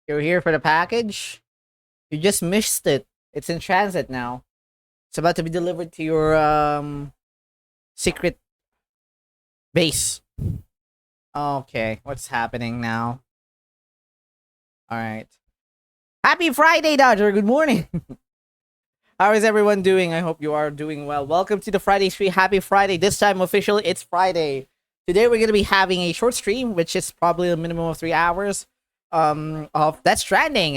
You're here for the package? You just missed it. It's in transit now. It's about to be delivered to your secret base. Okay, what's happening now? All right. Happy Friday, Dodger. Good morning. How is everyone doing? I hope you are doing well. Welcome to the Friday stream. Happy Friday. This time officially it's Friday. Today we're gonna be having a short stream, which is probably a minimum of 3 hours. Of that Stranding.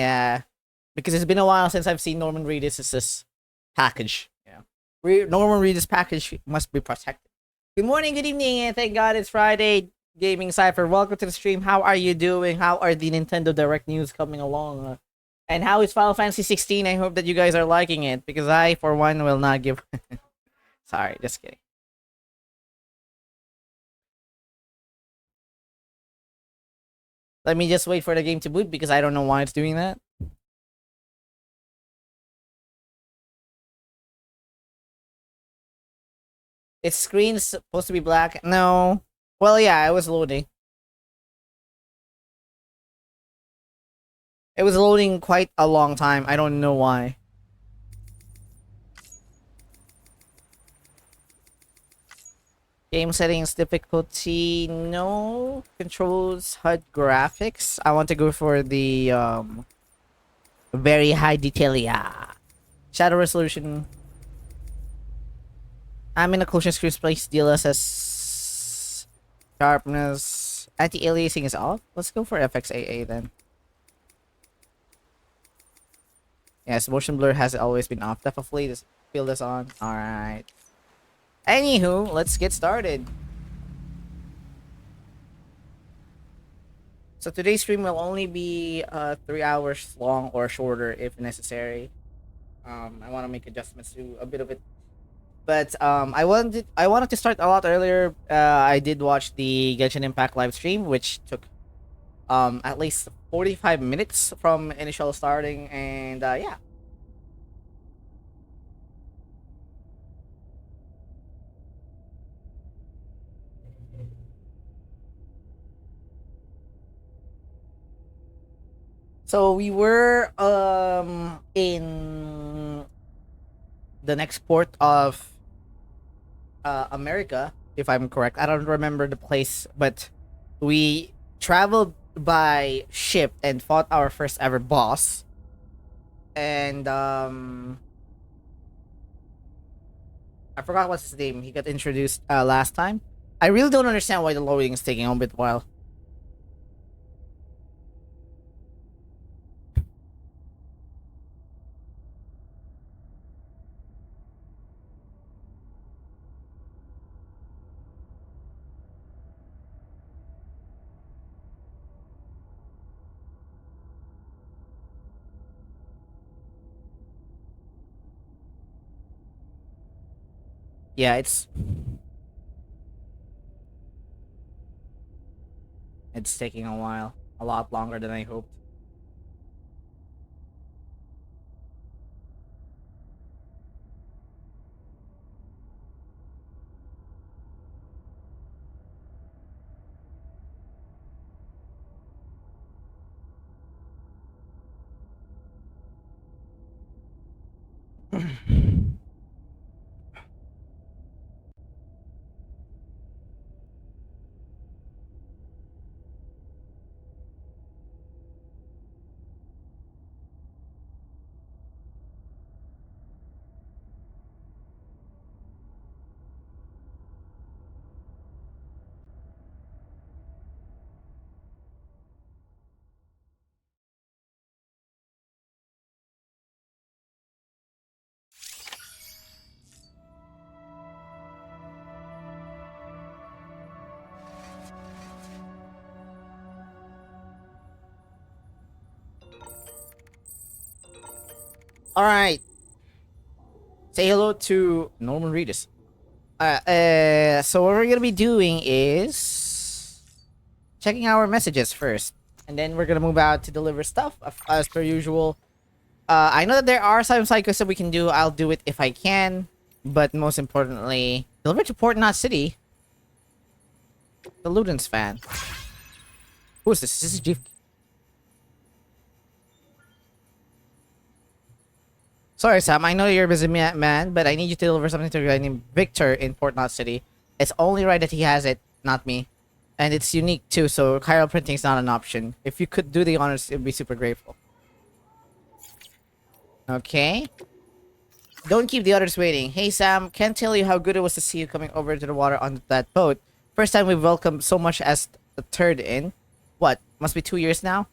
Because it's been a while since I've seen Norman Reedus' package. Yeah. Norman Reedus' package must be protected. Good morning, good evening, and thank God it's Friday. Gaming Cypher, welcome to the stream. How are you doing? How are the Nintendo Direct news coming along? And how is Final Fantasy 16? I hope that you guys are liking it, because I, for one, will not give. Sorry, just kidding. Let me just wait for the game to boot because I don't know why it's doing that. Its screen's supposed to be black. No. Well, yeah, I was loading. It was loading quite a long time. I don't know why. Game settings, difficulty, no. Controls, HUD, graphics. I want to go for the very high detail, yeah. Shadow resolution. I'm in occlusion screen space, DLSS, sharpness, anti-aliasing is off. Let's go for FXAA then. Yes, motion blur has always been off. Definitely this field is on. Alright. Anywho, let's get started. So today's stream will only be 3 hours long or shorter if necessary. I want to make adjustments to a bit of it, but I wanted to start a lot earlier. I did watch the Genshin Impact live stream, which took at least 45 minutes from initial starting, and yeah. So we were in the next port of America, if I'm correct. I don't remember the place, but we traveled by ship and fought our first ever boss. And I forgot what's his name. He got introduced last time. I really don't understand why the loading is taking a bit while. Yeah, it's taking a while, a lot longer than I hoped. All right. Say hello to Norman Reedus. So what we're gonna be doing is checking our messages first, and then we're gonna move out to deliver stuff as per usual. I know that there are some side quests that we can do. I'll do it if I can, but most importantly, deliver to Port Knot City. The Ludens fan. Who is this? This is Jeff. Sorry, Sam. I know you're a busy man, but I need you to deliver something to a guy named Victor in Port Knot City. It's only right that he has it, not me. And it's unique too, so chiral printing is not an option. If you could do the honors, it'd be super grateful. Okay. Don't keep the others waiting. Hey Sam, can't tell you how good it was to see you coming over to the water on that boat. First time we've welcomed so much as a third in. What? Must be 2 years now?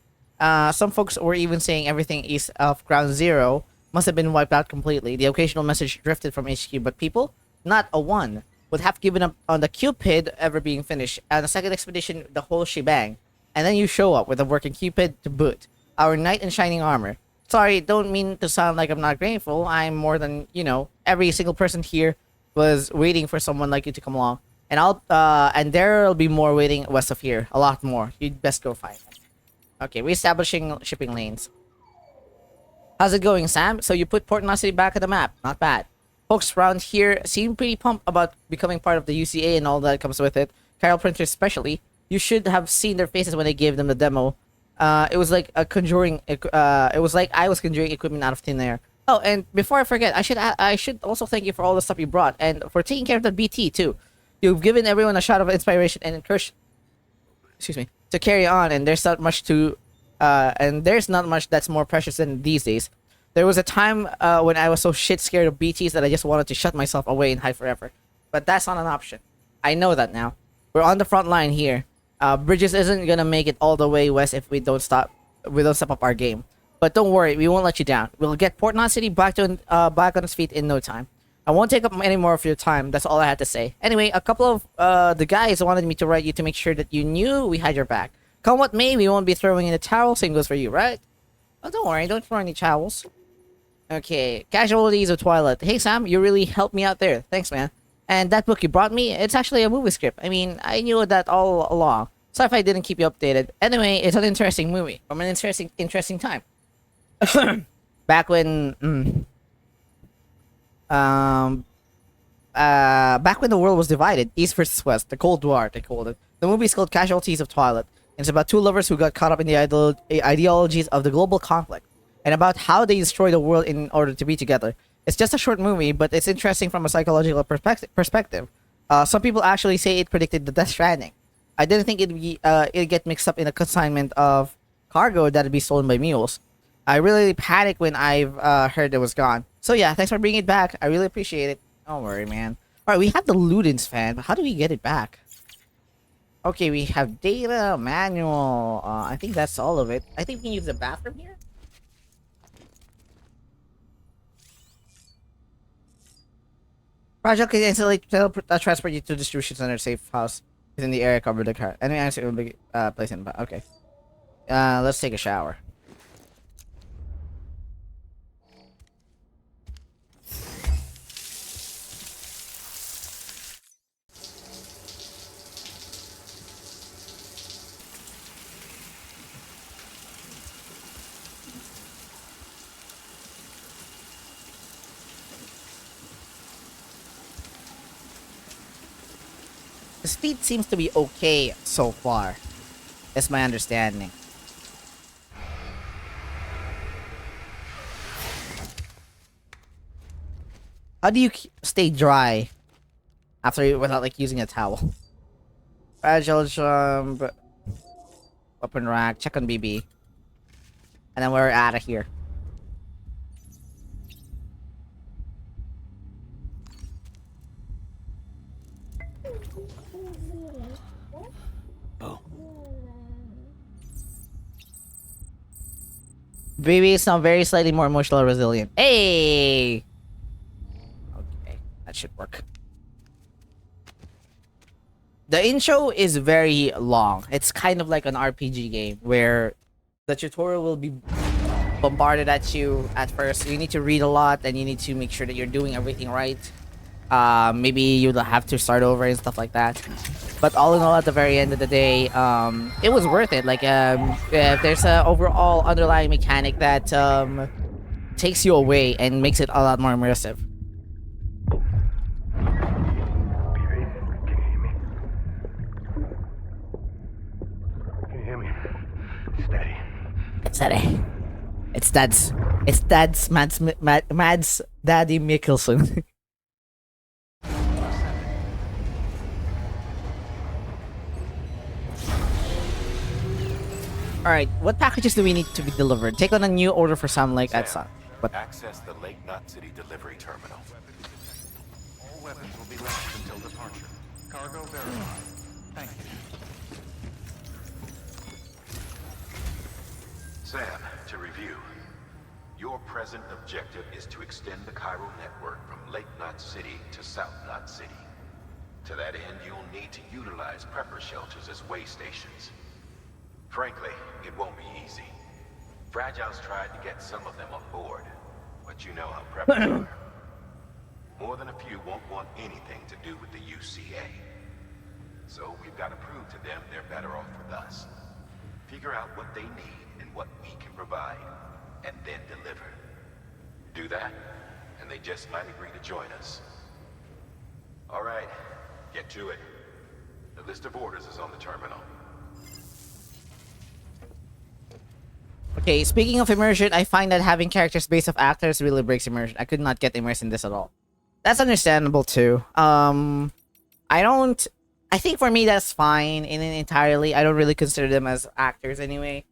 Some folks were even saying everything east of Ground Zero must have been wiped out completely. The occasional message drifted from HQ, but people, not a one, would have given up on the Cupid ever being finished. And the second expedition, the whole shebang. And then you show up with a working Cupid to boot. Our knight in shining armor. Sorry, don't mean to sound like I'm not grateful. I'm more than, every single person here was waiting for someone like you to come along. And and there'll be more waiting west of here. A lot more. You'd best go find them. Okay, reestablishing shipping lanes. How's it going, Sam? So you put Port City back on the map. Not bad. Folks around here seem pretty pumped about becoming part of the UCA and all that comes with it. Chiral printers especially. You should have seen their faces when they gave them the demo. It was like a conjuring. It was like I was conjuring equipment out of thin air. Oh, and before I forget, I should also thank you for all the stuff you brought and for taking care of the BT too. You've given everyone a shot of inspiration and encouraged, excuse me, to carry on. And there's not much that's more precious than these days. There was a time when I was so shit scared of BTs that I just wanted to shut myself away and hide forever. But that's not an option. I know that now. We're on the front line here. Bridges isn't gonna make it all the way west if we don't step up our game. But don't worry, we won't let you down. We'll get Port Knot City back on its feet in no time. I won't take up any more of your time. That's all I had to say. Anyway, a couple of the guys wanted me to write you to make sure that you knew we had your back. Come what may, we won't be throwing in a towel. Same goes for you, right? Oh, don't worry, don't throw any towels. Okay, Casualties of Twilight. Hey Sam, you really helped me out there. Thanks, man. And that book you brought me, it's actually a movie script. I mean, I knew that all along. Sorry if I didn't keep you updated. Anyway, it's an interesting movie from an interesting time. Back when, back when the world was divided, East versus West, the Cold War, they called it. The movie is called Casualties of Twilight. It's about two lovers who got caught up in the ideologies of the global conflict, and about how they destroy the world in order to be together. It's just a short movie, but it's interesting from a psychological perspective. Some people actually say it predicted the Death Stranding. I didn't think it'd get mixed up in a consignment of cargo that'd be stolen by mules. I really panicked when I've heard it was gone. So yeah, thanks for bringing it back. I really appreciate it. Don't worry, man. Alright, we have the Ludens fan, but how do we get it back? Okay, we have data, manual. I think that's all of it. I think we can use the bathroom here. Project can instantly transport you to distribution center safe house within the area covered the car. Any answer will be placed in. Okay. Let's take a shower. The speed seems to be okay so far. That's my understanding. How do you stay dry after without like using a towel? Fragile jump, weapon rack, check on BB, and then we're out of here. Baby is now very slightly more emotional resilient. Hey! Okay, that should work. The intro is very long. It's kind of like an RPG game where the tutorial will be bombarded at you at first. You need to read a lot and you need to make sure that you're doing everything right. Maybe you'll have to start over and stuff like that. But all in all, at the very end of the day, it was worth it. Like, there's a overall underlying mechanic that takes you away and makes it a lot more immersive. Can you hear me? Steady. Steady. It's Dad's. It's Mads Daddy Mikkelsen. All right, what packages do we need to be delivered? Take on a new order for Sam Lake at Sun. But Access the Lake Knot City delivery terminal. All weapons will be left until departure. Cargo verified. Thank you. Sam, to review. Your present objective is to extend the Cairo network from Lake Knot City to South Knot City. To that end, you'll need to utilize prepper shelters as way stations. Frankly, it won't be easy. Fragile's tried to get some of them on board, but you know how preppers are. More than a few won't want anything to do with the UCA. So we've got to prove to them they're better off with us. Figure out what they need and what we can provide, and then deliver. Do that, and they just might agree to join us. All right, get to it. The list of orders is on the terminal. okay, speaking of immersion, I find that having characters based off actors really breaks immersion. I could not get immersed in this at all. That's understandable too. I think for me that's fine in entirely. I don't really consider them as actors anyway.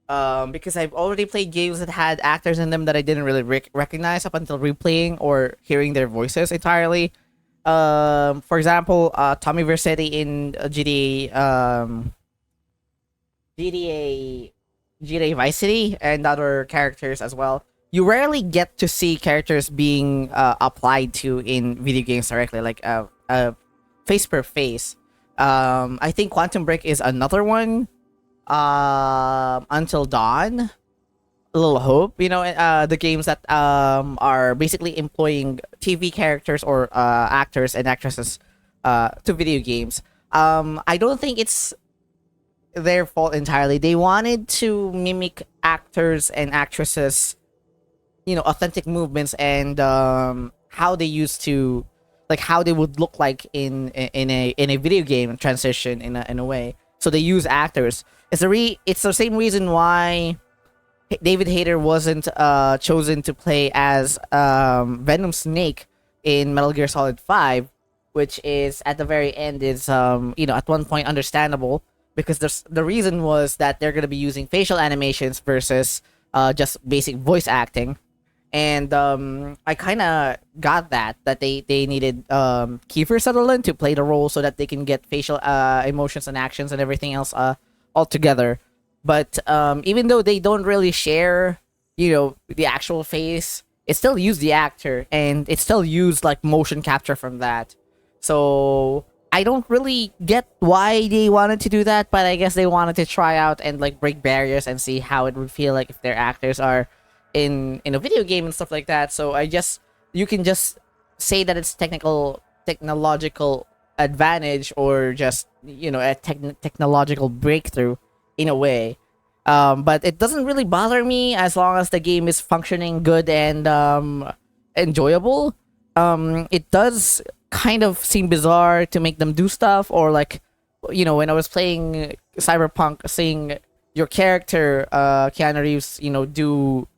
Because I've already played games that had actors in them that I didn't really recognize up until replaying or hearing their voices entirely. For example, Tommy Vercetti in GTA Vice City and other characters as well. You rarely get to see characters being applied to in video games directly, like face per face. I think Quantum Break is another one. Until Dawn, A Little Hope, the games that are basically employing TV characters or actors and actresses to video games. I don't think it's their fault entirely. They wanted to mimic actors and actresses, authentic movements and how they used to, like how they would look like in a video game transition in a way. So they use actors. It's the same reason why David Hayter wasn't chosen to play as Venom Snake in Metal Gear Solid 5, which is at the very end is at one point understandable because the reason was that they're gonna be using facial animations versus just basic voice acting. And I kind of got that they needed Kiefer Sutherland to play the role so that they can get facial emotions and actions and everything else all together. But even though they don't really share, the actual face, it still used the actor and it still used like motion capture from that. So I don't really get why they wanted to do that, but I guess they wanted to try out and like break barriers and see how it would feel like if their actors are in a video game and stuff like that. So you can just say that it's technological advantage or just a technological breakthrough in a way. But it doesn't really bother me as long as the game is functioning good and enjoyable. It does kind of seem bizarre to make them do stuff, or like when I was playing Cyberpunk, seeing your character Keanu Reeves do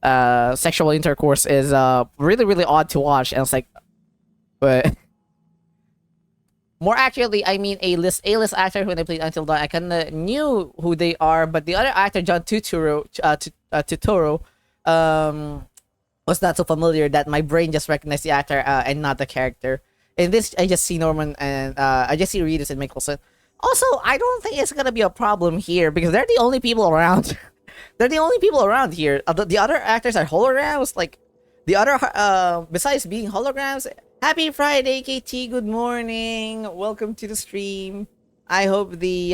sexual intercourse is really really odd to watch, and it's like, but more accurately, I mean A-list actor when they played Until Dawn. I kind of knew who they are, but the other actor, John Turturro, was not so familiar that my brain just recognized the actor and not the character. In this, I just see Norman and I just see Reedus and Mickelson. Also, I don't think it's gonna be a problem here because they're the only people around. They're the only people around here. The other actors are holograms. Like the other, besides being holograms. Happy Friday, KT. Good morning. Welcome to the stream. I hope the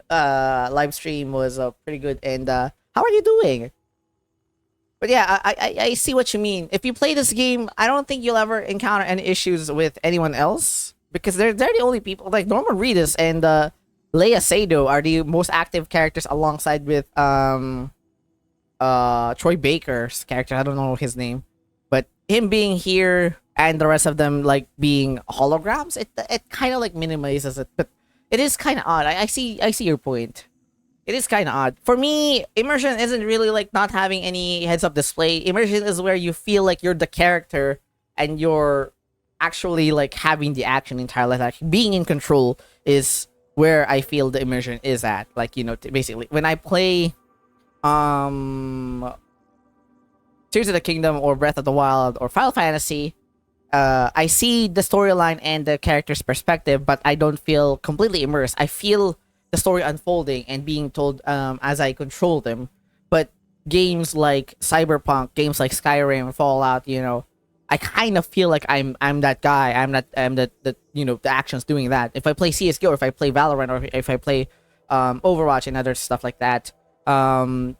live stream was pretty good. And how are you doing? But yeah, I see what you mean. If you play this game, I don't think you'll ever encounter any issues with anyone else because they're the only people. Like Norman Reedus and Leia Sado are the most active characters alongside with Troy Baker's character. I don't know his name, but him being here and the rest of them like being holograms, it kind of like minimizes it, but it is kind of odd. I see your point. It is kind of odd. For me, immersion isn't really like not having any heads up display. Immersion is where you feel like you're the character and you're actually like having the action entirely. Like being in control is where I feel the immersion is at. Like, you know, basically when I play um Tears of the Kingdom or Breath of the Wild or Final Fantasy, I see the storyline and the character's perspective, but I don't feel completely immersed. I feel the story unfolding and being told as I control them. But games like Cyberpunk, games like Skyrim, Fallout, you know, I kind of feel like I'm that guy. I'm the you know the actions doing that. If I play CS:GO, or if I play Valorant, or if I play Overwatch and other stuff like that, um,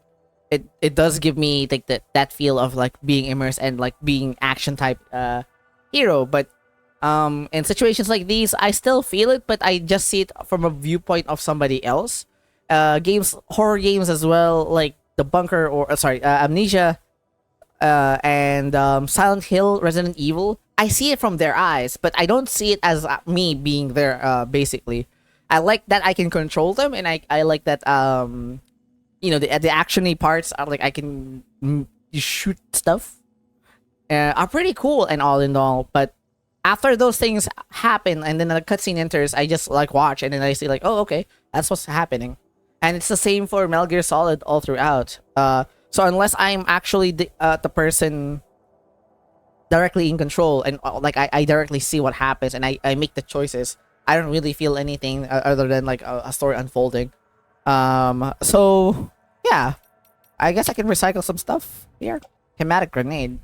it does give me like that feel of like being immersed and like being action type hero. But in situations like these, I still feel it, but I just see it from a viewpoint of somebody else. Games, horror games as well, like the Bunker or Amnesia, and Silent Hill, Resident Evil. I see it from their eyes, but I don't see it as me being there. Basically, I like that I can control them, and I like that you know the actiony parts are like I can shoot stuff are pretty cool and all in all. But after those things happen and then the cutscene enters, I just like watch and then I see like, oh, okay, that's what's happening. And it's the same for Metal Gear Solid all throughout. So unless I'm actually the person directly in control and like I directly see what happens and I make the choices, I don't really feel anything other than like a story unfolding. So yeah, I guess I can recycle some stuff here. Hematic grenade.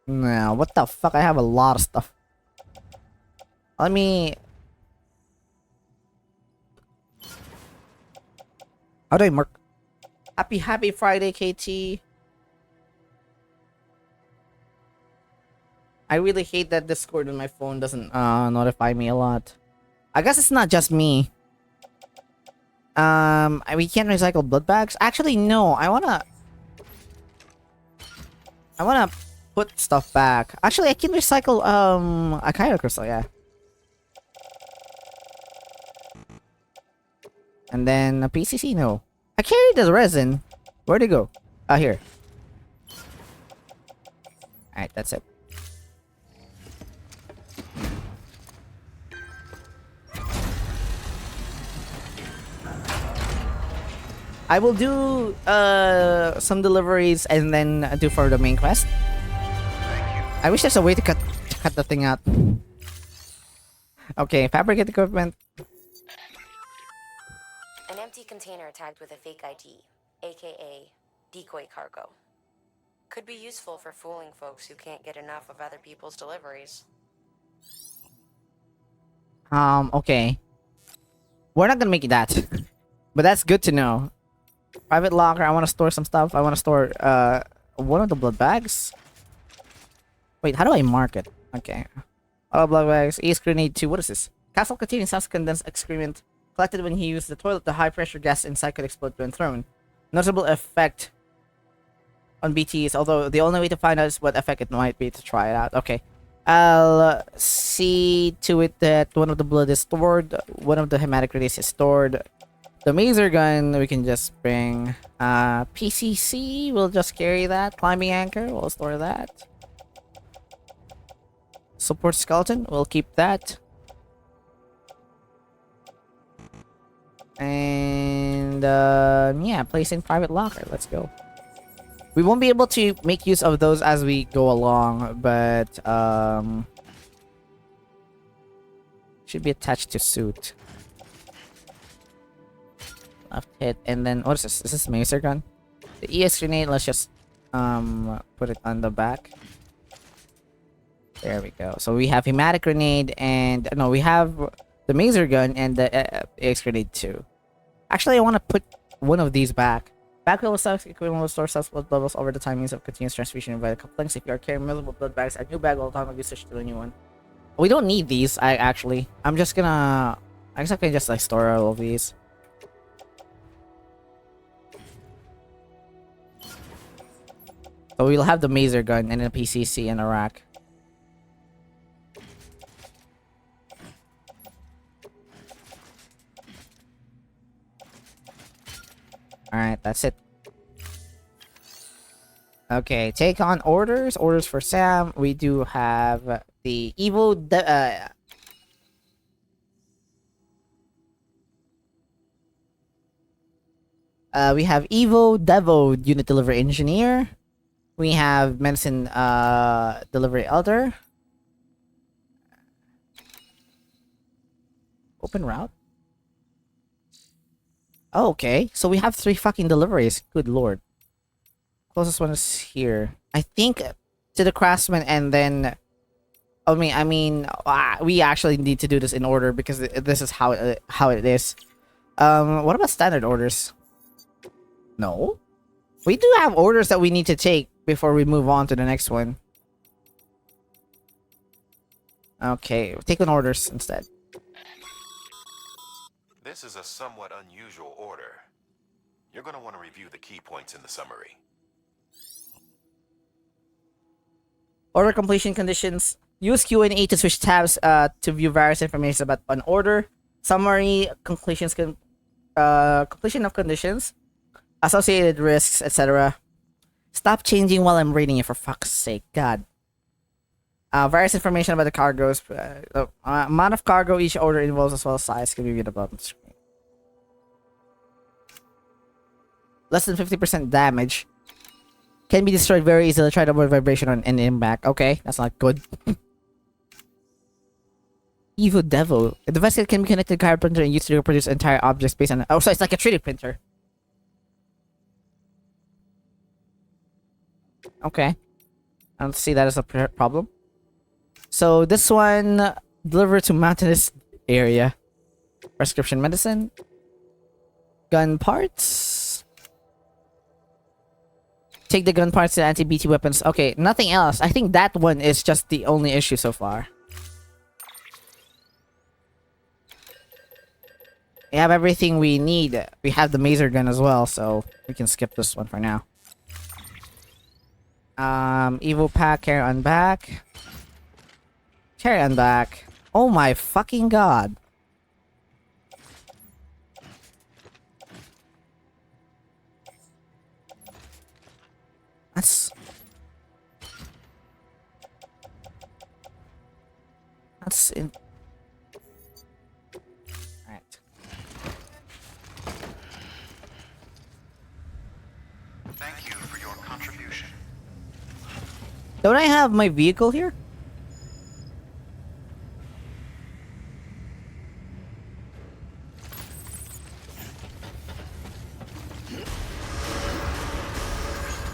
No, what the fuck? I have a lot of stuff. Let me. How do I mark? Happy Friday, KT. I really hate that Discord on my phone doesn't notify me a lot. I guess it's not just me. We can't recycle blood bags. Actually, no. I wanna put stuff back. Actually, I can recycle a Kyro crystal. Yeah. And then a PCC. No. I carried the resin. Where'd it go? Ah, here. Alright, that's it. I will do some deliveries and then do for the main quest. I wish there's a way to cut the thing out. Okay, fabricate equipment. An empty container tagged with a fake ID, aka decoy cargo. Could be useful for fooling folks who can't get enough of other people's deliveries. Okay. We're not gonna make that. But that's good to know. Private locker, I wanna store some stuff. I wanna store one of the blood bags. Wait, how do I mark it? Okay. All blood bags, ace grenade 2. What is this? Castle containing sounds condensed excrement collected when he used the toilet. The high pressure gas inside could explode when thrown. Noticeable effect on BTs, although the only way to find out is what effect it might be to try it out. Okay. I'll see to it that one of the blood is stored, one of the hematic grenades is stored. The maser gun we can just bring. PCC, we'll just carry that. Climbing anchor, we'll store that. Support skeleton, we'll keep that. And yeah, place in private locker. Let's go. We won't be able to make use of those as we go along, but should be attached to suit. Left hit, and then what is this? Is this macer gun? The ES grenade. Let's just put it on the back. There we go. So we have hematic grenade, and no, we have the macer gun and the ES grenade too. Actually, I want to put one of these back. Backfill stocks equivalent will store subs blood levels over the time means of continuous transfusion via couplings. If you are carrying multiple blood bags, a new bag will automatically switch to a new one. We don't need these. I'm just gonna. I guess I can just like store all of these. So we'll have the maser gun and a PCC in a rack. Alright, that's it. Okay, take on orders. Orders for Sam. We do have the evil. We have Evo Devo unit delivery engineer. We have medicine delivery elder. Open route. Oh, okay. So we have 3 fucking deliveries. Good lord. Closest one is here. I think to the craftsman, and then we actually need to do this in order because this is how it is. What about standard orders? No. We do have orders that we need to take before we move on to the next one. Okay, take on orders instead. This is a somewhat unusual order. You're going to want to review the key points in the summary. Order completion conditions. Use Q&A to switch tabs to view various information about an order. Summary, completion of conditions, associated risks, etc. Stop changing while I'm reading it, for fuck's sake. God. Various information about the cargoes. Amount of cargo each order involves as well as size can be viewed above the screen. Less than 50% damage. Can be destroyed very easily. Try to avoid vibration on an impact. Okay, that's not good. Evil Devil. The device can be connected to a printer and used to reproduce entire objects based on... Oh, so it's like a 3D printer. Okay. I don't see that as a problem. So this one, deliver to mountainous area. Prescription medicine. Gun parts. Take the gun parts to anti-BT weapons. Okay, nothing else. I think that one is just the only issue so far. We have everything we need. We have the maser gun as well, so we can skip this one for now. Evo pack, carry on back. Carry on back. Oh my fucking god. That's in... Alright. Thank you for your contribution. Don't I have my vehicle here?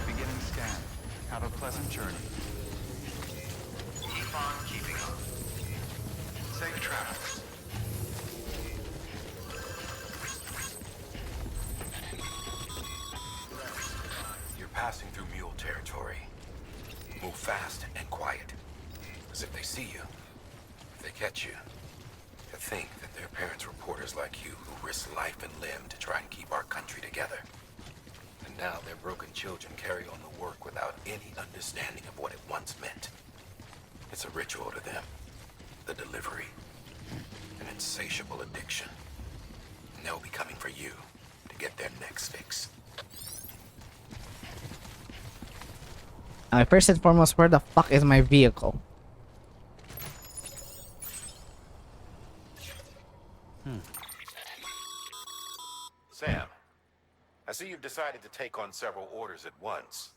Beginning scan. Have a pleasant journey. Keep on keeping up. Safe travels. You're passing through mule territory. Move fast and quiet. As if they see you. If they catch you. To think that their parents were reporters like you who risked life and limb to try and keep our country together. And now their broken children carry on the work without any understanding of what it once meant. It's a ritual to them. The delivery. An insatiable addiction. And they'll be coming for you to get their next fix. First and foremost, where the fuck is my vehicle? Sam, I see you've decided to take on several orders at once.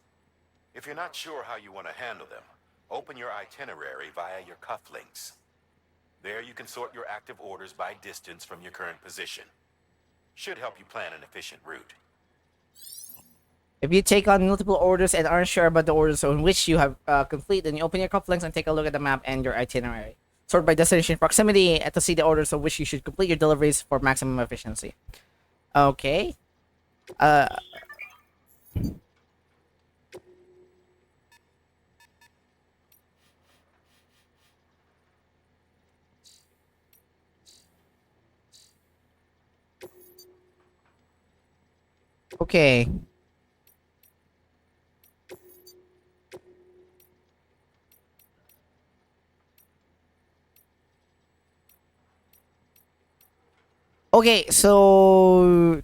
If you're not sure how you want to handle them, open your itinerary via your cufflinks. There you can sort your active orders by distance from your current position. Should help you plan an efficient route. If you take on multiple orders and aren't sure about the orders on which you have complete, then you open your cufflinks and take a look at the map and your itinerary. Sort by destination proximity to see the orders of which you should complete your deliveries for maximum efficiency. Okay. Okay. Okay, so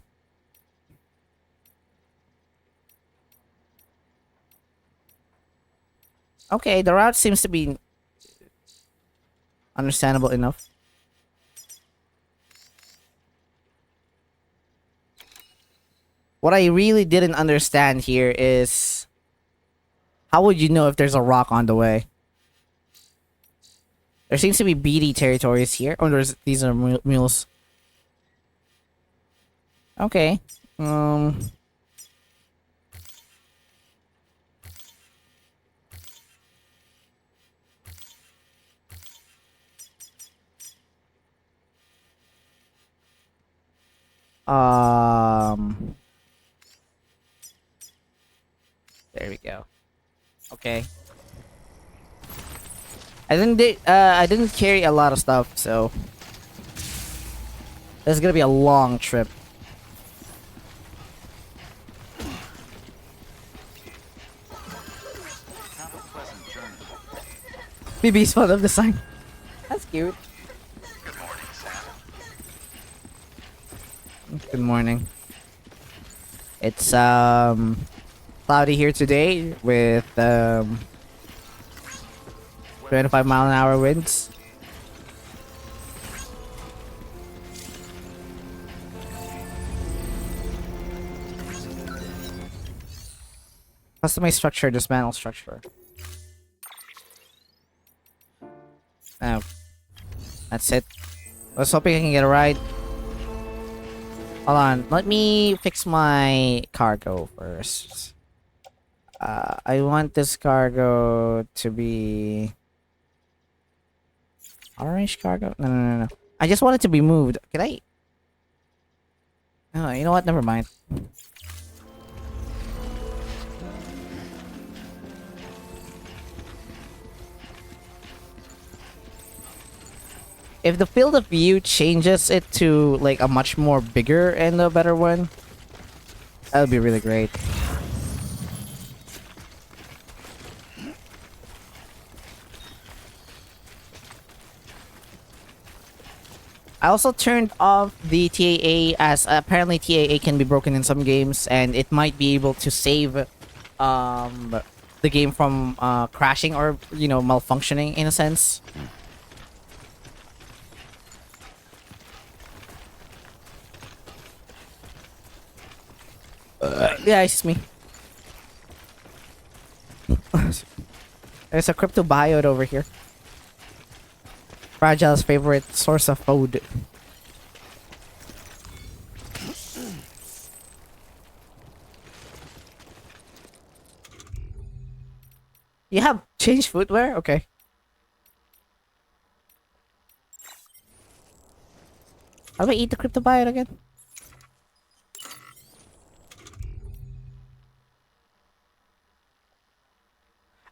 Okay, the route seems to be understandable enough. What I really didn't understand here is how would you know if there's a rock on the way? There seems to be beady territories here. Oh, these are mules. Okay. Um. There we go. Okay. I didn't carry a lot of stuff, so this is gonna be a long trip. BB's fond of the sign. That's cute. Good morning, Sam. Good morning. It's cloudy here today with 25-mile-an-hour winds. Customize structure, dismantle structure. Oh, that's it. I was hoping I can get a ride. Hold on, let me fix my cargo first. I want this cargo to be orange cargo. No. I just want it to be moved. Can I? Oh, you know what? Never mind. If the field of view changes it to like a much more bigger and a better one, that would be really great. I also turned off the TAA as apparently TAA can be broken in some games and it might be able to save the game from crashing or malfunctioning in a sense. Yeah, it's me. There's a crypto biode over here. Fragile's favorite source of food. You have changed footwear? Okay. How do I eat the crypto biode again?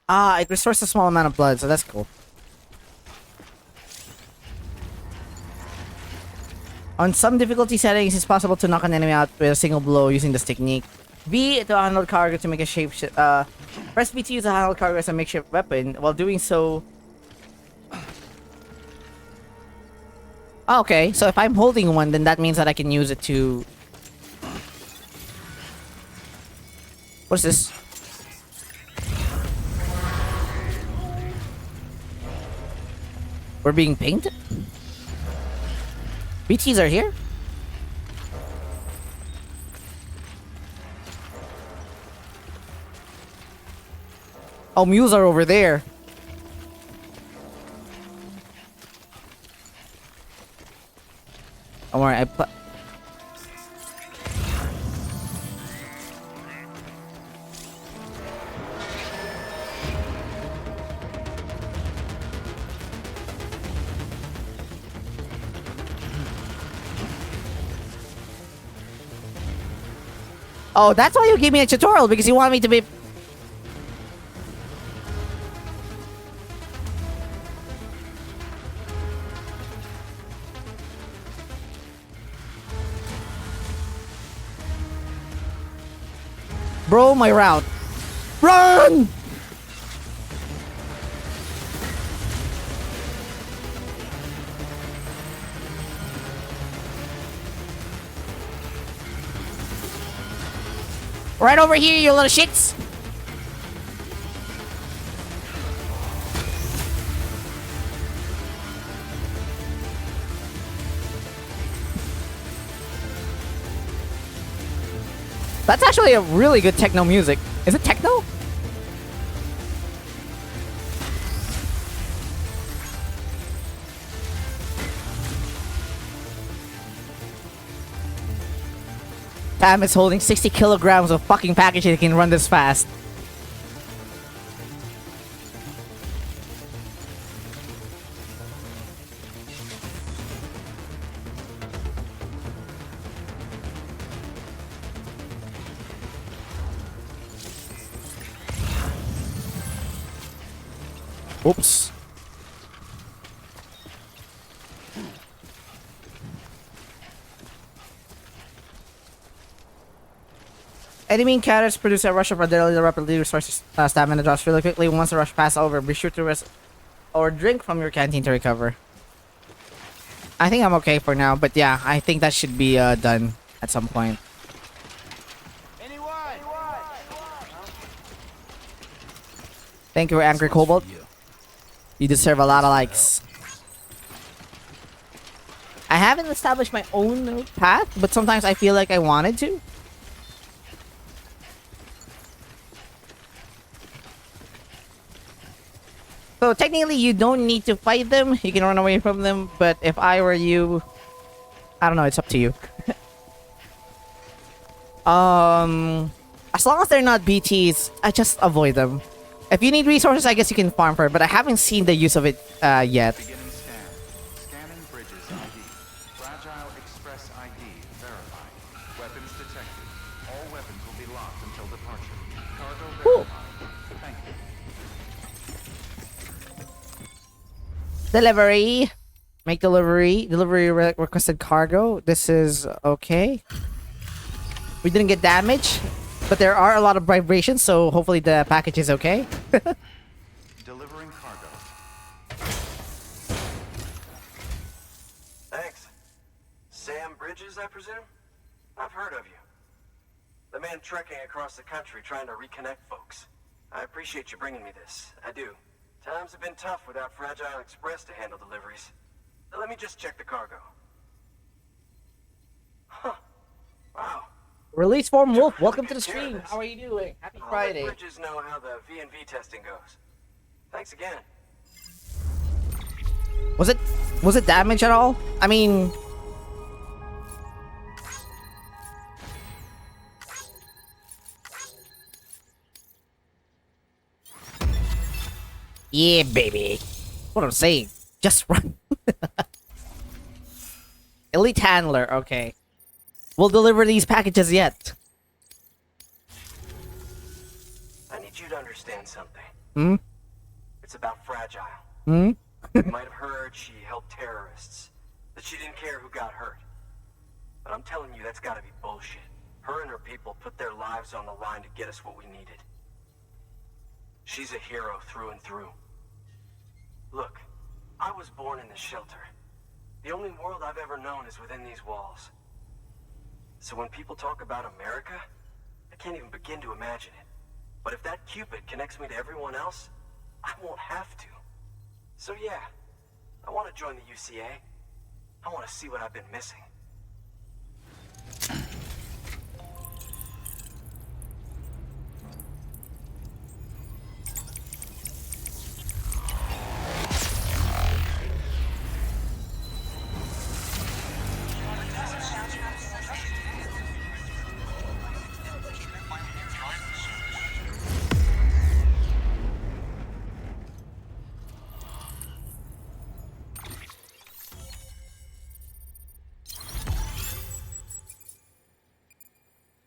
Ah, it restores a small amount of blood, so that's cool. On some difficulty settings, it's possible to knock an enemy out with a single blow using this technique. B to handle cargo to make a shape. Press B to use a handle cargo as a makeshift weapon. While doing so. Oh, okay, so if I'm holding one, then that means that I can use it to. What's this? We're being pinged? BTs are here? Oh, mules are over there. Don't worry, I put. Oh, that's why you gave me a tutorial, because you want me to be. Bro, my route. Run! Right over here, you little shits. That's actually a really good techno music. Is it techno? Tam is holding 60 kilograms of fucking package and he can run this fast. Oops. Enemy encounters produce a rush of adrenaline rapidly restores stamina drops really quickly. Once the rush passes over, be sure to rest or drink from your canteen to recover. I think I'm okay for now, but yeah, I think that should be done at some point. Thank you, Angry Cobalt. You deserve a lot of likes. I haven't established my own path, but sometimes I feel like I wanted to. So technically, you don't need to fight them. You can run away from them. But if I were you, I don't know. It's up to you. As long as they're not BTs, I just avoid them. If you need resources, I guess you can farm for it. But I haven't seen the use of it yet. Beginning scan. Scanning bridges ID. Fragile Express ID verified. Weapons detected. All weapons will be locked until departure. Cargo verified. Thank you. Delivery. Make delivery. Delivery requested cargo. This is okay. We didn't get damage, but there are a lot of vibrations, so hopefully the package is okay. Delivering cargo. Thanks. Sam Bridges, I presume? I've heard of you. The man trekking across the country trying to reconnect folks. I appreciate you bringing me this. I do. Times have been tough without Fragile Express to handle deliveries. Let me just check the cargo. Huh. Wow. Release form Wolf, welcome to the stream. How are you doing? Happy I'll Friday. let Bridges know how the V&V testing goes. Thanks again. Was it damage at all? I mean, yeah, baby. What I'm saying. Just run. Elite handler, okay. We'll deliver these packages yet. I need you to understand something. Hmm? It's about Fragile. Hmm? You might have heard she helped terrorists, that she didn't care who got hurt. But I'm telling you, that's gotta be bullshit. Her and her people put their lives on the line to get us what we needed. She's a hero through and through. Look, I was born in this shelter. The only world I've ever known is within these walls. So when people talk about America, I can't even begin to imagine it. But if that Cupid connects me to everyone else, I won't have to. So yeah, I want to join the UCA. I want to see what I've been missing.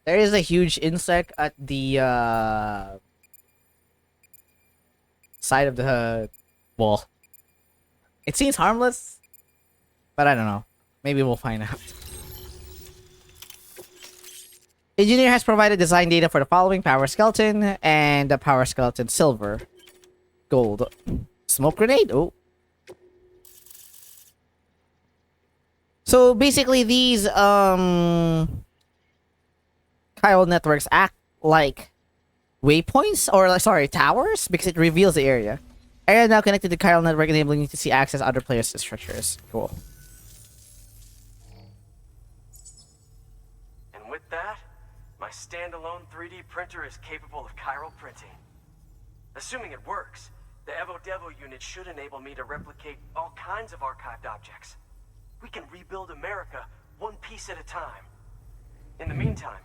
There is a huge insect at the side of the wall. It seems harmless, but I don't know. Maybe we'll find out. Engineer has provided design data for the following power skeleton and the power skeleton silver. Gold. Smoke grenade? Oh. So basically these chiral networks act like waypoints or sorry, towers because it reveals the area. Area now connected to chiral network enabling you to see access other players' structures. Cool. And with that, my my standalone 3D printer is capable of chiral printing. Assuming it works, the Evo Devo unit should enable me to replicate all kinds of archived objects. We can rebuild America one piece at a time. In the meantime,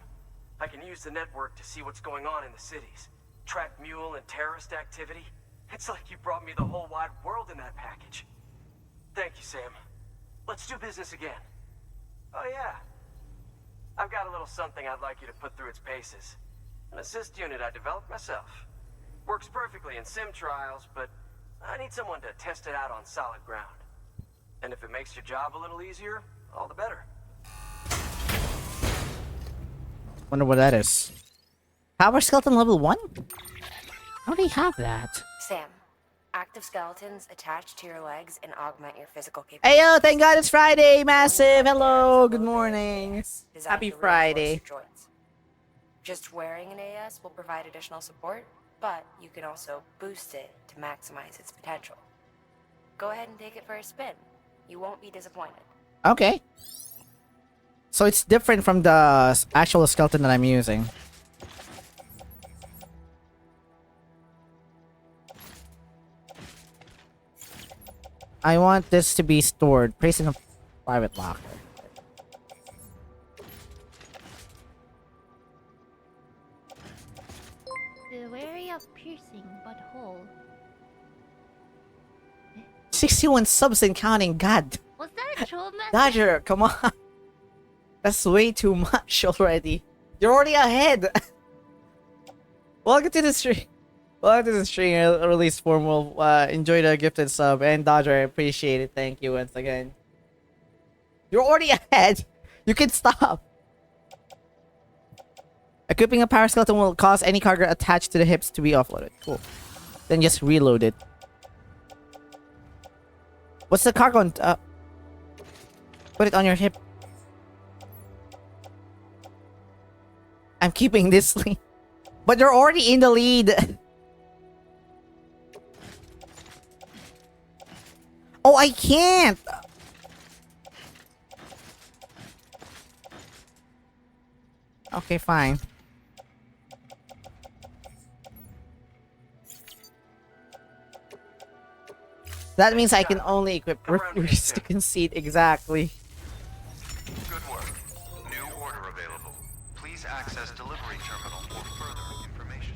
I can use the network to see what's going on in the cities, track mule and terrorist activity. It's like you brought me the whole wide world in that package. Thank you, Sam. Let's do business again. Oh yeah. I've got a little something I'd like you to put through its paces. An assist unit I developed myself. Works perfectly in sim trials, but I need someone to test it out on solid ground. And if it makes your job a little easier, all the better. Wonder what that is. Power skeleton level 1? How do they have that? Sam, active skeletons attach to your legs and augment your physical capabilities. Hey yo, thank God it's Friday, massive. Hello, good morning. Designed Happy to reinforce Friday. your joints. Just wearing an AS will provide additional support, but you can also boost it to maximize its potential. Go ahead and take it for a spin. You won't be disappointed. Okay. So it's different from the actual skeleton that I'm using. I want this to be stored. Placed in a private locker. Wary of piercing but whole. 61 subs and counting. God. Was that a troll message? Dodger, come on. That's way too much already. You're already ahead. Welcome to the stream. Welcome to the stream. Release formal. Enjoy the gifted sub. And Dodger, I appreciate it. Thank you once again. You're already ahead. You can stop. Equipping a power skeleton will cause any cargo attached to the hips to be offloaded. Cool. Then just reload it. What's the cargo on? Put it on your hip. I'm keeping this lead. But you're already in the lead. Oh, I can't. Okay, fine. That means I can only equip refuse to concede. Exactly. Good work. New order available. Please access delivery terminal for further information.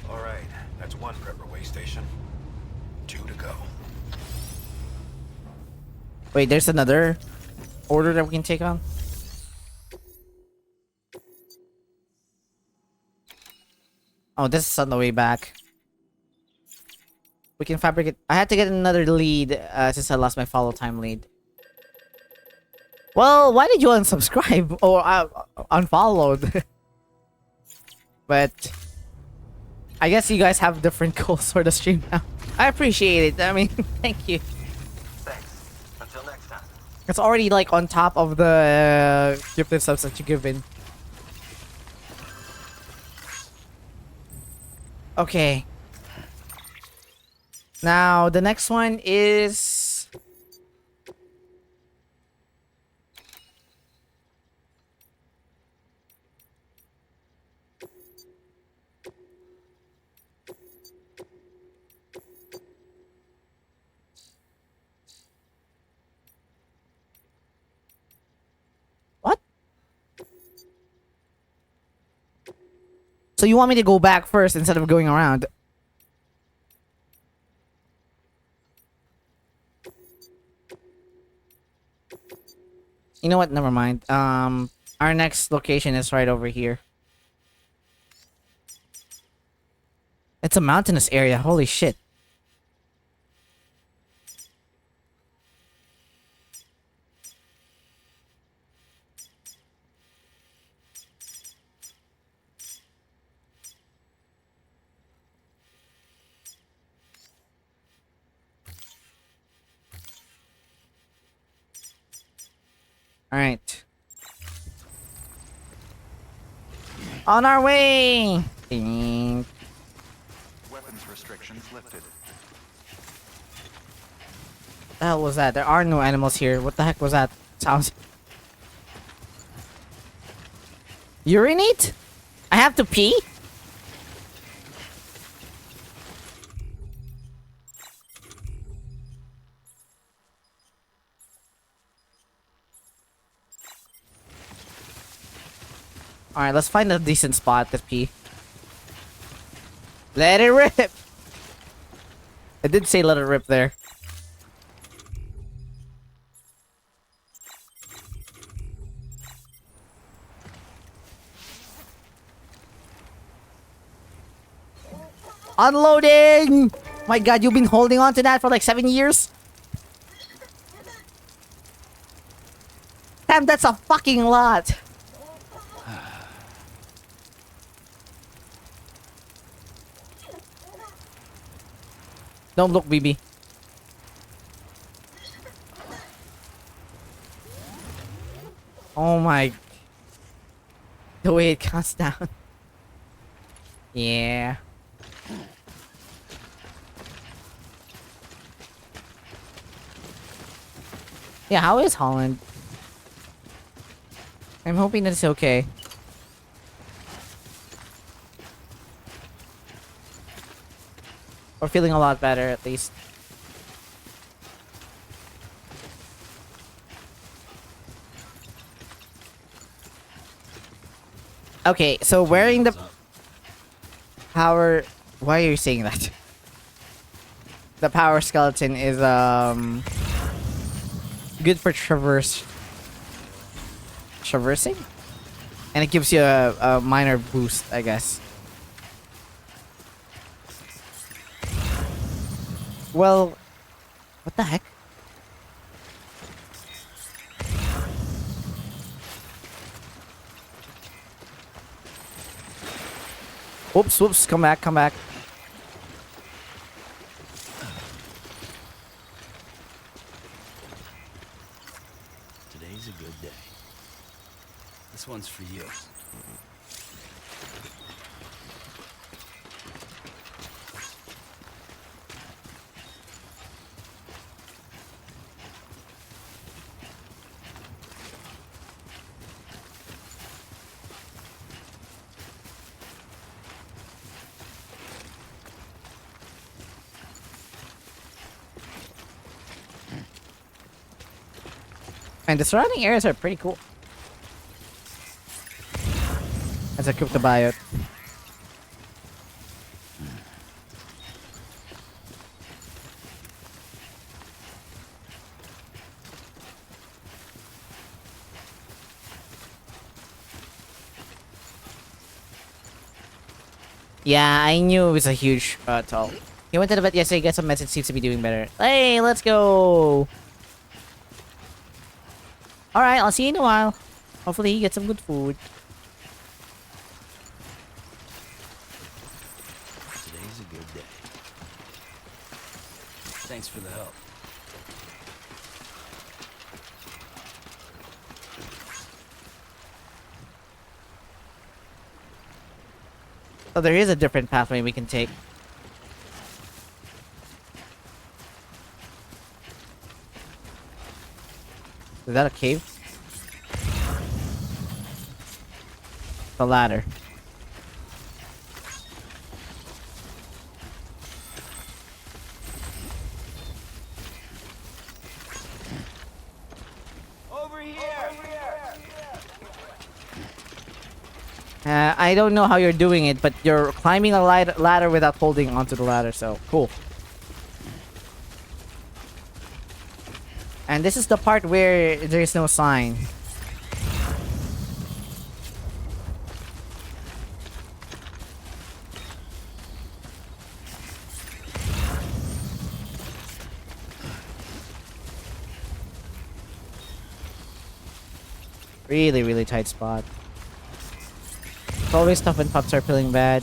All right, that's one prepper way station. 2 to go. Wait, there's another order that we can take on? Oh, this is on the way back. We can fabricate. I had to get another lead since I lost my follow time lead. Well, why did you unsubscribe or unfollowed? But I guess you guys have different goals for the stream now. I appreciate it. I mean, thank you. Thanks. Until next time. It's already like on top of the gifted subs that you given. Okay. Now the next one is what? So you want me to go back first instead of going around? You know what? Never mind. Our next location is right over here. It's a mountainous area. Holy shit. All right. On our way. Ding. Weapons restrictions lifted. The hell was that? There are no animals here. What the heck was that? Sounds. Urinate? have to pee? Alright, let's find a decent spot to pee. Let it rip! I did say let it rip there. Unloading! My god, you've been holding on to that for like 7 years? Damn, that's a fucking lot. Don't look, BB. Oh my. The way it counts down. Yeah. Yeah, how is Holland? I'm hoping that it's okay. Or feeling a lot better, at least. Okay, so wearing the power... Why are you saying that? The power skeleton is, good for traversing? And it gives you a minor boost, I guess. Well, what the heck? Whoops, whoops, come back, come back. Today's a good day. This one's for you. And the surrounding areas are pretty cool. As a cryptobiote. Yeah, I knew it was a huge toll. He went to the vet yesterday, got some meds, seems to be doing better. Hey, let's go! Alright, I'll see you in a while. Hopefully he gets some good food. Today's a good day. Thanks for the help. So there is a different pathway we can take. Is that a cave? The ladder. Over here! I don't know how you're doing it, but you're climbing a ladder without holding onto the ladder, so cool. And this is the part where there is no sign. Really, really tight spot. It's always tough when pups are feeling bad.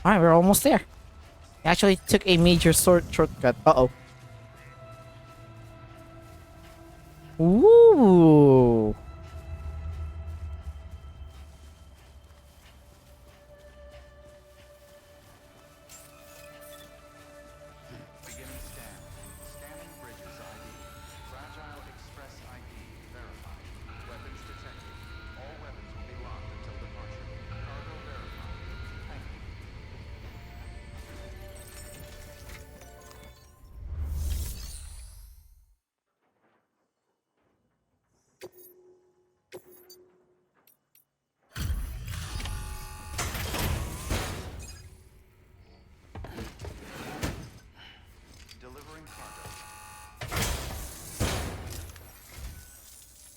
Alright, we're almost there. Actually took a major shortcut. Uh-oh. Ooh. Beginning scan. Scanning bridges ID. Fragile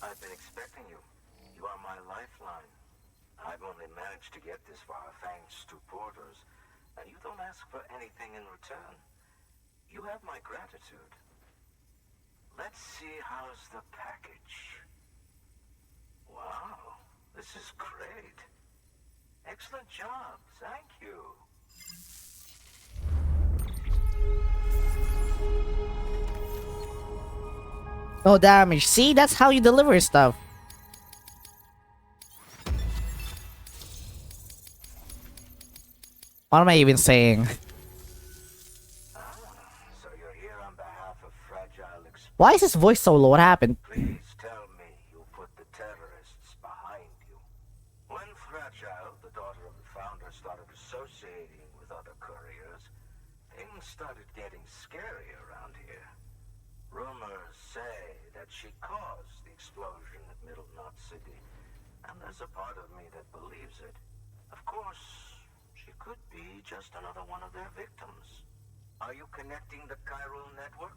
I've been expecting you. You are my lifeline. I've only managed to get this far thanks to porters, and you don't ask for anything in return. You have my gratitude. Let's see, how's the package? Wow, this is great. Excellent job, thank you. No damage. See, that's how you deliver stuff. What am I even saying? So you're here on behalf of Fragile Express. Why is his voice so low? What happened? Please tell me you put the terrorists behind you. When Fragile, the daughter of the founder, started associating with other couriers, things started getting scary around here. Rumors say that she caused the explosion at Middle Knot City, and there's a part of me that believes it. Of course, she could be just another one of their victims. Are you connecting the chiral network?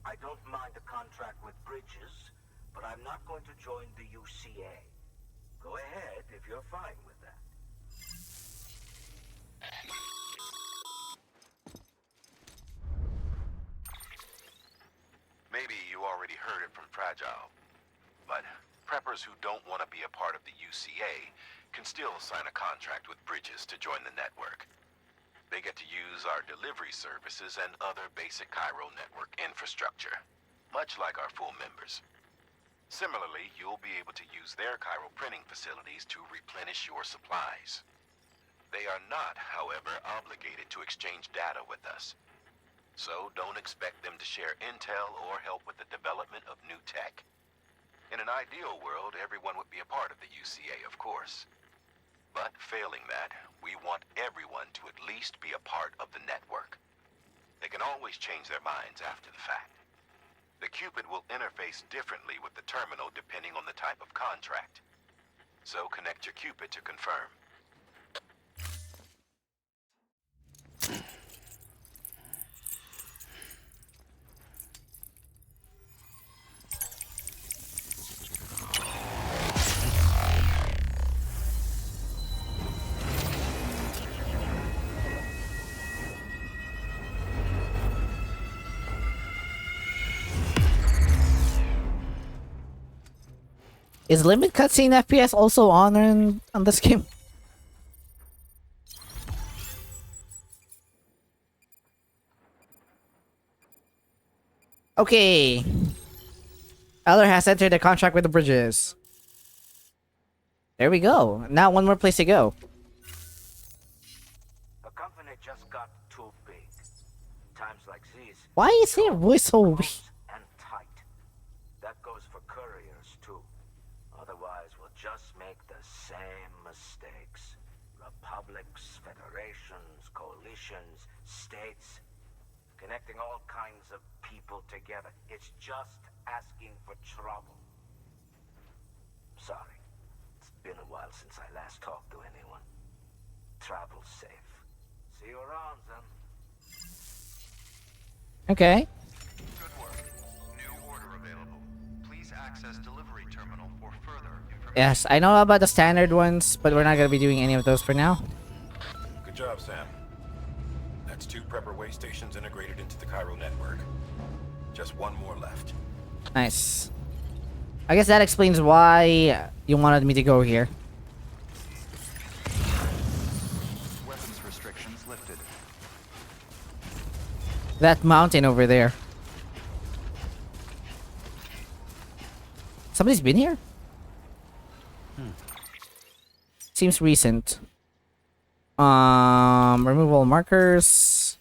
I don't mind a contract with Bridges, but I'm not going to join the UCA. Go ahead if you're fine with that. Maybe you already heard it from Fragile, but preppers who don't want to be a part of the UCA can still sign a contract with Bridges to join the network. They get to use our delivery services and other basic Cairo network infrastructure, much like our full members. Similarly, you'll be able to use their Cairo printing facilities to replenish your supplies. They are not, however, obligated to exchange data with us. So don't expect them to share intel or help with the development of new tech. In an ideal world, everyone would be a part of the UCA, of course. But failing that, we want everyone to at least be a part of the network. They can always change their minds after the fact. The Cupid will interface differently with the terminal depending on the type of contract. So connect your Cupid to confirm. Is limit cutscene FPS also on this game? Okay. Eller has entered a contract with the Bridges. There we go. Now one more place to go. The company just got too big. Times like these. Why is your voice so weak? Close and tight. That goes for couriers too. Otherwise, we'll just make the same mistakes. Republics, federations, coalitions, states, connecting all kinds of people together. It's just asking for trouble. Sorry. It's been a while since I last talked to anyone. Travel safe. See you around, then. Okay. Good work. New order available. Please access delivery terminal for further information. Yes, I know about the standard ones, but we're not gonna be doing any of those for now. Good job, Sam. That's 2 prepper way stations integrated into the Cairo network. Just 1 more left. Nice. I guess that explains why you wanted me to go here. Weapons restrictions lifted. That mountain over there. Somebody's been here? Seems recent. Remove all markers.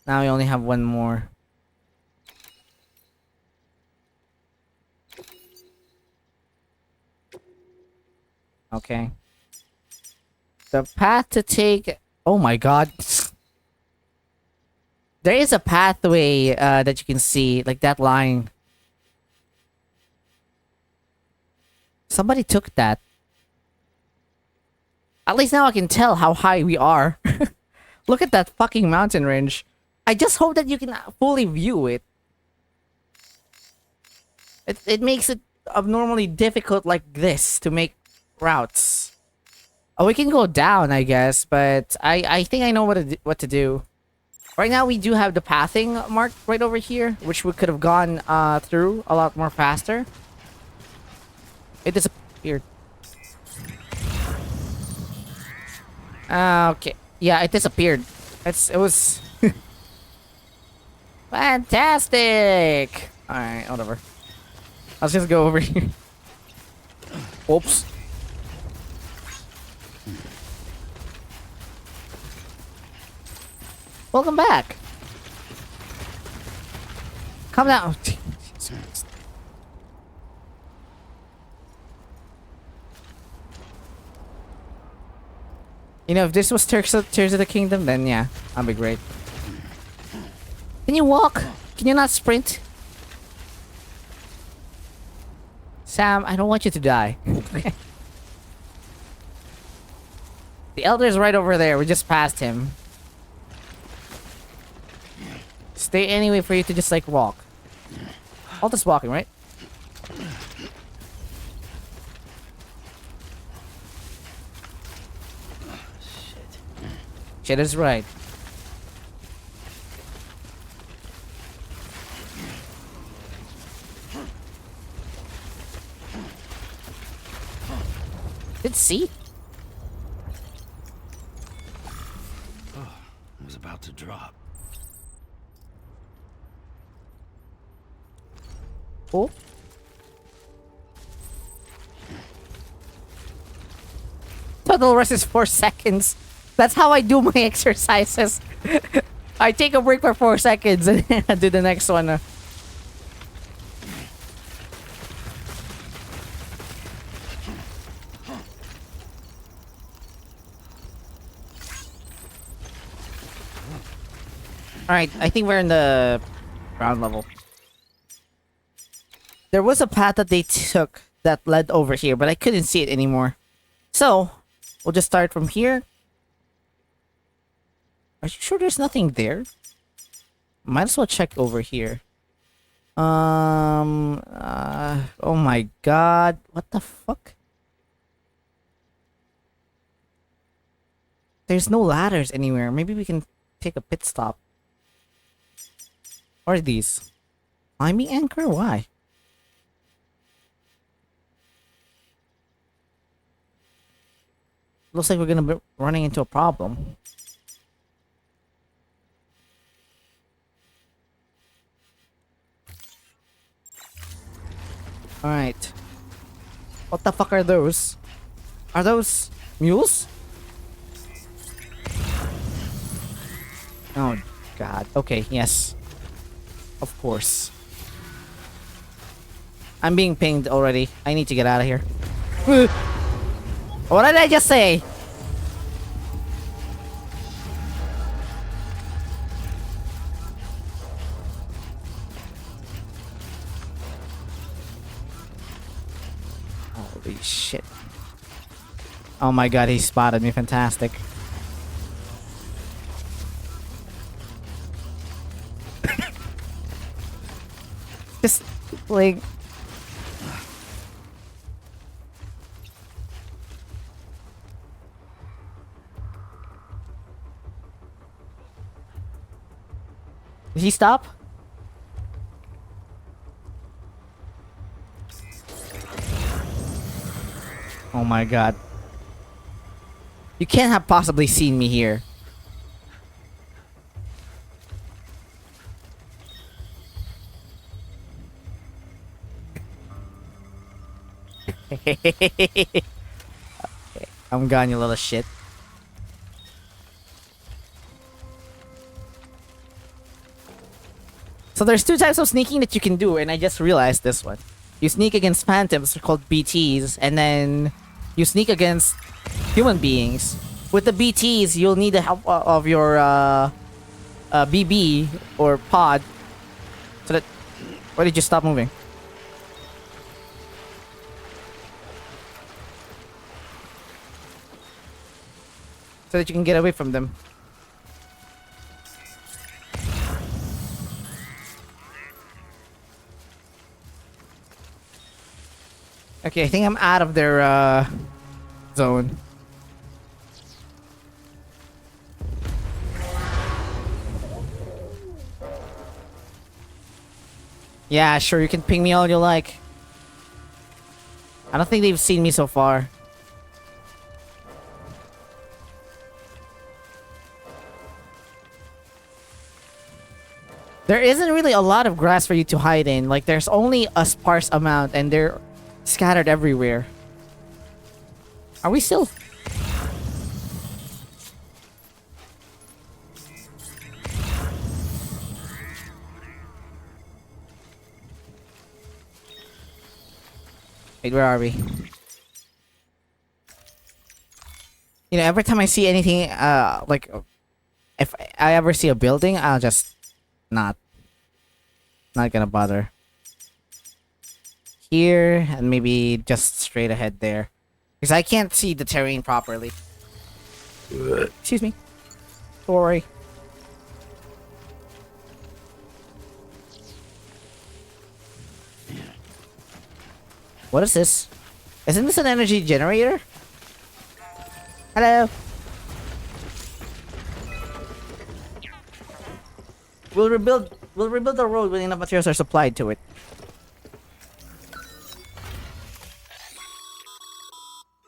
Now we only have 1 more. Okay. The path to take... Oh my god. There is a pathway that you can see, like that line. Somebody took that. At least now I can tell how high we are. Look at that fucking mountain range. I just hope that you can fully view it. It makes it abnormally difficult like this to make routes. Oh, we can go down, I guess, but I think I know what to do. Right now, we do have the pathing marked right over here, which we could have gone through a lot more faster. It disappeared. Okay. Yeah, it disappeared. It was fantastic. All right, whatever. Let's just go over here. Oops. Welcome back. Come down. You know, if this was Tears of the Kingdom, then yeah, that'd be great. Can you walk? Can you not sprint? Sam, I don't want you to die. The Elder is right over there. We just passed him. Stay anyway for you to just like walk. All this walking, right? Shit is right. Did see? I was about to drop. Oh. Total rest is 4 seconds. That's how I do my exercises. I take a break for 4 seconds and then I do the next one. Alright, I think we're in the ground level. There was a path that they took that led over here, but I couldn't see it anymore. So, we'll just start from here. Are you sure there's nothing there? Might as well check over here. Oh my god. What the fuck? There's no ladders anywhere. Maybe we can take a pit stop. What are these? Climbing anchor? Why? Looks like we're gonna be running into a problem. Alright. What the fuck are those? Are those mules? Oh god. Okay, yes. Of course. I'm being pinged already. I need to get out of here. What did I just say? Holy shit. Oh my god, he spotted me. Fantastic. Just like... Did he stop? Oh my god. You can't have possibly seen me here. Okay, I'm gone, you little shit. So there's 2 types of sneaking that you can do, and I just realized this one. You sneak against phantoms, called BTs, and then you sneak against human beings. With the BTs, you'll need the help of your BB or pod. So that... Why did you stop moving? So that you can get away from them. Okay, I think I'm out of their zone. Yeah, sure, you can ping me all you like. I don't think they've seen me so far. There isn't really a lot of grass for you to hide in. Like, there's only a sparse amount, and they're scattered everywhere. Are we still... Wait, where are we? You know, every time I see anything, like, if I ever see a building, I'll just not gonna bother. Here, and maybe just straight ahead there. Because I can't see the terrain properly. Excuse me. Sorry. What is this? Isn't this an energy generator? Hello. We'll rebuild the road when enough materials are supplied to it.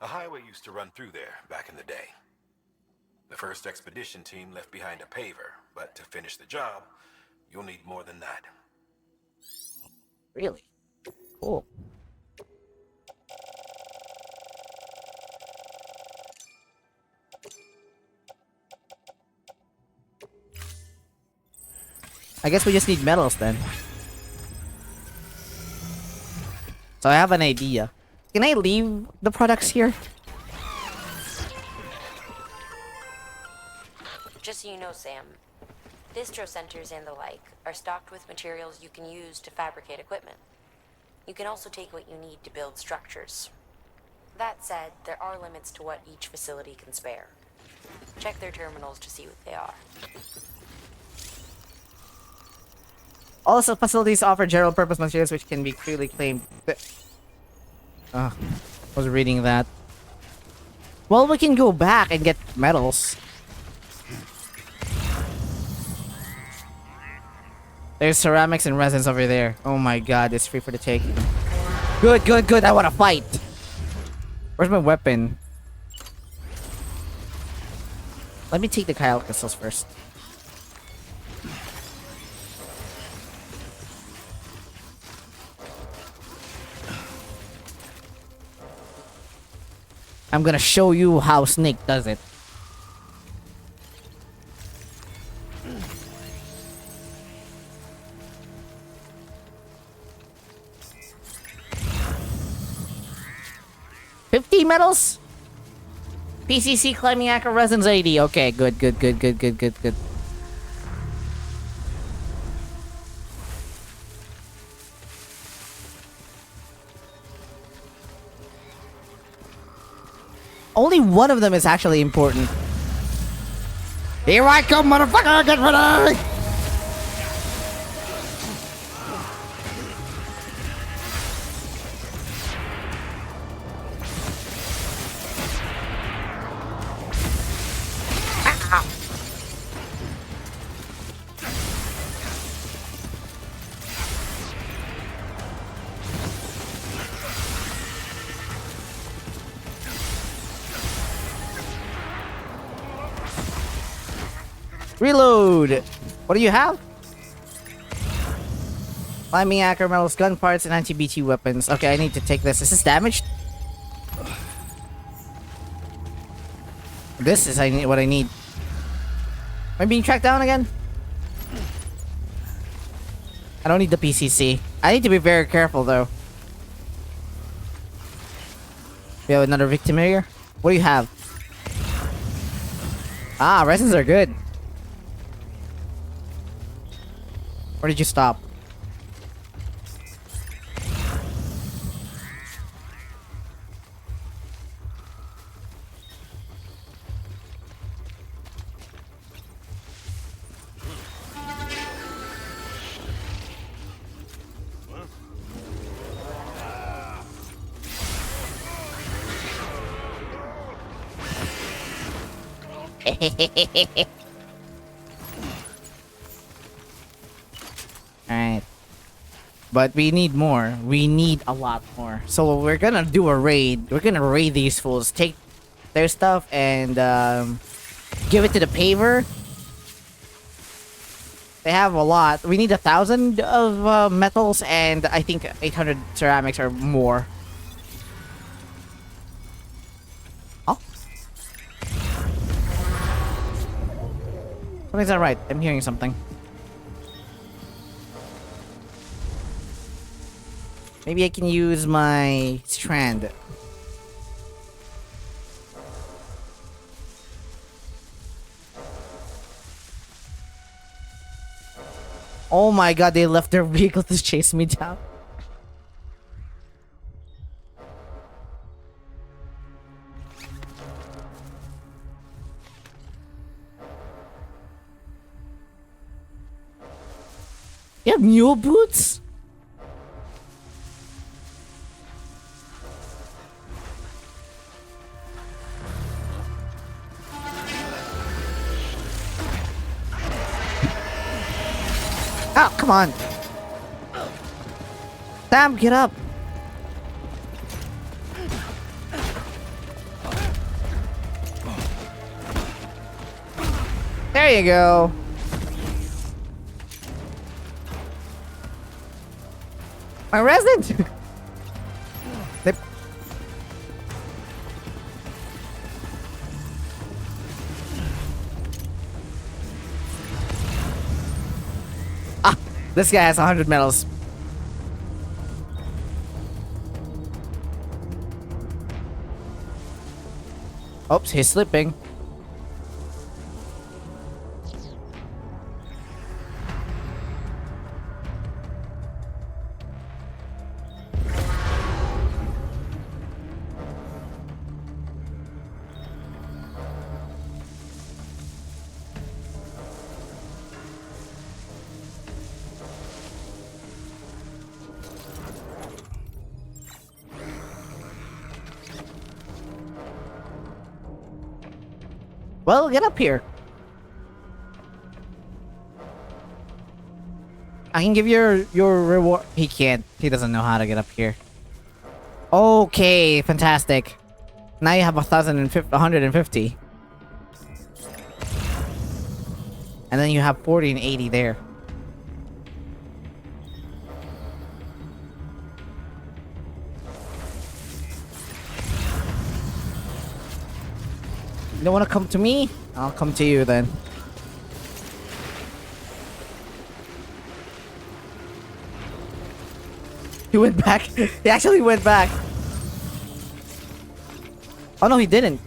A highway used to run through there back in the day. The first expedition team left behind a paver, but to finish the job, you'll need more than that. Really? Cool. I guess we just need metals then. So I have an idea. Can I leave the products here? Just so you know, Sam, distro centers and the like are stocked with materials you can use to fabricate equipment. You can also take what you need to build structures. That said, there are limits to what each facility can spare. Check their terminals to see what they are. Also, facilities offer general purpose materials which can be freely claimed. I was reading that. Well, we can go back and get metals. There's ceramics and resins over there. Oh my god, it's free for the take. Good, good, good. I want to fight. Where's my weapon? Let me take the Kyle crystals first. I'm gonna show you how Snake does it. $50 medals? PCC climbing acro resins 80. Okay, good, good, good, good, good, good, good. Only one of them is actually important. Here I come, motherfucker! Get ready! Reload! What do you have? Climbing acro metals, gun parts, and anti-BT weapons. Okay, I need to take this. Is this damaged? This is what I need. Am I being tracked down again? I don't need the PCC. I need to be very careful though. We have another victim here. What do you have? Ah, resins are good. Where did you stop? Alright. But we need more. We need a lot more. So we're gonna do a raid. We're gonna raid these fools. Take their stuff and give it to the paver. They have a lot. We need 1,000 of metals and I think 800 ceramics or more. Oh. Something's not right. I'm hearing something. Maybe I can use my strand. Oh my god, they left their vehicle to chase me down. You have mule boots? Oh, come on. Sam, get up. There you go. My resident. They... Ah, this guy has 100 medals. Oops, he's slipping. Well, get up here. I can give your reward. He can't. He doesn't know how to get up here. Okay, fantastic. Now you have 150. And then you have 40 and 80 there. You don't want to come to me? I'll come to you then. He went back. He actually went back. Oh no, he didn't.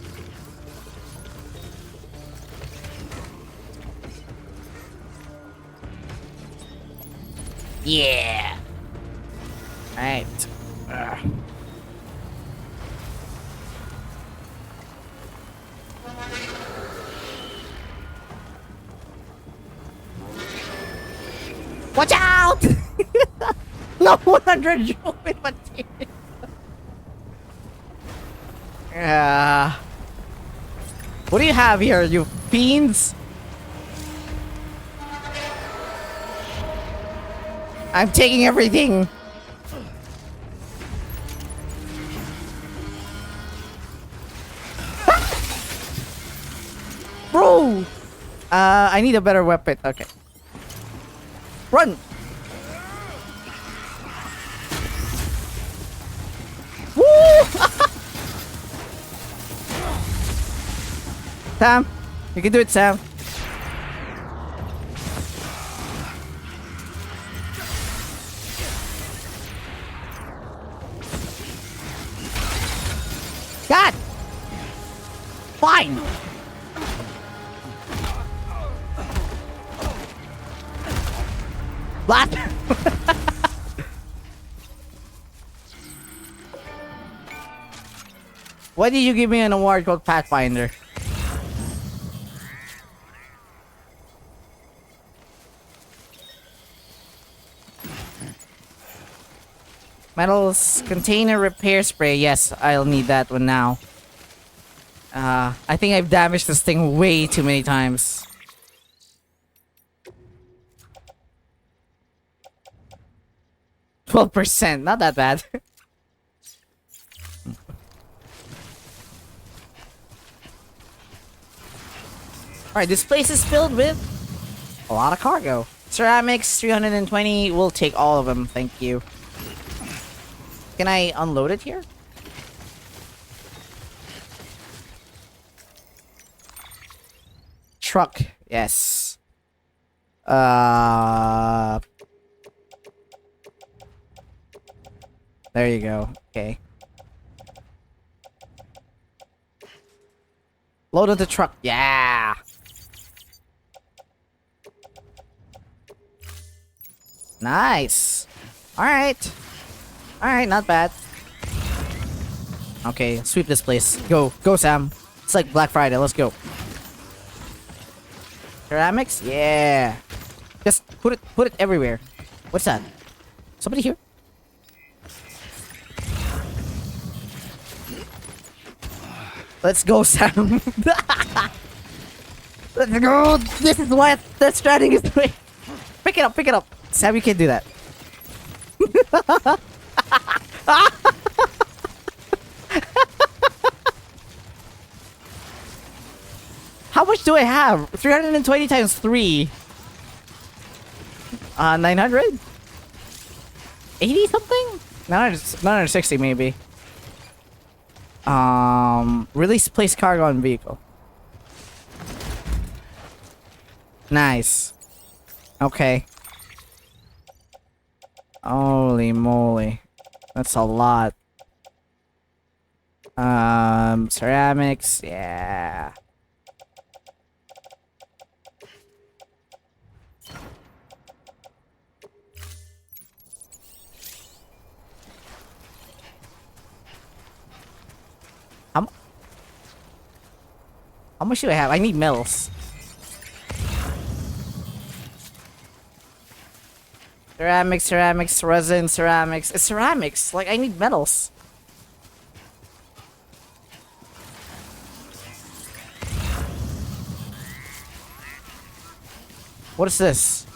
Yeah. Alright. Watch out! No 100 jewel with material. Yeah. What do you have here, you fiends? I'm taking everything. Bro! I need a better weapon. Okay. Run! Woo! Sam, you can do it, Sam. God! Fine! What? Why did you give me an award called Pathfinder? Metals container repair spray. Yes, I'll need that one now. I think I've damaged this thing way too many times. %, not that bad. Alright, this place is filled with a lot of cargo. Ceramics, 320. We'll take all of them, thank you. Can I unload it here? Truck, yes. There you go. Okay. Load of the truck. Yeah. Nice. All right. All right, not bad. Okay, sweep this place. Go, go, Sam. It's like Black Friday. Let's go. Ceramics? Yeah. Just put it everywhere. What's that? Somebody here? Let's go, Sam. Let's go. This is what the Stranding is doing. Pick it up, pick it up. Sam, you can't do that. How much do I have? 320 times 3. 900? 80 something? 960 maybe. Release place cargo on vehicle. Nice. Okay. Holy moly. That's a lot. Ceramics, yeah. How much do I have? I need metals. Ceramics, ceramics, resin, ceramics. It's ceramics. Like, I need metals. What is this?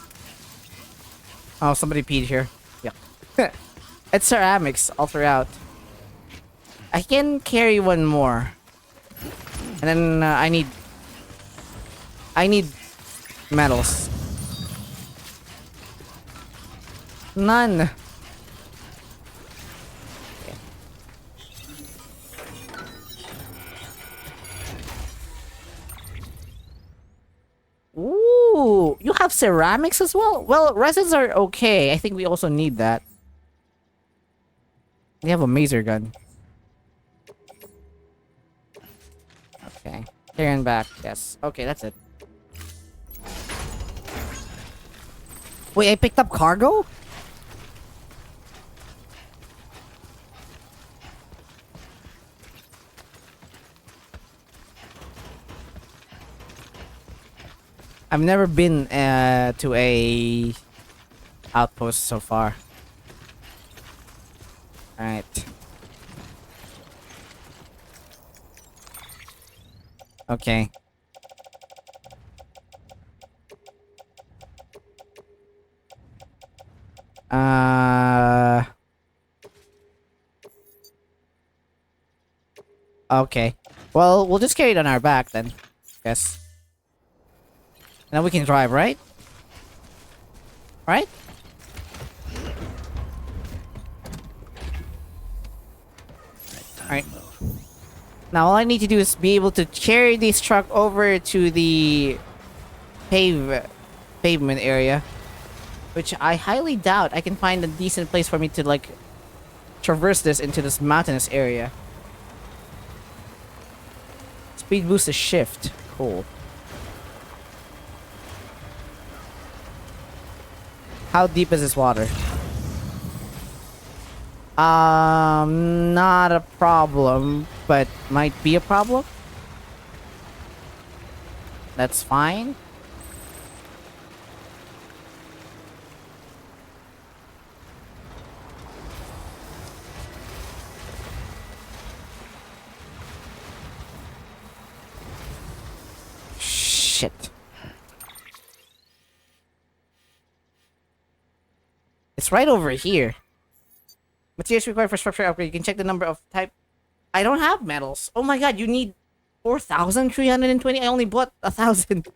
Oh, somebody peed here. Yeah. It's ceramics all throughout. I can carry one more. And then I need metals. None. Okay. Ooh, you have ceramics as well? Well, resins are okay. I think we also need that. We have a mazer gun. Okay. Here and back, yes. Okay, that's it. Wait, I picked up cargo? I've never been to a outpost so far. Alright. Okay. Okay. Well, we'll just carry it on our back then. Yes. Now we can drive, right? Right? Alright. Now all I need to do is be able to carry this truck over to the pavement area. Which I highly doubt I can find a decent place for me to, like, traverse this into this mountainous area. Speed boost is shift. Cool. How deep is this water? Not a problem, but might be a problem. That's fine. Shit. It's right over here. Materials required for structure upgrade. You can check the number of type. I don't have metals. Oh my god, you need 4,320. I only bought 1,000.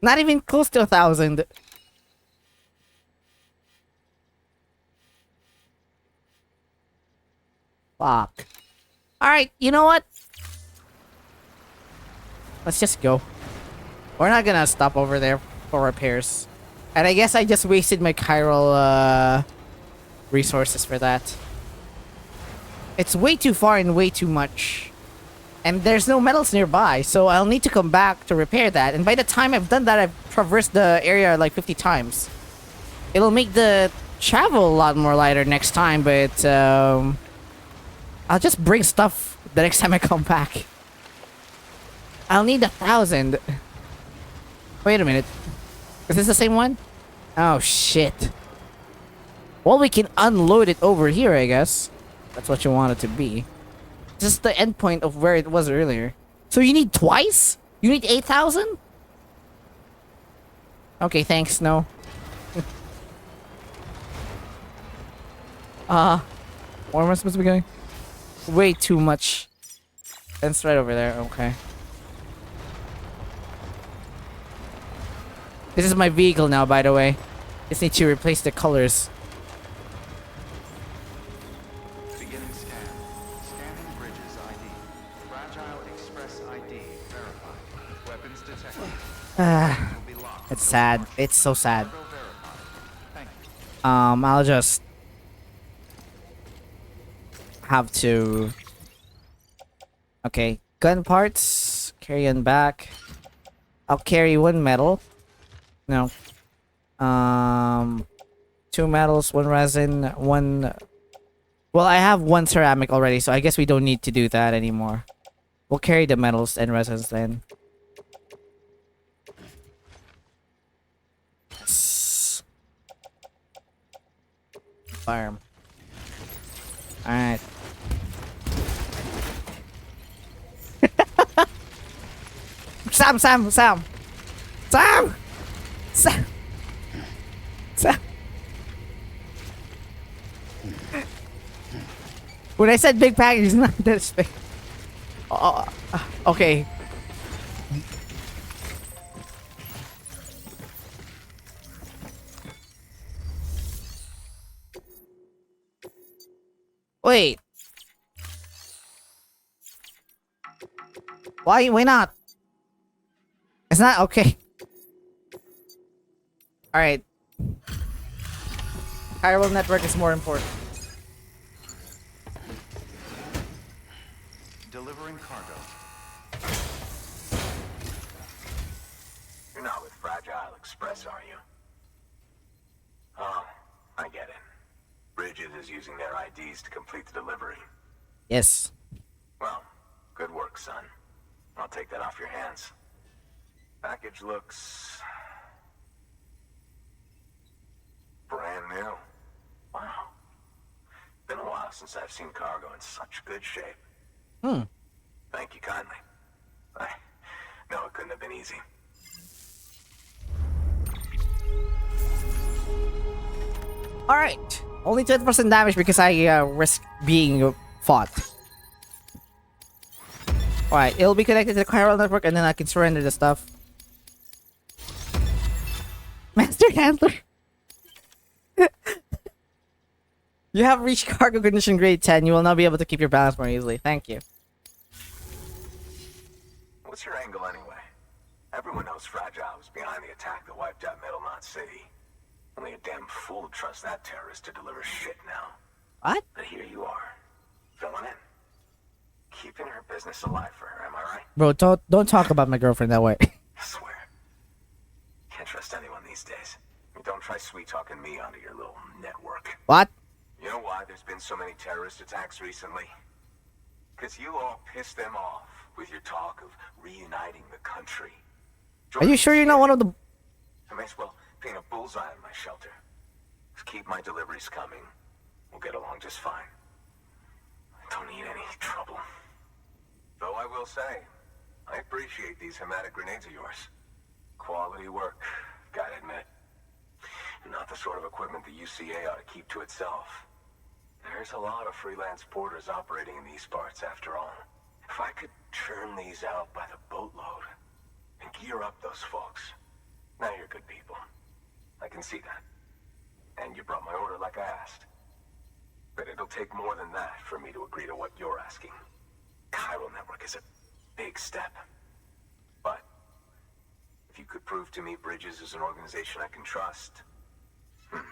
Not even close to 1,000. Fuck. Alright, you know what? Let's just go. We're not gonna stop over there for repairs. And I guess I just wasted my chiral resources for that. It's way too far and way too much. And there's no metals nearby, so I'll need to come back to repair that. And by the time I've done that, I've traversed the area like 50 times. It'll make the travel a lot more lighter next time, but I'll just bring stuff the next time I come back. I'll need 1,000. Wait a minute. Is this the same one? Oh, shit. Well, we can unload it over here, I guess. That's what you want it to be. This is the endpoint of where it was earlier. So you need twice? You need 8,000? Okay, thanks, no. Where am I supposed to be going? Way too much. That's right over there, okay. This is my vehicle now, by the way. Just need to replace the colors. Beginning scan. Scanning bridges ID. Fragile Express ID verified. Weapons detected. Will be locked. It's sad. It's so sad. Cargo verified. Thank you. I'll just have to. Okay, gun parts. Carry on back. I'll carry one metal. No. 2 metals, 1 resin, 1. Well, I have 1 ceramic already, so I guess we don't need to do that anymore. We'll carry the metals and resins then. Farm. Alright. Sam! Sam! Sam! Sam! Sam! Sam! When I said big package, it's not that big. Oh, okay. Wait. Why not? It's not okay. Alright. Chiral network is more important. Delivering cargo. You're not with Fragile Express, are you? Oh, I get it. Bridget is using their IDs to complete the delivery. Yes. Well, good work, son. I'll take that off your hands. Package looks brand new. Wow. Been a while since I've seen cargo in such good shape. Thank you kindly. I know it couldn't have been easy. Alright. Only 20% damage because I risk being fought. Alright, it'll be connected to the chiral network and then I can surrender the stuff. Master Handler! You have reached cargo condition grade 10. You will now be able to keep your balance more easily. Thank you. What's your angle anyway? Everyone knows Fragile was behind the attack that wiped out Middlemont City. Only a damn fool would trust that terrorist to deliver shit now. What? But here you are, filling in. Keeping her business alive for her, am I right? Bro, don't talk about my girlfriend that way. I swear. Can't trust anyone these days. Don't try sweet-talking me onto your little network. What? You know why there's been so many terrorist attacks recently? Because you all pissed them off with your talk of reuniting the country. Are you sure you're not one of the... I may as well paint a bullseye on my shelter. Just keep my deliveries coming. We'll get along just fine. I don't need any trouble. Though I will say, I appreciate these hematic grenades of yours. Quality work, gotta admit. Not the sort of equipment the UCA ought to keep to itself. There's a lot of freelance porters operating in these parts, after all. If I could churn these out by the boatload and gear up those folks. Now you're good people. I can see that. And you brought my order like I asked. But it'll take more than that for me to agree to what you're asking. Chiral Network is a big step. But if you could prove to me Bridges is an organization I can trust... Well,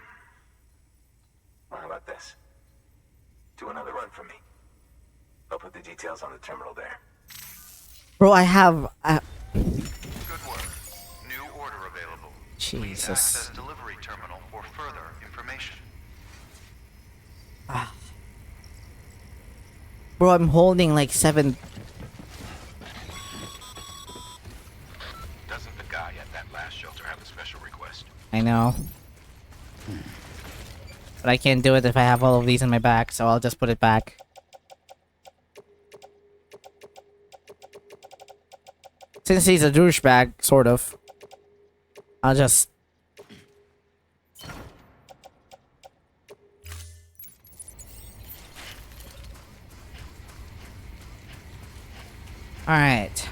how about this? Do another run for me. I'll put the details on the terminal there. Bro, I have... Good work. New order available. Please Jesus. access delivery terminal for further information. Bro, I'm holding like 7... Doesn't the guy at that last shelter have a special request? I know. But I can't do it if I have all of these in my back, so I'll just put it back. Since he's a douchebag, sort of. I'll just... Alright.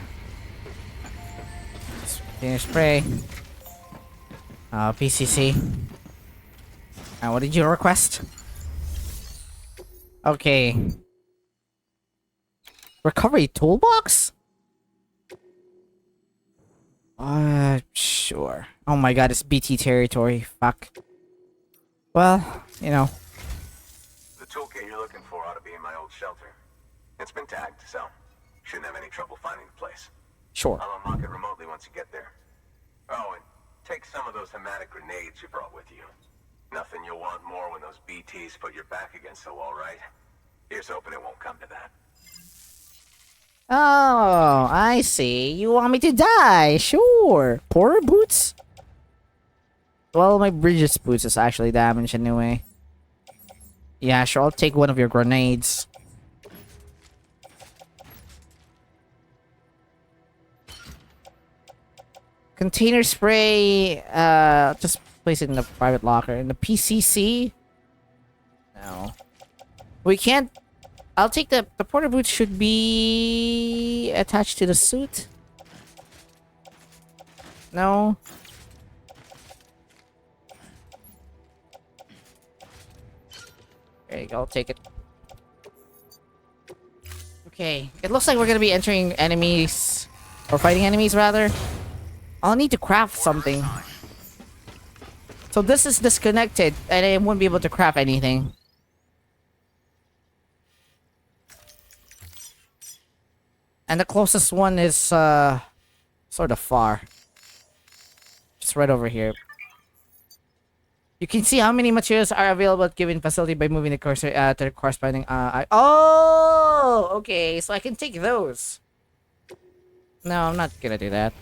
Finish spray. PCC. What did you request? Okay. Recovery toolbox? Sure. Oh my god, it's BT territory. Fuck. Well, you know. The toolkit you're looking for ought to be in my old shelter. It's been tagged, so shouldn't have any trouble finding the place. Sure. I'll unlock it remotely once you get there. Oh, and take some of those hematic grenades you brought with you. Nothing you'll want more when those BTs put your back against the wall, right? Here's hoping it won't come to that. Oh, I see. You want me to die? Sure. Porter boots? Well, my Bridges boots is actually damaged anyway. Yeah, sure. I'll take one of your grenades. Container spray. Just place it in the private locker. In the PCC? No. We can't... I'll take the porter boots should be attached to the suit. No. There you go, I'll take it. Okay, it looks like we're gonna be entering enemies, or fighting enemies rather. I'll need to craft something. So this is disconnected, and I won't be able to craft anything. And the closest one is, sort of far. Just right over here. You can see how many materials are available at given facility by moving the cursor to the corresponding, Oh! Okay, so I can take those. No, I'm not gonna do that.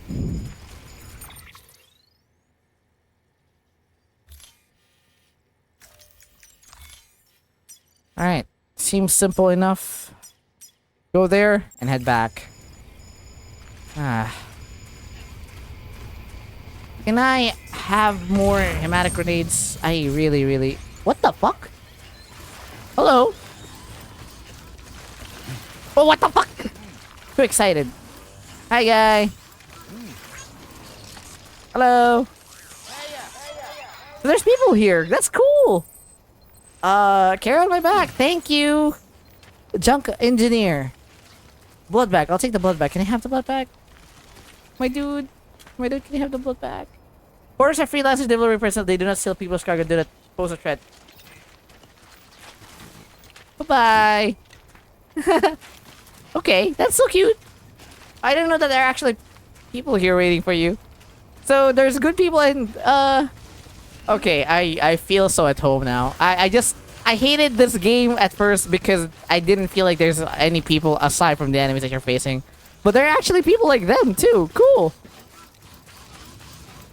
Alright, seems simple enough. Go there and head back. Can I have more hematic grenades? I really... What the fuck? Hello? Oh, what the fuck? Too excited. Hi, guy. Hello. There's people here. That's cool. Carry on my back. Thank you. Junk engineer. Blood bag. I'll take the blood bag. Can I have the blood bag? My dude, can you have the blood bag? Porters are freelancers, delivery personnel. They do not steal people's cargo. Do not pose a threat. Bye-bye. Okay, that's so cute. I didn't know that there are actually people here waiting for you. So there's good people in, Okay, I feel so at home now. I hated this game at first because I didn't feel like there's any people aside from the enemies that you're facing. But there are actually people like them too. Cool.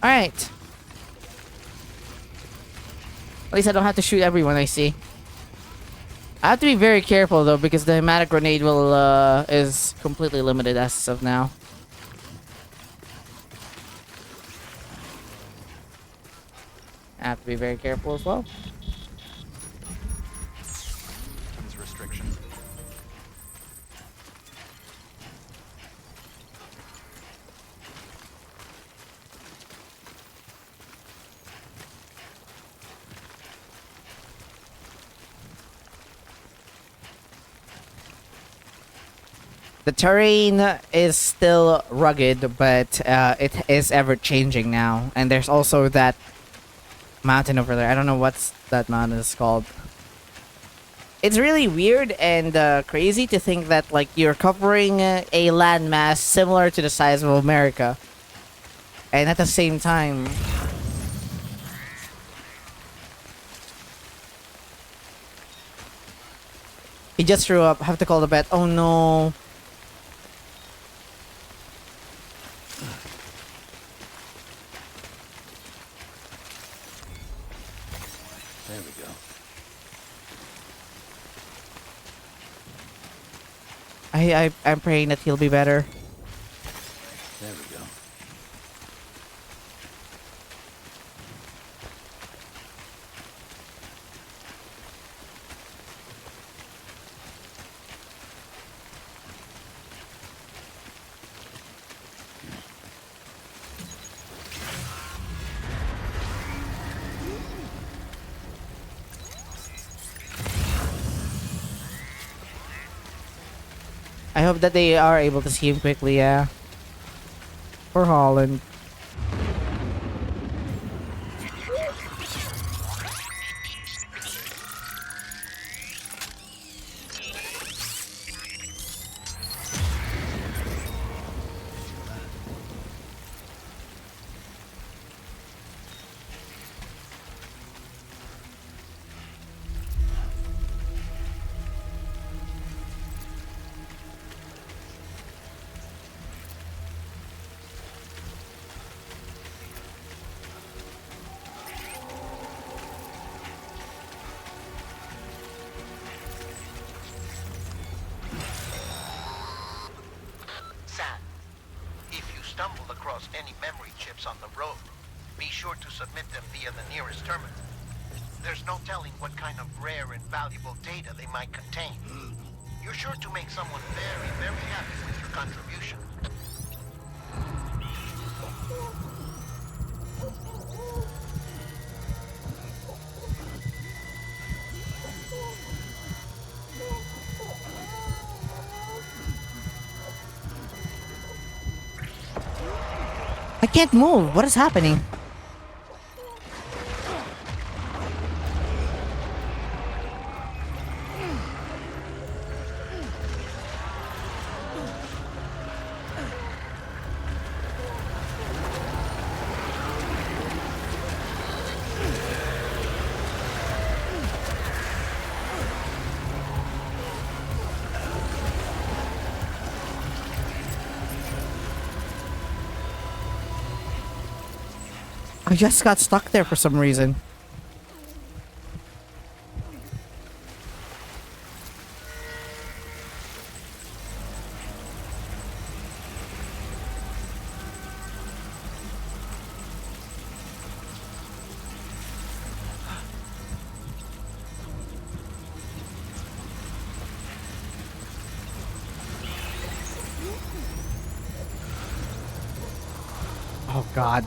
Alright. At least I don't have to shoot everyone I see. I have to be very careful though because the hematic grenade will is completely limited as of now. I have to be very careful as well. Weapons restriction. The terrain is still rugged, but it is ever changing now. And there's also that mountain over there. I don't know what's that mountain is called. It's really weird and crazy to think that like you're covering a landmass similar to the size of America, and at the same time, he just threw up. Have to call the vet. Oh no! There we go. I'm praying that he'll be better. There we go. I hope that they are able to see him quickly. Yeah. For Holland. Sam, if you stumble across any memory chips on the road, be sure to submit them via the nearest terminal. There's no telling what kind of rare and valuable data they might contain. You're sure to make someone very, very happy with your contribution. I can't move. What is happening? I just got stuck there for some reason. Oh God.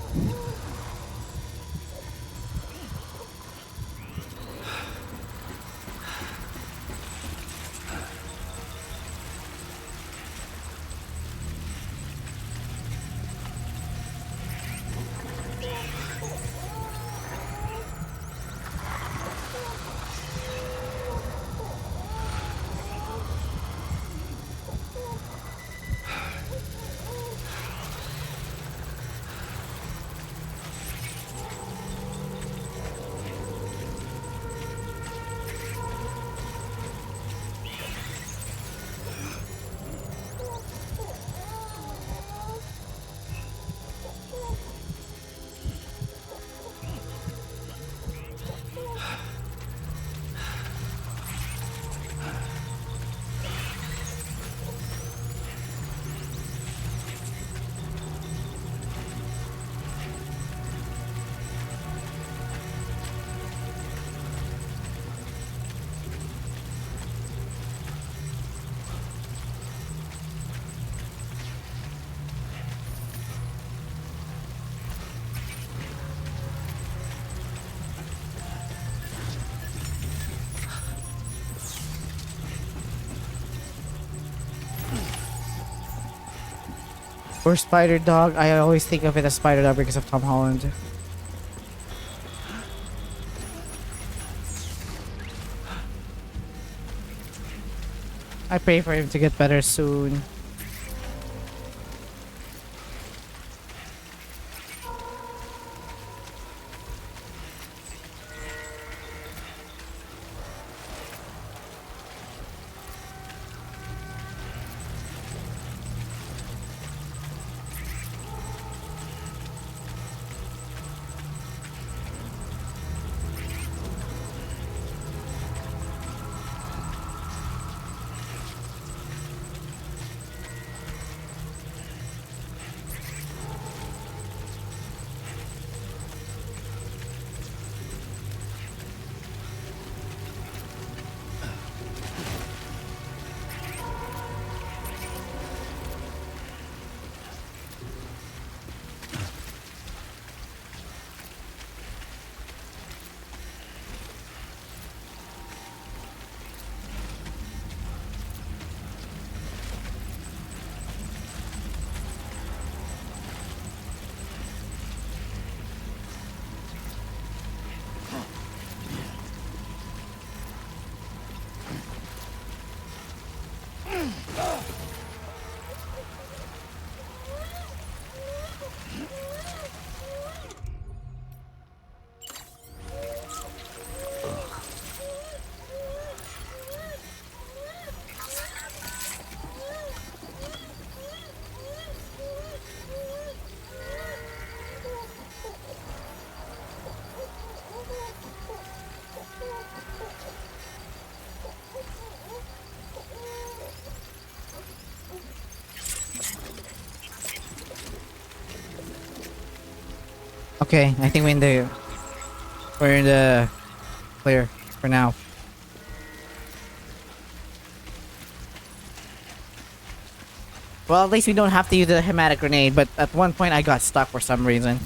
Or Spider Dog. I always think of it as Spider Dog because of Tom Holland. I pray for him to get better soon. Okay, I think we're in the clear for now. Well, at least we don't have to use the hematic grenade, but at one point I got stuck for some reason.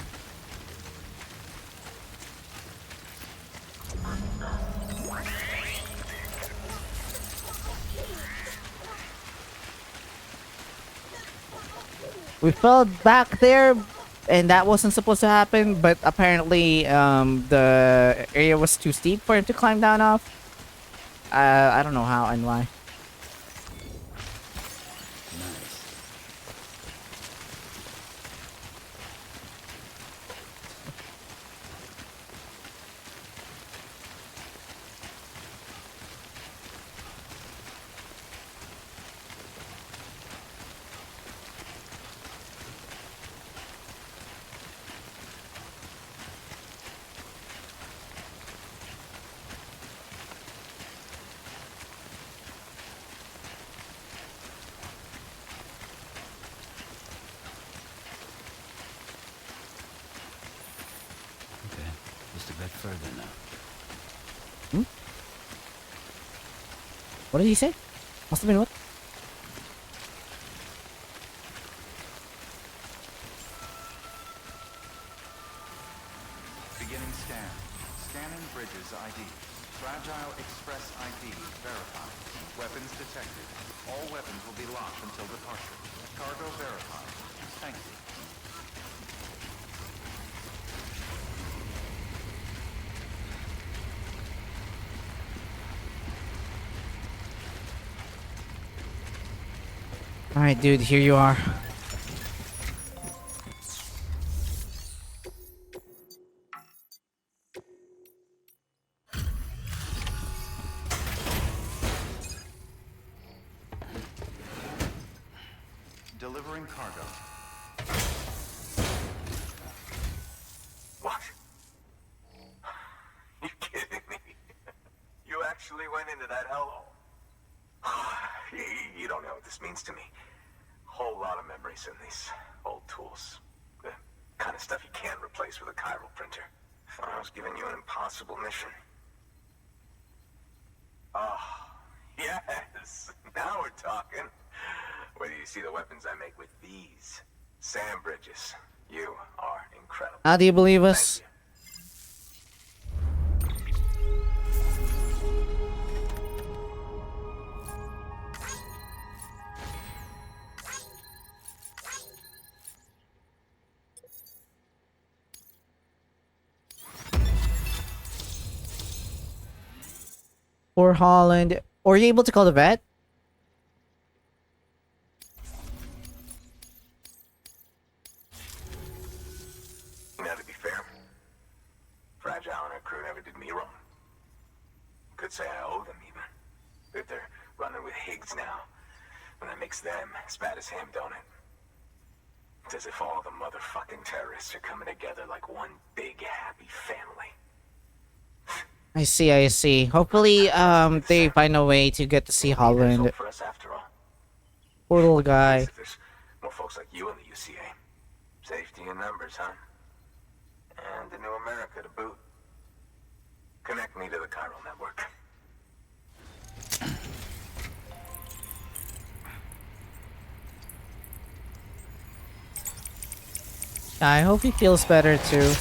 We fell back there, and that wasn't supposed to happen, but apparently the area was too steep for him to climb down off. I don't know how and why. Okay, just a bit further now. What did he say? Must have been what? Beginning scan. Scanning bridges ID. Fragile Express ID verified. Weapons detected. All weapons will be locked until departure. Cargo verified. Thank you. Alright, dude, here you are. Delivering cargo. What? You kidding me? You actually went into that hellhole? You don't know what this means to me. Whole lot of memories in these old tools. The kind of stuff you can't replace with a chiral printer. I was giving you an impossible mission. Oh, yes. Now we're talking. Whether you see the weapons I make with these sand bridges, you are incredible. How do you believe us? Thank you. Poor Holland. Were you able to call the vet? Now, to be fair, Fragile and her crew never did me wrong. Could say I owe them even. If they're running with Higgs now, and that makes them as bad as him, don't it? It's as if all the motherfucking terrorists are coming together like one big happy family. I see, I see. Hopefully, they find a way to get to see Holland. For us after all. Poor little guy. If there's more folks like you in the UCA. Safety in numbers, huh? And a new America to boot. Connect me to the chiral network. I hope he feels better too.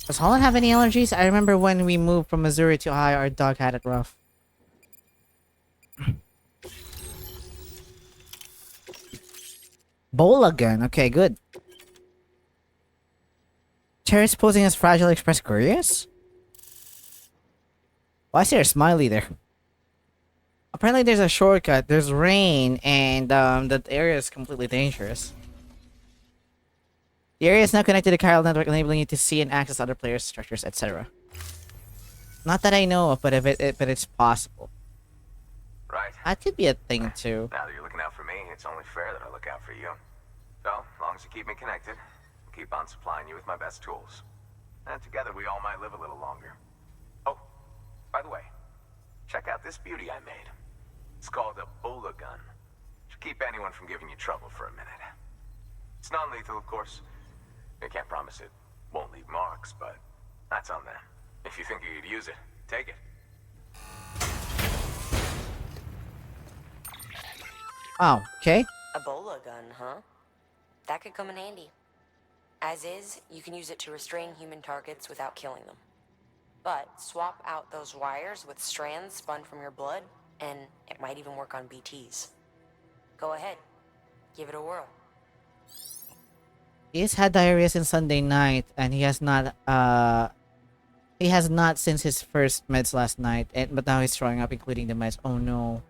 Does Holland have any allergies? I remember when we moved from Missouri to Ohio, our dog had it rough. Bola gun. Okay, good. Terrorist posing as Fragile Express couriers? Why is there a smiley there? Apparently there's a shortcut. There's rain, and that area is completely dangerous. The area is now connected to the chiral network, enabling you to see and access other players, structures, etc. Not that I know of, but but it's possible. Right. That could be a thing too. Now that you're looking out for me, it's only fair that I look out for you. So, as long as you keep me connected, I'll keep on supplying you with my best tools. And together we all might live a little longer. Oh, by the way, check out this beauty I made. It's called a Bola gun. Should keep anyone from giving you trouble for a minute. It's non-lethal, of course. I can't promise it won't leave marks, but that's on them. If you think you could use it, take it. Oh, okay. A bola gun, huh? That could come in handy. As is, you can use it to restrain human targets without killing them. But swap out those wires with strands spun from your blood, and it might even work on BTs. Go ahead. Give it a whirl. He has had diarrhea since Sunday night, and he has not since his first meds last night, but now he's throwing up, including the meds. Oh no.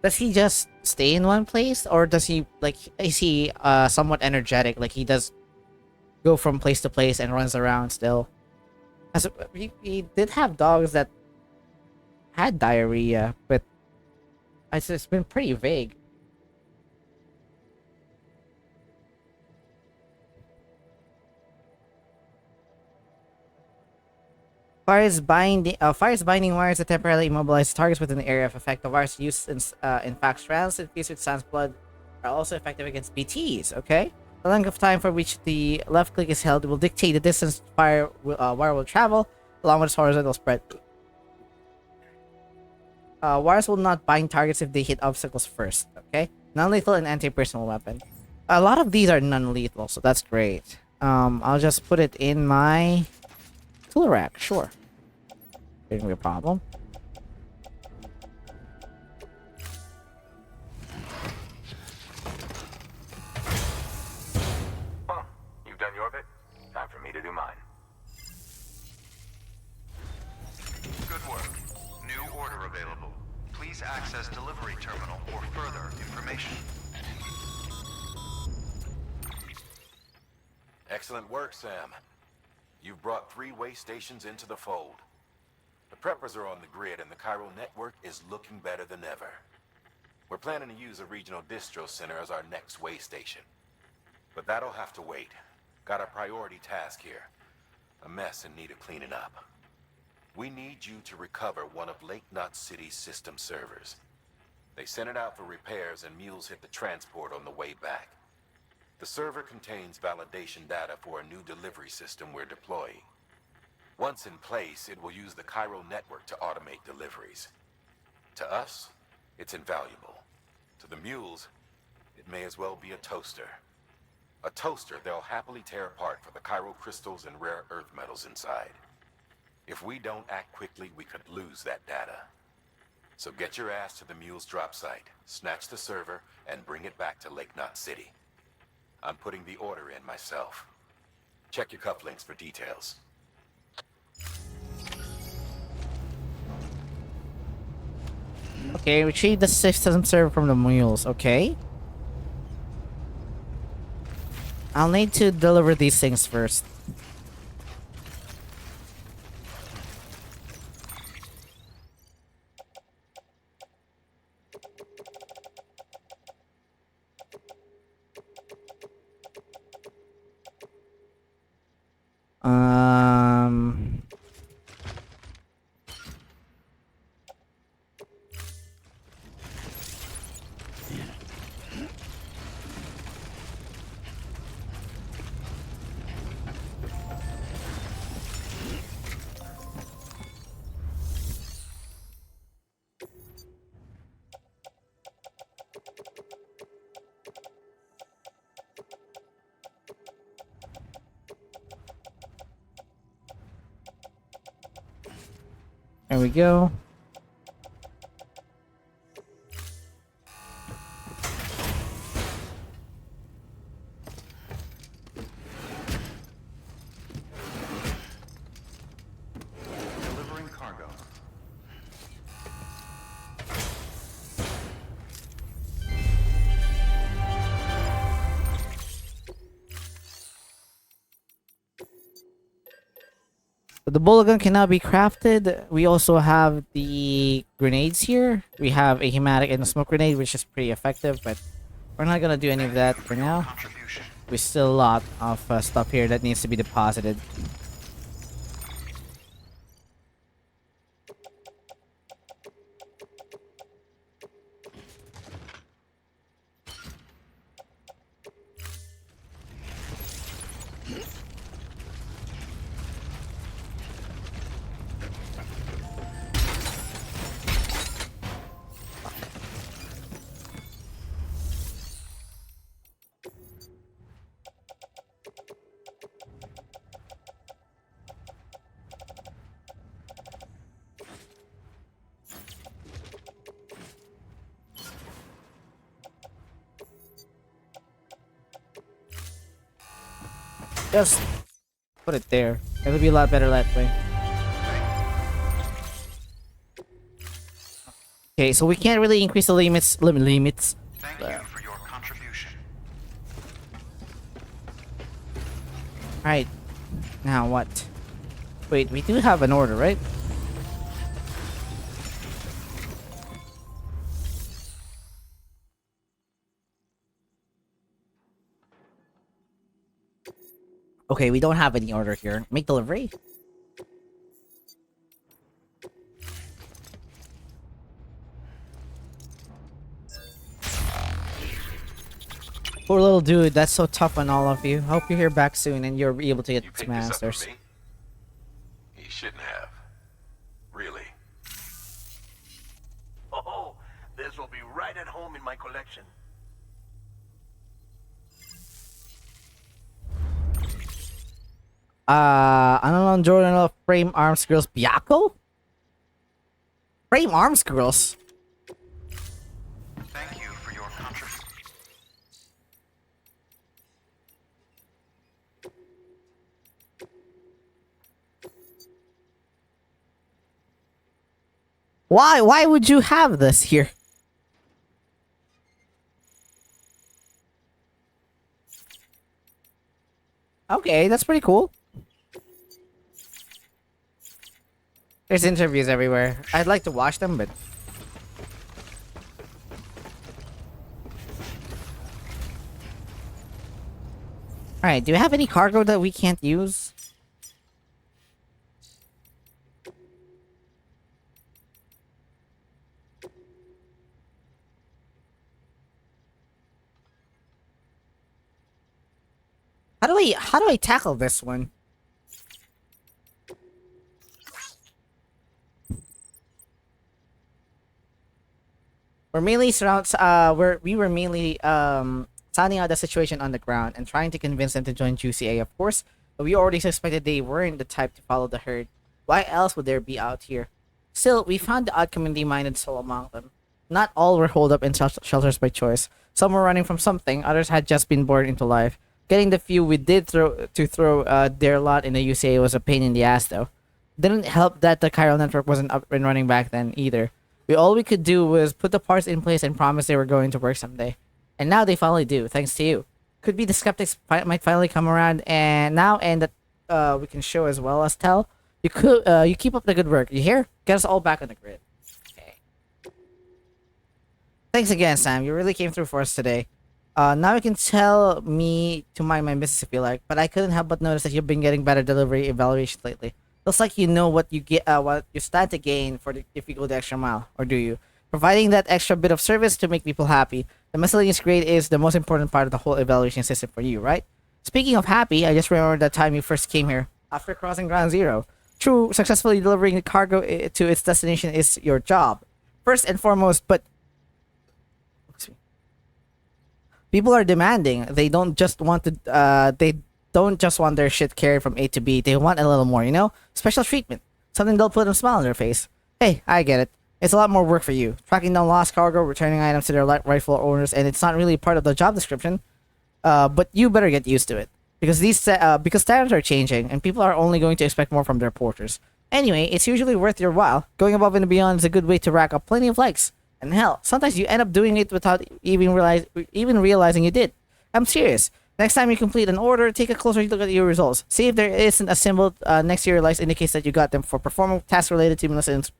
Does he just stay in one place, or does he, like, is he somewhat energetic, like he does go from place to place and runs around still? As he did have dogs that had diarrhea, but it's been pretty vague. Fire's binding wires that temporarily immobilize targets within the area of effect. The wires used in fact strands infused with sans blood are also effective against BTs, okay? The length of time for which the left click is held will dictate the distance wire will travel, along with its horizontal spread. Wires will not bind targets if they hit obstacles first, okay? Non-lethal and anti-personal weapon. A lot of these are non-lethal, so that's great. I'll just put it in my tool rack, sure. Shouldn't be a problem. Well, you've done your bit. Time for me to do mine. Good work. New order available. Please access delivery terminal for further information. Excellent work, Sam. You've brought 3 way stations into the fold. The preppers are on the grid and the chiral network is looking better than ever. We're planning to use a regional distro center as our next way station. But that'll have to wait. Got a priority task here. A mess in need of cleaning up. We need you to recover one of Lake Knot City's system servers. They sent it out for repairs and mules hit the transport on the way back. The server contains validation data for a new delivery system we're deploying. Once in place, it will use the Cairo network to automate deliveries. To us, it's invaluable. To the mules, it may as well be a toaster. A toaster they'll happily tear apart for the Cairo crystals and rare earth metals inside. If we don't act quickly, we could lose that data. So get your ass to the mule's drop site, snatch the server, and bring it back to Lake Knot City. I'm putting the order in myself. Check your cufflinks for details. Okay, retrieve the system server from the mules. Okay. I'll need to deliver these things first. Um... There we go. Delivering cargo. The bullet gun cannot be crafted. We also have the grenades here. We have a hematic and a smoke grenade, which is pretty effective, but we're not gonna do any of that for now. Contribution. We still a lot of stuff here that needs to be deposited. Just put it there. It'll be a lot better that way. Okay, so we can't really increase the limits. Thank you for your contribution. Alright. Now what? Wait, we do have an order, right? Okay, we don't have any order here. Make delivery? Poor little dude, that's so tough on all of you. Hope you're here back soon and you're able to get You to picked this up masters. for me? You shouldn't have. Really. Oh, this will be right at home in my collection. Unknown journal of Frame Arms Girls Biako? Frame Arms Girls? Thank you for your contribution. Why? Why would you have this here? Okay, that's pretty cool. There's interviews everywhere. I'd like to watch them, but... Alright, do you have any cargo that we can't use? How do I tackle this one? We were mainly sounding out the situation on the ground and trying to convince them to join GCA, of course, but we already suspected they weren't the type to follow the herd. Why else would there be out here? Still, we found the odd community-minded soul among them. Not all were holed up in shelters by choice. Some were running from something, others had just been born into life. Getting the few we did throw their lot in the UCA was a pain in the ass, though. Didn't help that the chiral network wasn't up and running back then either. All we could do was put the parts in place and promise they were going to work someday. And now they finally do, thanks to you. Could be the skeptics might finally come around and that we can show as well as tell. You keep up the good work. You hear? Get us all back on the grid. Okay. Thanks again, Sam. You really came through for us today. Now you can tell me to mind my business if you like, but I couldn't help but notice that you've been getting better delivery evaluations lately. Looks like you know what you stand to gain if you go the extra mile, or do you? Providing that extra bit of service to make people happy. The miscellaneous grade is the most important part of the whole evaluation system for you, right? Speaking of happy, I just remembered that time you first came here after crossing Ground Zero. True, successfully delivering the cargo to its destination is your job, first and foremost. But people are demanding. They don't just want their shit carried from A to B. They want a little more, you know? Special treatment. Something that'll put a smile on their face. Hey, I get it. It's a lot more work for you. Tracking down lost cargo, returning items to their rightful owners, and it's not really part of the job description. But you better get used to it. Because because standards are changing, and people are only going to expect more from their porters. Anyway, it's usually worth your while. Going above and beyond is a good way to rack up plenty of likes. And hell, sometimes you end up doing it without even realizing you did. I'm serious. Next time you complete an order, take a closer look at your results. See if there isn't a symbol next to your likes indicates that you got them for performing tasks related to miscellaneous,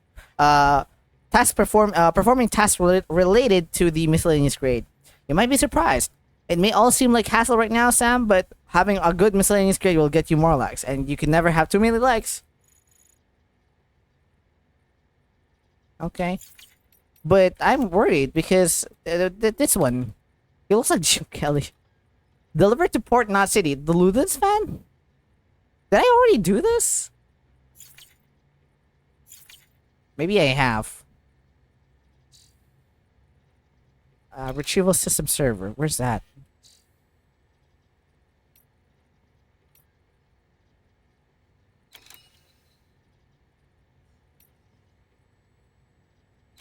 performing tasks related to the miscellaneous grade. You might be surprised. It may all seem like hassle right now, Sam, but having a good miscellaneous grade will get you more likes, and you can never have too many likes. Okay. But I'm worried because this one, it looks like Jim Kelly. Delivered to Port Knot City. The Ludens fan? Did I already do this? Maybe I have. Retrieval system server. Where's that?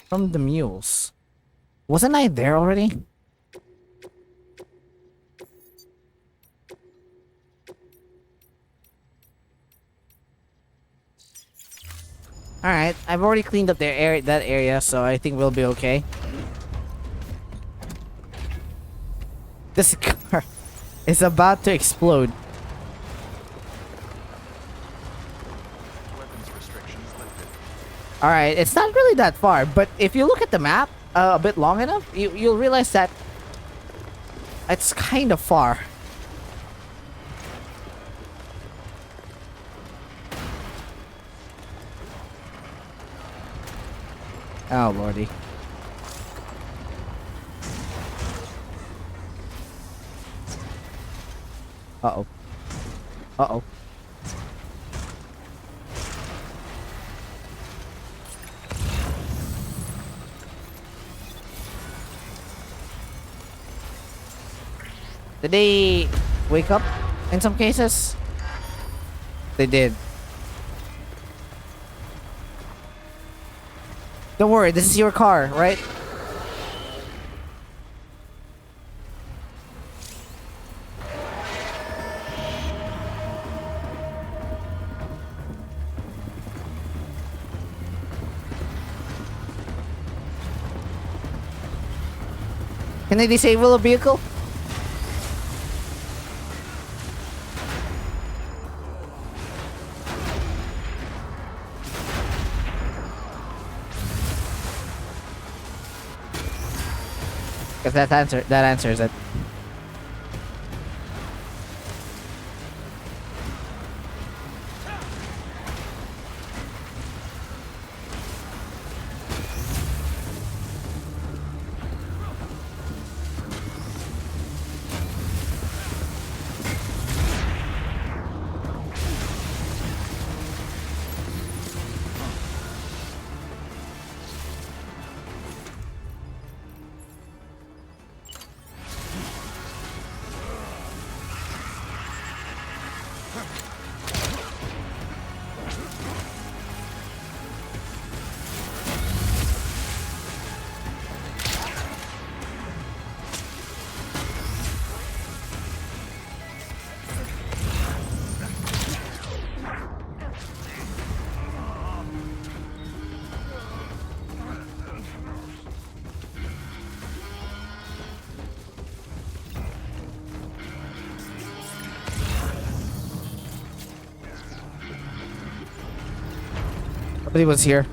From the mules. Wasn't I there already? Alright, I've already cleaned up that area, so I think we'll be okay. This car is about to explode. Weapons restrictions lifted. Alright, it's not really that far, but if you look at the map a bit long enough, you'll realize that it's kind of far. Oh, lordy. Uh-oh. Uh-oh. Did they wake up in some cases? They did. Don't worry, this is your car, right? Can I disable a vehicle? Because that answers it. But he was here.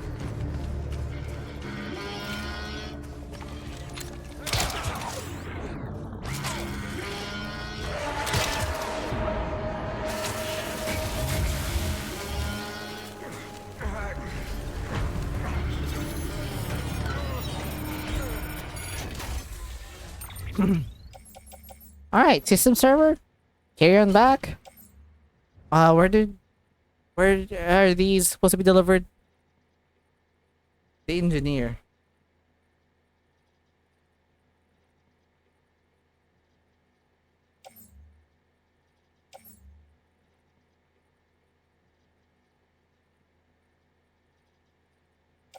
Alright, system server. Carry on back. Where are these supposed to be delivered? The engineer.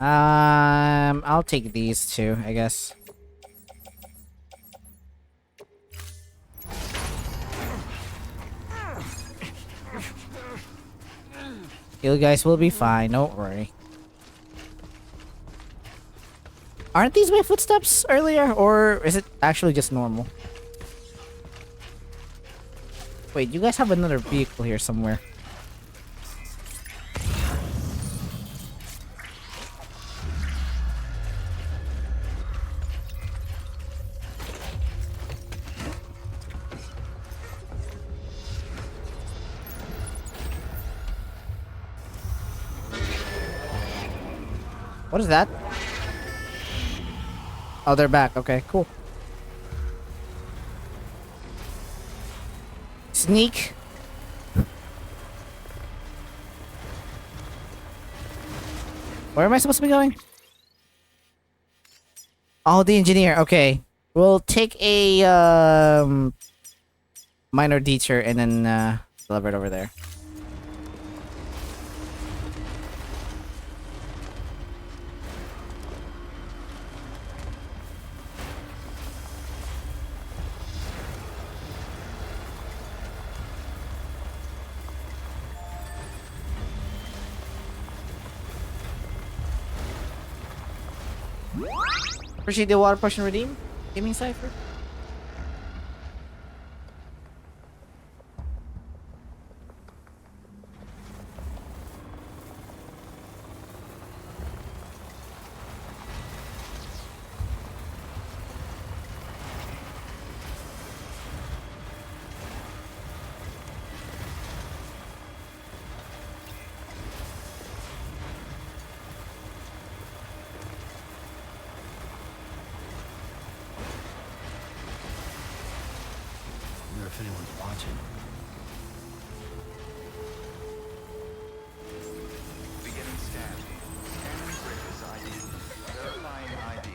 I'll take these two, I guess. You guys will be fine, don't worry. Aren't these my footsteps earlier, or is it actually just normal? Wait, you guys have another vehicle here somewhere. What is that? Oh, they're back. Okay, cool. Sneak. Where am I supposed to be going? Oh, the engineer. Okay. We'll take a minor detour and then deliver it over there. Appreciate the water potion redeem. Gaming cipher. If anyone's watching. Beginning scan. Scanning bridges ID. Verifying ID.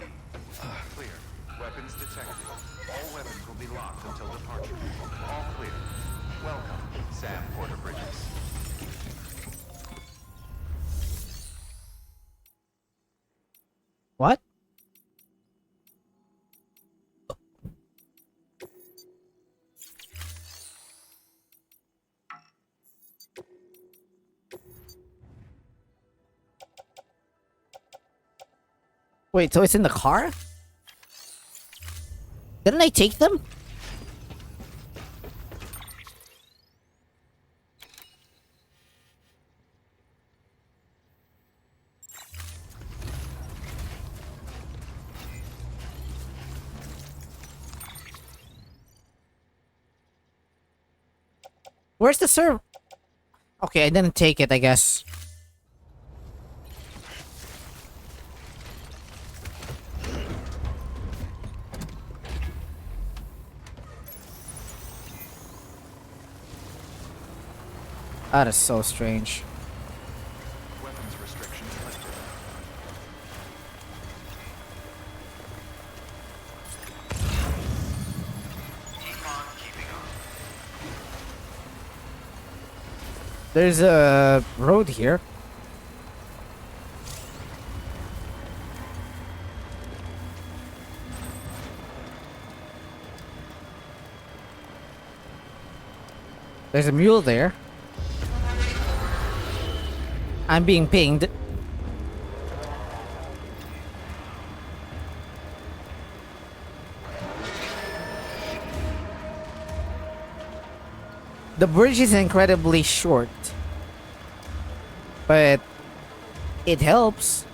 Clear. Weapons detected. All weapons will be locked until departure. All clear. Welcome, Sam Porter Bridges. What? Wait, so it's in the car? Didn't I take them? Where's the serve? Okay, I didn't take it, I guess. That is so strange. Weapons restrictions lifted. Keep on keeping on. There's a road here. There's a mule there. I'm being pinged. The bridge is incredibly short, but It helps.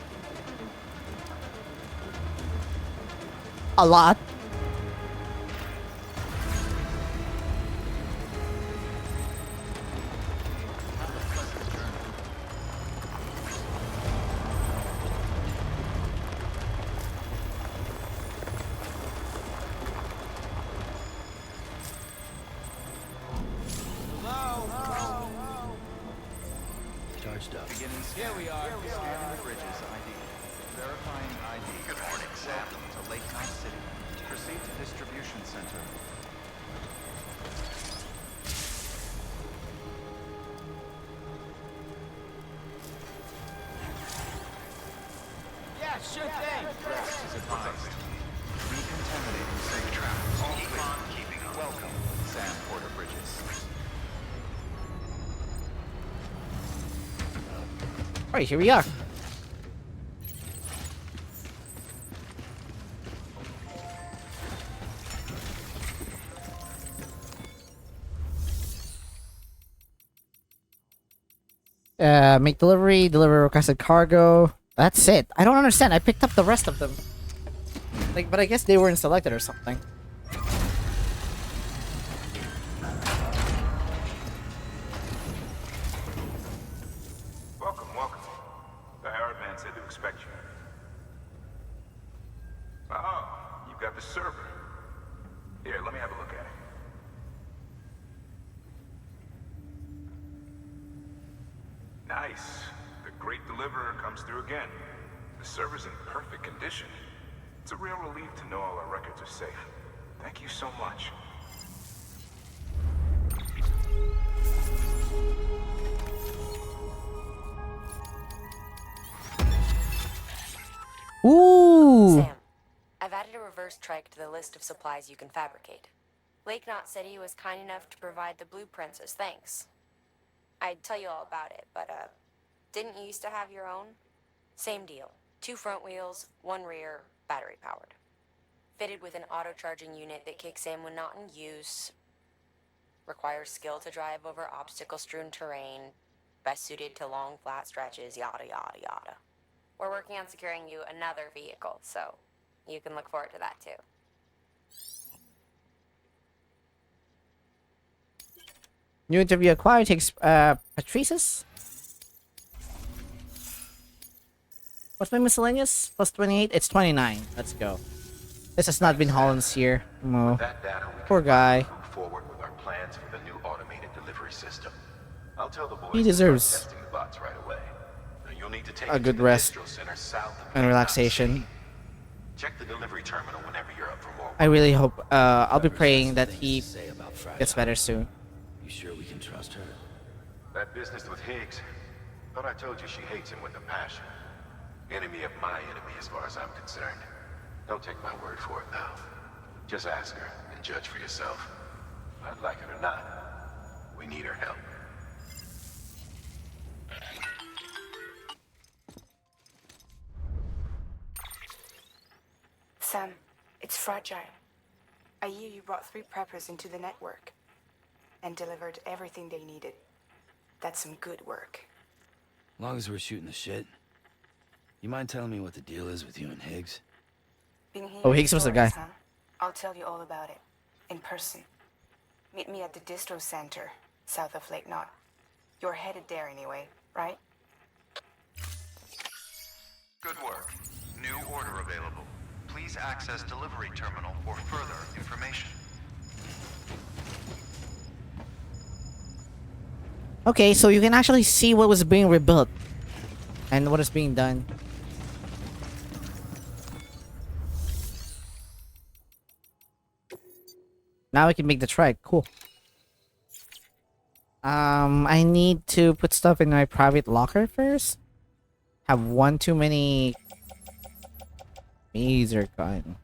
A lot. Charged up. Beginning scan. Here we are. Scanning the bridges ID. Verifying ID. Good morning, Sam. To Lake Night City. Proceed to distribution center. Yeah, sure thing. Rest is advised. Decontaminating safe travels. Keep on keeping on. Welcome, Sam Porter Bridges. Alright, here we are. Make delivery, deliver requested cargo. That's it. I don't understand. I picked up the rest of them. Like, but I guess they weren't selected or something. Welcome, welcome. The Herald man said to expect you. Oh, you've got the server. Here, let me have a look at it. Nice. The great deliverer comes through again. The server's in perfect condition. It's a real relief to know all our records are safe. Thank you so much. Ooh. Sam, I've added a reverse trike to the list of supplies you can fabricate. Lake Knot City was kind enough to provide the blueprints as thanks. I'd tell you all about it, but, didn't you used to have your own? Same deal. 2 front wheels, 1 rear, battery powered. Fitted with an auto-charging unit that kicks in when not in use. Requires skill to drive over obstacle-strewn terrain. Best suited to long, flat stretches, yada yada yada. We're working on securing you another vehicle, so you can look forward to that too. New interview acquired takes Patrice's. What's my miscellaneous? Plus 28? It's 29. Let's go. This has not been Holland's year. Oh, That data we poor can guy. move forward with our plans for the new automated delivery system. I'll tell the boys He to start deserves testing the bots right away. Now you'll need to take a it to good the rest distro center south of and Lake Knot relaxation. City. Check the delivery terminal whenever you're up for more. I really hope. I'll be praying that Things he to say about Fragile. gets better soon. You sure we can trust her? That business with Higgs. Thought I told you she hates him with a passion. Enemy of my enemy as far as I'm concerned. Don't take my word for it though. Just ask her and judge for yourself. I'd like it or not. We need her help. Sam, it's Fragile. I hear you brought 3 preppers into the network and delivered everything they needed. That's some good work. Long as we're shooting the shit. You mind telling me what the deal is with you and Higgs? Been hearing Oh, Higgs was the guy. stories, huh? I'll tell you all about it. In person. Meet me at the distro center, south of Lake Knot. You're headed there anyway, right? Good work. New order available. Please access delivery terminal for further information. Okay, so you can actually see what was being rebuilt and what is being done. Now we can make the trike. Cool. I need to put stuff in my private locker first. Have one too many maser gun.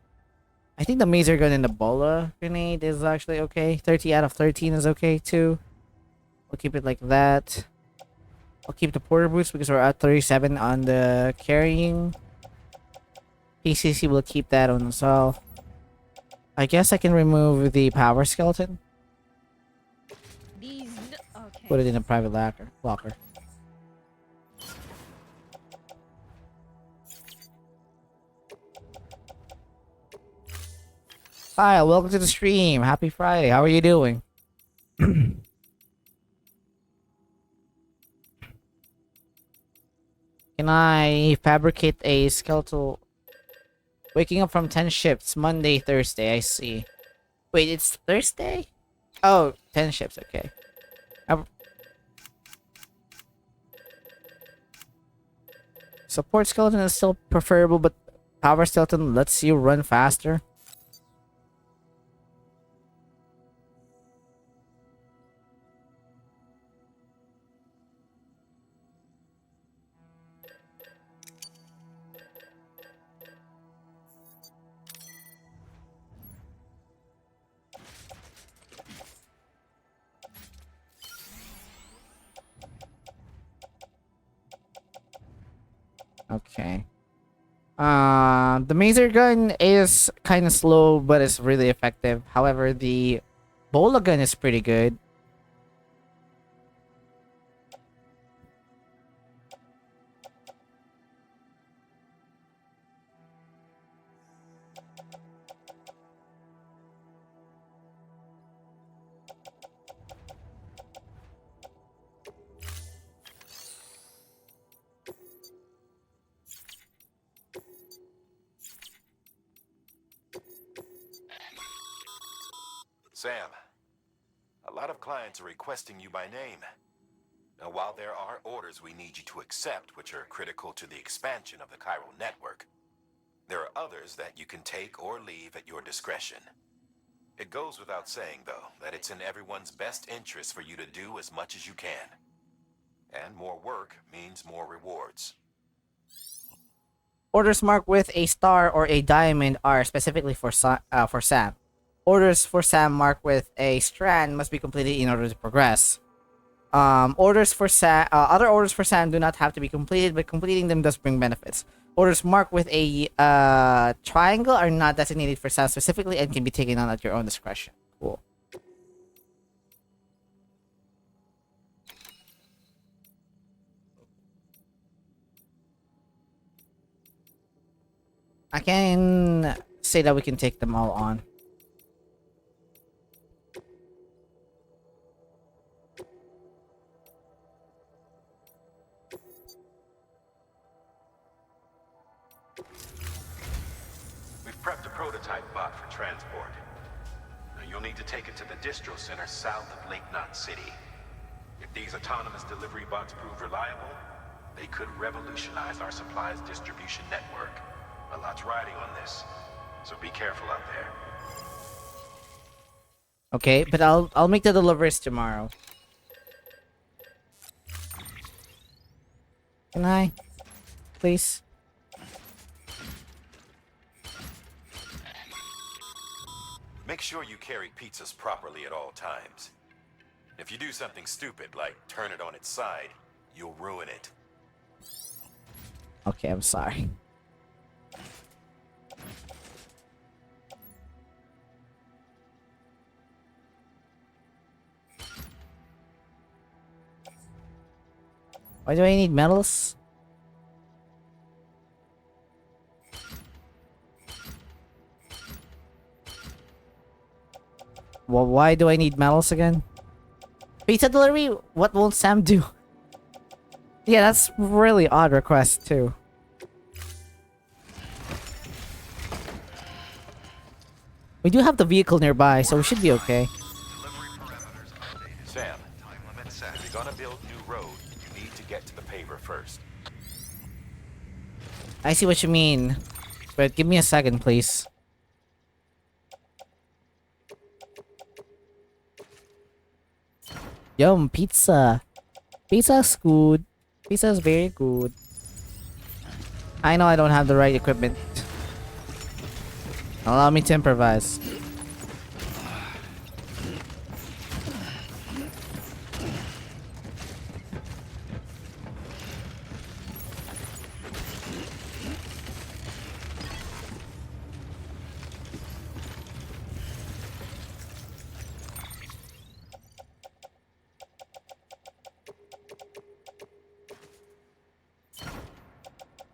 I think the maser gun and the bola grenade is actually okay. 30 out of 13 is okay too. We'll keep it like that. I'll keep the porter boots because we're at 37 on the carrying. PCC will keep that on as well. I guess I can remove the power skeleton. These. Okay. Put it in a private locker. Kyle, welcome to the stream. Happy Friday. How are you doing? Can I fabricate a skeletal? Waking up from 10 shifts, Monday, Thursday, I see. Wait, it's Thursday? Oh, 10 shifts, okay. Support skeleton is still preferable, but power skeleton lets you run faster. Okay. The mazer gun is kind of slow, but it's really effective. However, the bola gun is pretty good. Sam, a lot of clients are requesting you by name. Now, while there are orders we need you to accept, which are critical to the expansion of the chiral network, there are others that you can take or leave at your discretion. It goes without saying, though, that it's in everyone's best interest for you to do as much as you can. And more work means more rewards. Orders marked with a star or a diamond are specifically for Sam. Orders for Sam marked with a strand must be completed in order to progress. Other orders for Sam do not have to be completed, but completing them does bring benefits. Orders marked with a triangle are not designated for Sam specifically and can be taken on at your own discretion. Cool. I can say that we can take them all on. We've prepped a prototype bot for transport. Now, you'll need to take it to the distro center south of Lake Knot City. If these autonomous delivery bots prove reliable, they could revolutionize our supplies distribution network. A lot's riding on this, so be careful out there. Okay, but I'll make the deliveries tomorrow. Can I? Please? Make sure you carry pizzas properly at all times. If you do something stupid, like turn it on its side, you'll ruin it. Okay, I'm sorry. Why do I need metals? Well, why do I need metals again? Pizza delivery? What won't Sam do? Yeah, that's really odd request too. We do have the vehicle nearby, so we should be okay. Sam, if you're gonna build new road, you need to get to the paver first. I see what you mean, but give me a second, please. Yum, pizza. Pizza's good. Pizza's very good. I know I don't have the right equipment. Allow me to improvise.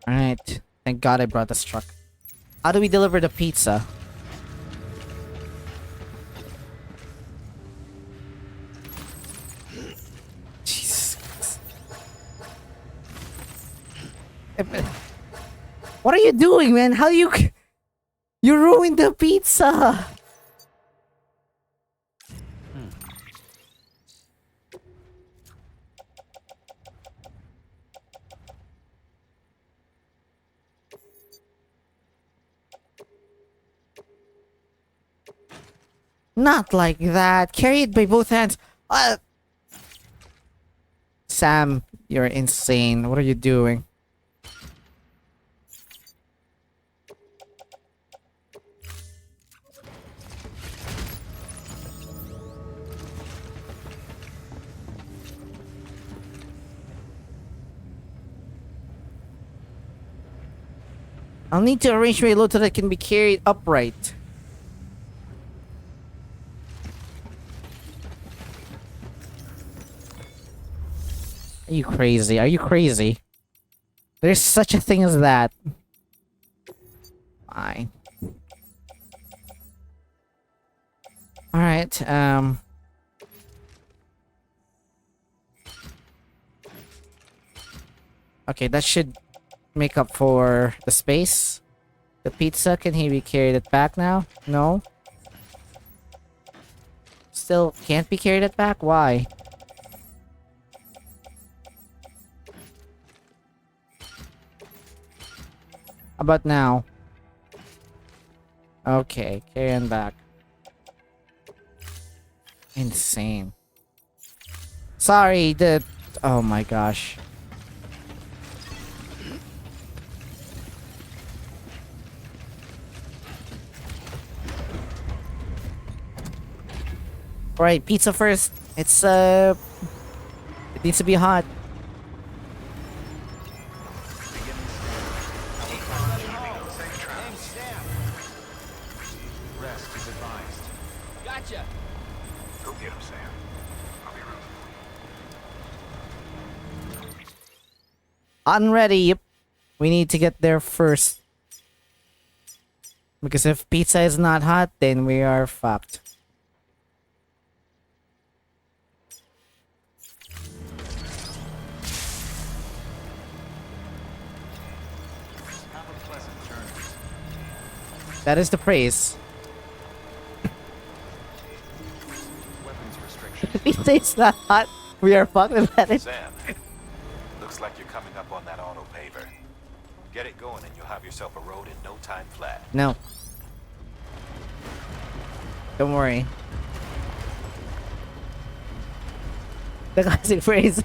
Alright. Thank God I brought this truck. How do we deliver the pizza? you doing, man? How you you ruined the pizza? Not like that. Carry it by both hands. Sam, you're insane. What are you doing? I'll need to arrange my load so that it can be carried upright. Are you crazy? Are you crazy? There's such a thing as that. Fine. Alright, okay, that should make up for the space. The pizza, can he be carried it back now? No. Still can't be carried it back? Why? How about now? Okay, carry on back. Insane. Sorry, the... Oh my gosh. Alright, pizza first. It's, it needs to be hot. Rest is advised. Gotcha. Go get him, Sam. I'll be rooting. Unready, yep. We need to get there first. Because if pizza is not hot, then we are fucked. Have a pleasant journey. That is the praise. Weapons restrictions. If pizza is not hot, we are fucked with that. Sam, looks like you're coming up on that auto paver. Get it going and you'll have yourself a road in no time flat. No. Don't worry. The classic phrase.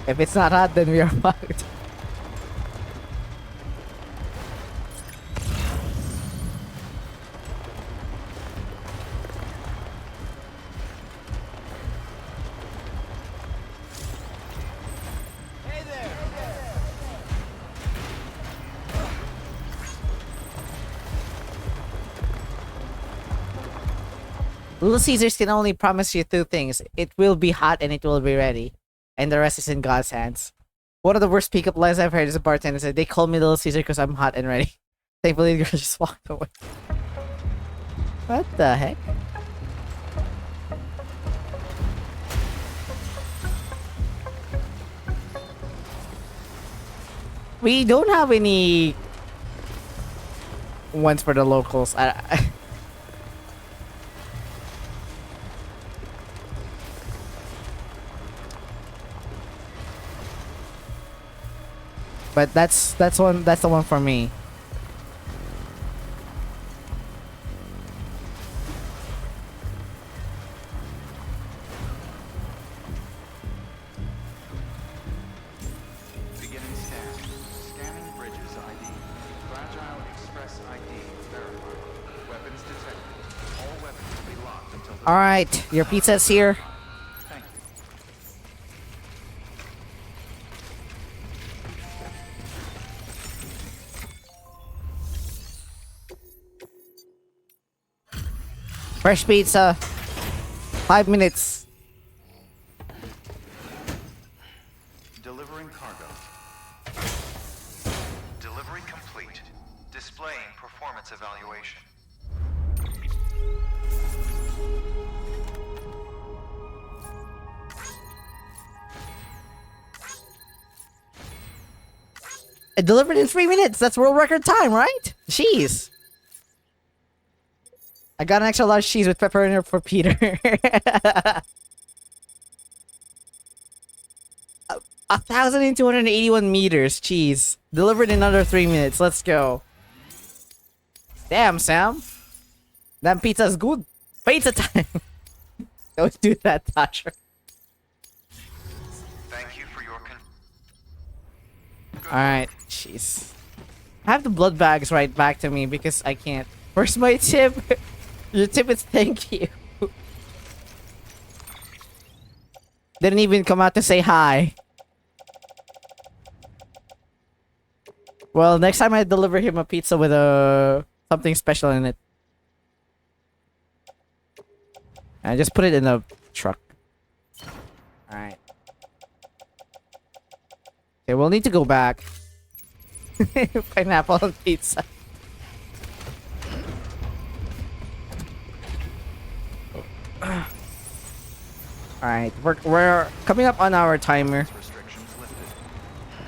If it's not hot, then we are fucked. Hey there. Little Caesars can only promise you two things. It will be hot and it will be ready. And the rest is in God's hands. One of the worst pickup lines I've heard is a bartender said, they call me Little Caesar because I'm hot and ready. Thankfully, the girl just walked away. What the heck? We don't have any ones for the locals. But that's the one for me. Beginning scan. Scanning bridges ID. Fragile Express ID verified. Weapons detected. All weapons will be locked until the... All right, your pizza's here. Thank you. Fresh pizza. 5 minutes. Delivering cargo. Delivery complete. Displaying performance evaluation. I delivered in 3 minutes. That's world record time, right? Jeez. I got an extra large cheese with pepperoni for Peter. 1,281 meters. Cheese. Delivered in under 3 minutes. Let's go. Damn, Sam. That pizza's good. Pizza time. Don't do that, Tasha. Thank you for your Alright, jeez. I have the blood bags right back to me because I can't. Where's my tip? Your tip is thank you. Didn't even come out to say hi. Well, next time I deliver him a pizza with something special in it. I just put it in the truck. Alright. Okay, we'll need to go back. Pineapple on pizza. Alright, we're coming up on our timer. restrictions lifted.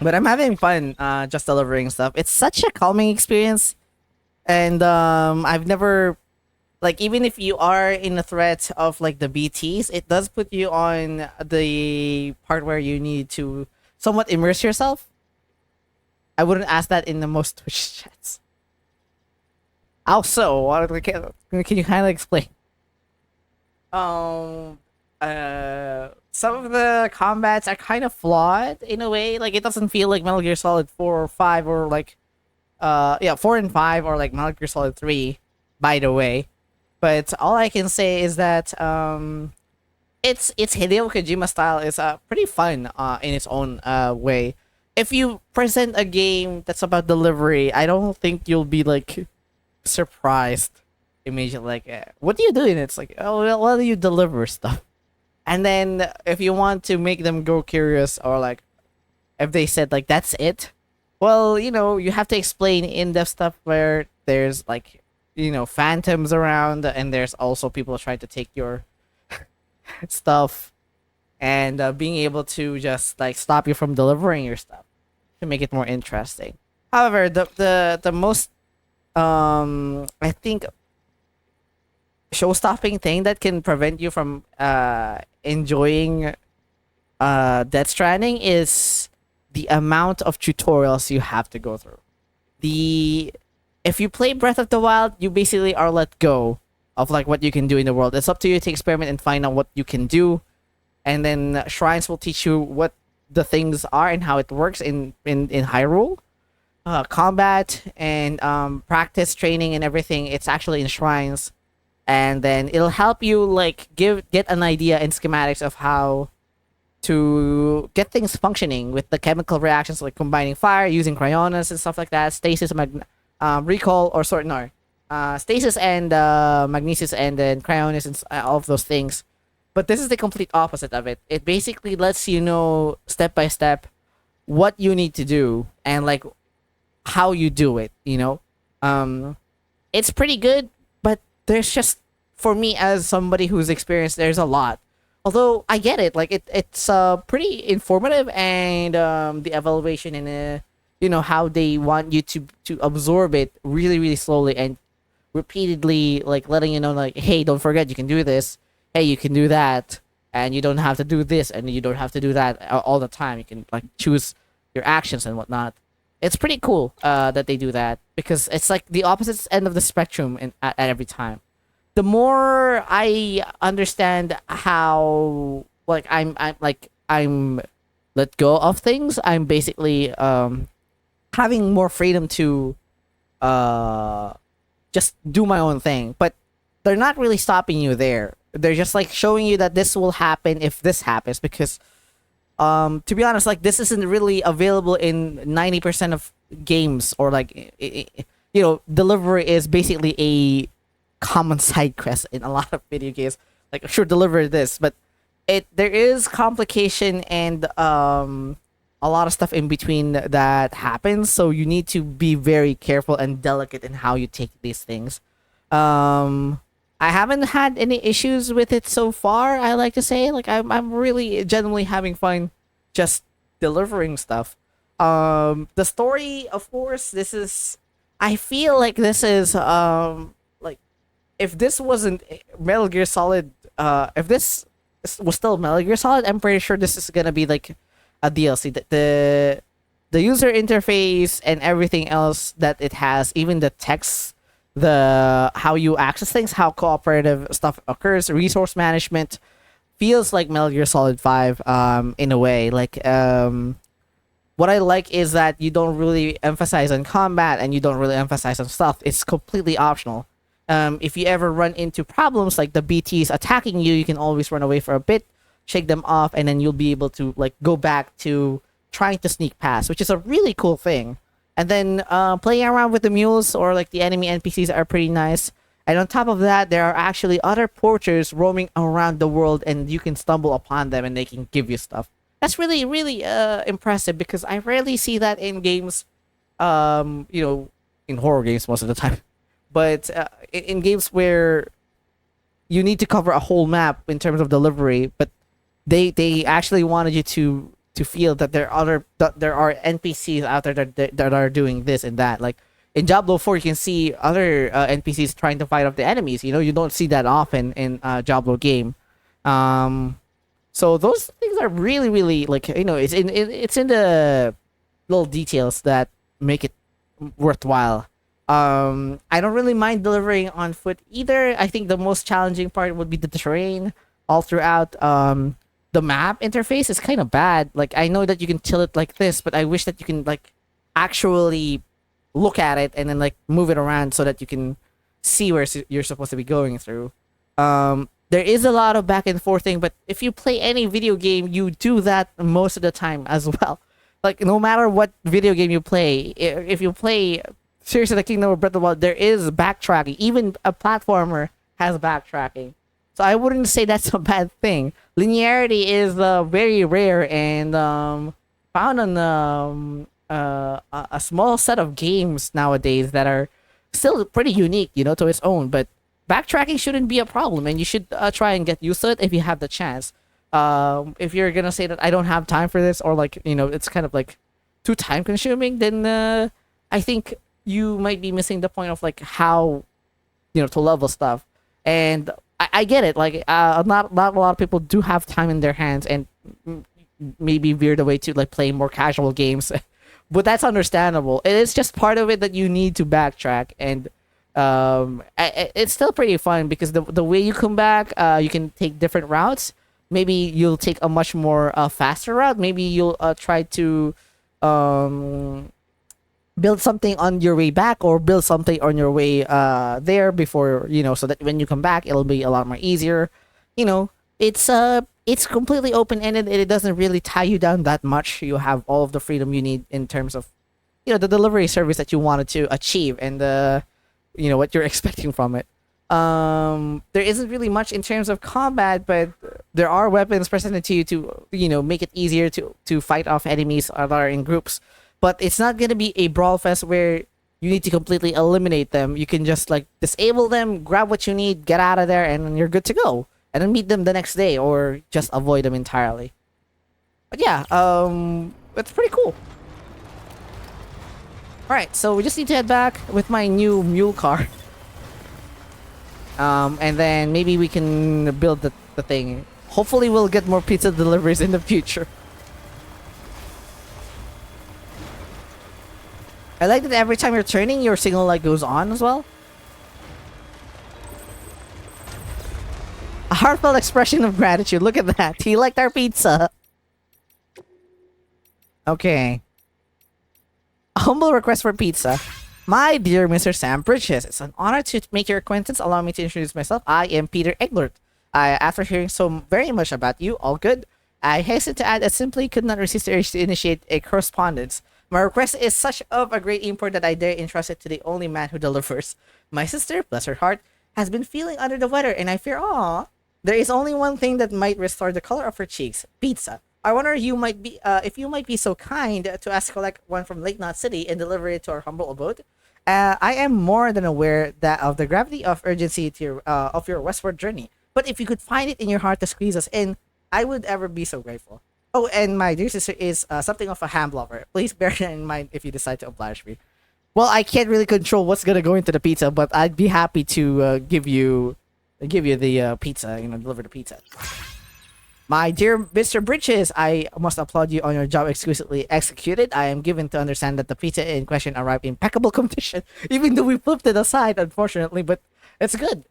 But I'm having fun just delivering stuff. It's such a calming experience. And I've never, like, even if you are in the threat of like the BTs, it does put you on the part where you need to somewhat immerse yourself. I wouldn't ask that in the most Twitch chats. Also, can you kind of explain? Some of the combats are kind of flawed in a way. Like, it doesn't feel like Metal Gear Solid 4 or 5 or like, 4 and 5 or like Metal Gear Solid 3, by the way. But all I can say is that, it's Hideo Kojima style is pretty fun in its own way. If you present a game that's about delivery, I don't think you'll be like surprised immediately. Like, what do you do? And it's like, oh, well, you deliver stuff. And then if you want to make them go curious, or like if they said like that's it, well, you have to explain in-depth stuff where there's like, phantoms around, and there's also people trying to take your stuff, and being able to just like stop you from delivering your stuff to make it more interesting. However, the most I think show-stopping thing that can prevent you from enjoying Death Stranding is the amount of tutorials you have to go through. If you play Breath of the Wild, you basically are let go of like what you can do in the world. It's up to you to experiment and find out what you can do, and then shrines will teach you what the things are and how it works in Hyrule. Combat and practice training and everything, it's actually in shrines, and then it'll help you like get an idea and schematics of how to get things functioning with the chemical reactions, like combining fire, using cryonis and stuff like that, stasis, recall, or stasis and magnesis, and then cryonis and all of those things. But this is the complete opposite of it. It basically lets you know step by step what you need to do and like how you do it. It's pretty good, but there's just, for me as somebody who's experienced, there's a lot. Although I get it, like it's pretty informative, and the evaluation and how they want you to absorb it really, really slowly and repeatedly, like letting you know, like, hey, don't forget you can do this, hey, you can do that, and you don't have to do this and you don't have to do that all the time. You can like choose your actions and whatnot. It's pretty cool that they do that, because it's like the opposite end of the spectrum at every time. The more I understand how like I'm let go of things, I'm basically having more freedom to just do my own thing. But they're not really stopping you there. They're just like showing you that this will happen if this happens, because to be honest, like this isn't really available in 90% of games, or like delivery is basically a common side quest in a lot of video games. Like, sure, deliver this, but there is complication and a lot of stuff in between that happens, so you need to be very careful and delicate in how you take these things. I haven't had any issues with it so far. I like to say, like, I'm really genuinely having fun just delivering stuff. The story, of course, this is. I feel like this is like if this wasn't Metal Gear Solid, if this was still Metal Gear Solid, I'm pretty sure this is gonna be like a DLC. The user interface and everything else that it has, even the text, the how you access things, how cooperative stuff occurs, resource management, feels like Metal Gear Solid 5 in a way. Like what I like is that you don't really emphasize on combat and you don't really emphasize on stuff. It's completely optional. If you ever run into problems like the BTs attacking you, you can always run away for a bit, shake them off, and then you'll be able to like go back to trying to sneak past, which is a really cool thing. And then playing around with the mules or like the enemy NPCs are pretty nice. And on top of that, there are actually other porters roaming around the world, and you can stumble upon them and they can give you stuff. That's really, really impressive because I rarely see that in games, in horror games most of the time. But in games where you need to cover a whole map in terms of delivery, but they actually wanted you to feel that there are NPCs out there that are doing this and that. Like in Diablo 4, you can see other NPCs trying to fight off the enemies. You don't see that often in Diablo game. So those things are really, really like it's in the little details that make it worthwhile. I don't really mind delivering on foot either. I think the most challenging part would be the terrain all throughout. The map interface is kind of bad. Like I know that you can tilt it like this, but I wish that you can like actually look at it and then like move it around so that you can see where you're supposed to be going through. There is a lot of back and forth thing, but if you play any video game, you do that most of the time as well. Like no matter what video game you play, if you play seriously the Kingdom of Breath of the Wild, there is backtracking. Even a platformer has backtracking. So I wouldn't say that's a bad thing. Linearity is very rare and found on a small set of games nowadays that are still pretty unique, to its own. But backtracking shouldn't be a problem, and you should try and get used to it if you have the chance. If you're gonna say that I don't have time for this, or like it's kind of like too time consuming, then I think you might be missing the point of like how to level stuff. And I get it. Like not a lot of people do have time in their hands and maybe veered away to like playing more casual games, but that's understandable. It is just part of it that you need to backtrack, and it's still pretty fun because the way you come back, you can take different routes. Maybe you'll take a much more faster route. Maybe you'll try to build something on your way back or build something on your way there before so that when you come back it'll be a lot more easier. It's completely open-ended and it doesn't really tie you down that much. You have all of the freedom you need in terms of the delivery service that you wanted to achieve and what you're expecting from it. There isn't really much in terms of combat, but there are weapons presented to you to make it easier to fight off enemies that are in groups. But it's not going to be a brawl fest where you need to completely eliminate them. You can just like disable them, grab what you need, get out of there, and you're good to go. And then meet them the next day or just avoid them entirely. But yeah, it's pretty cool. Alright, so we just need to head back with my new mule car. And then maybe we can build the thing. Hopefully we'll get more pizza deliveries in the future. I like that every time you're turning, your signal light goes on as well. A heartfelt expression of gratitude. Look at that. He liked our pizza. Okay. A humble request for pizza. My dear Mr. Sam Bridges, it's an honor to make your acquaintance. Allow me to introduce myself. I am Peter Eglert. After hearing so very much about you, all good, I hasten to add that simply could not resist the urge to initiate a correspondence. My request is such of a great import that I dare entrust it to the only man who delivers. My sister, bless her heart, has been feeling under the weather, and I fear, there is only one thing that might restore the color of her cheeks: pizza. I wonder if you might be so kind to ask to collect one from Lake Knot City and deliver it to our humble abode. I am more than aware that of the gravity of urgency of your westward journey, but if you could find it in your heart to squeeze us in, I would ever be so grateful. Oh, and my dear sister is something of a ham lover. Please bear that in mind if you decide to oblige me. Well, I can't really control what's gonna go into the pizza, but I'd be happy to give you the pizza. Deliver the pizza. My dear Mr. Bridges, I must applaud you on your job exquisitely executed. I am given to understand that the pizza in question arrived in impeccable condition, even though we flipped it aside, unfortunately, but it's good.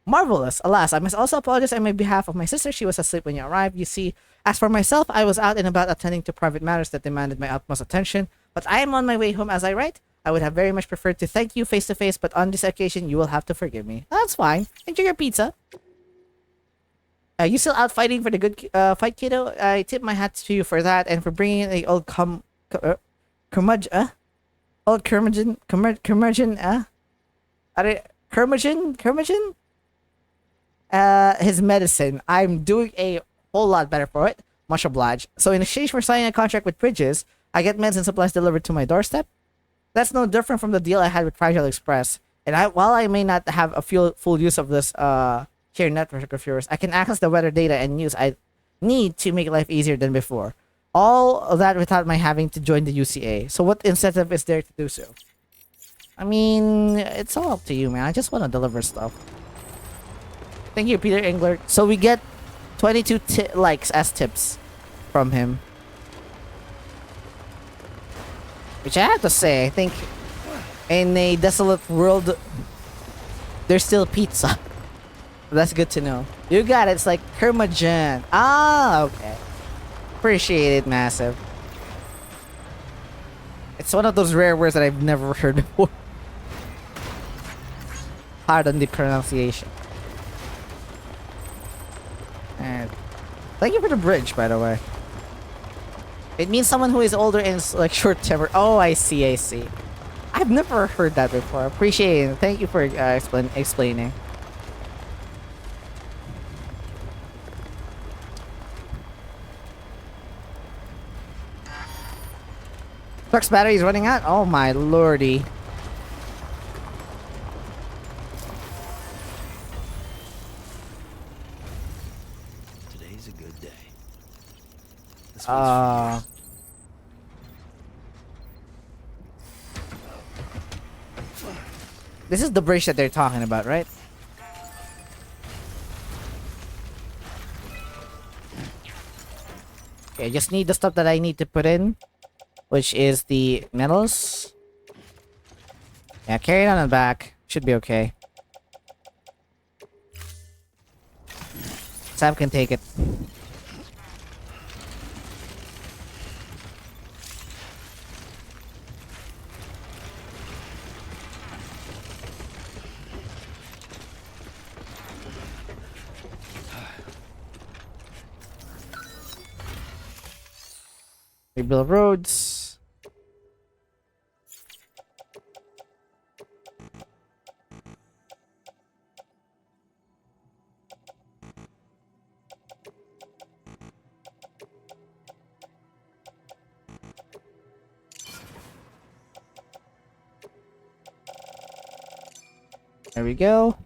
Marvelous. Alas, I must also apologize on my behalf of my sister. She was asleep when you arrived. You see, as for myself, I was out and about attending to private matters that demanded my utmost attention, but I am on my way home as I write. I would have very much preferred to thank you face to face, but on this occasion, you will have to forgive me. That's fine. Enjoy your pizza. You still out fighting for the good fight, kiddo? I tip my hat to you for that, and for bringing the old old curmudgeon, his medicine. I'm doing a whole lot better for it. Much obliged. So in exchange for signing a contract with Bridges, I get meds and supplies delivered to my doorstep. That's no different from the deal I had with Fragile Express. And while I may not have a full use of this here network of yours, I can access the weather data and news I need to make life easier than before. All of that without my having to join the UCA. So what incentive is there to do so? I mean, it's all up to you, man. I just want to deliver stuff. Thank you, Peter Engler. So we get 22 likes as tips from him. Which I have to say, I think in a desolate world, there's still pizza. That's good to know. You got it. It's like curmudgeon. Ah, okay. Appreciate it, massive. It's one of those rare words that I've never heard before. Pardon the pronunciation. And thank you for the bridge, by the way. It means someone who is older and like short tempered. Oh, I see. I've never heard that before. Appreciate it. Thank you for explaining. Truck's battery is running out. Oh my lordy. Today's a good day. This is the bridge that they're talking about, right? Okay, I just need the stuff that I need to put in, which is the metals. Yeah, carry it on the back. Should be okay. Sam can take it. Rebuild roads. There we go.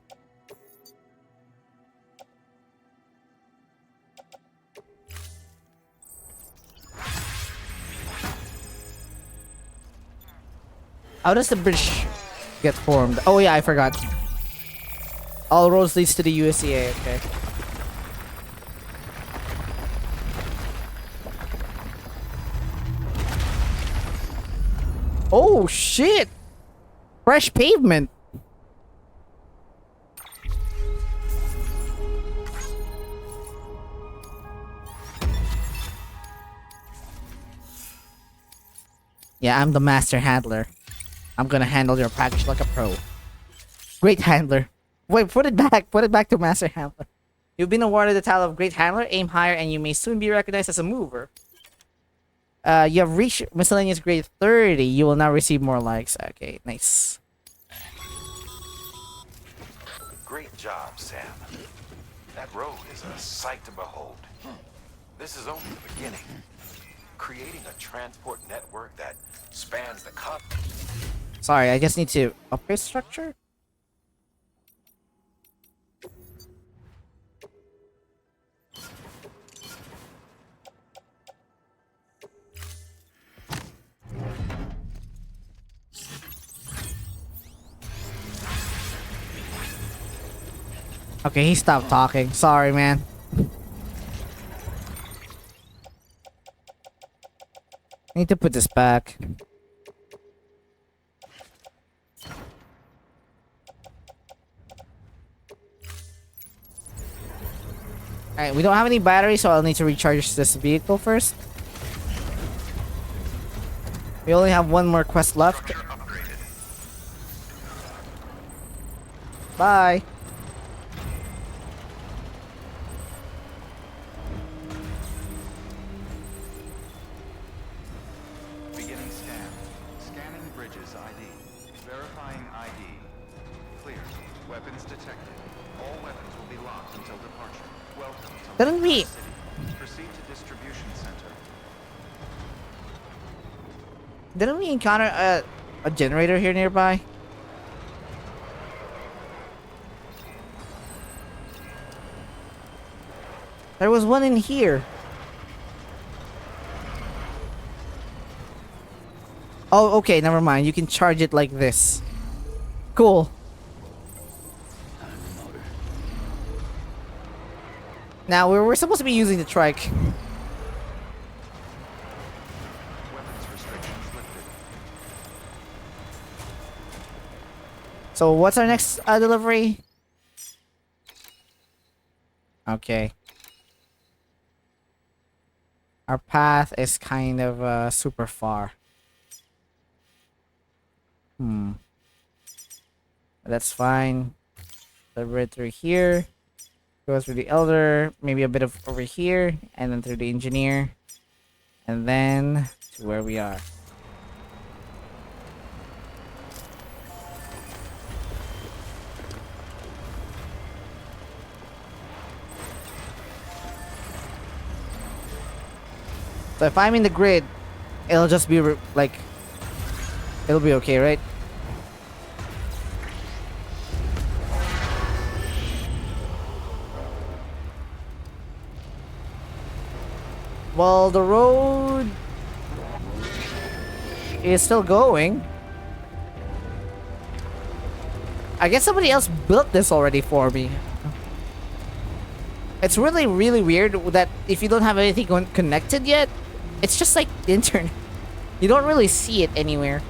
How does the bridge get formed? Oh yeah, I forgot. All roads leads to the USCA, okay. Oh shit! Fresh pavement! Yeah, I'm the master handler. I'm gonna handle your package like a pro. Great handler. Wait, put it back. Put it back to master handler. You've been awarded the title of great handler. Aim higher and you may soon be recognized as a mover. You have reached miscellaneous grade 30. You will now receive more likes. Okay, nice. Great job, Sam. That road is a sight to behold. This is only the beginning. Creating a transport network that spans the continent. Sorry, I just need to upgrade structure. Okay, he stopped talking. Sorry, man. I need to put this back. Alright, we don't have any batteries, so I'll need to recharge this vehicle first. We only have one more quest left. Bye. Beginning scan. Scanning bridges ID. Verifying ID. Clear. Weapons detected. All weapons will be locked until departure. Welcome to Didn't we- City. Proceed to distribution center. Didn't we encounter a generator here nearby? There was one in here. Oh, okay, never mind. You can charge it like this. Cool. Now, we're supposed to be using the trike. Weapons restrictions lifted. So, what's our next delivery? Okay. Our path is kind of super far. That's fine. Deliver it through here. Go through the elder, maybe a bit of over here, and then through the engineer. And then to where we are. So if I'm in the grid, it'll just be like, it'll be okay, right? Well, the road is still going. I guess somebody else built this already for me. It's really, really weird that if you don't have anything connected yet, it's just like the internet. You don't really see it anywhere.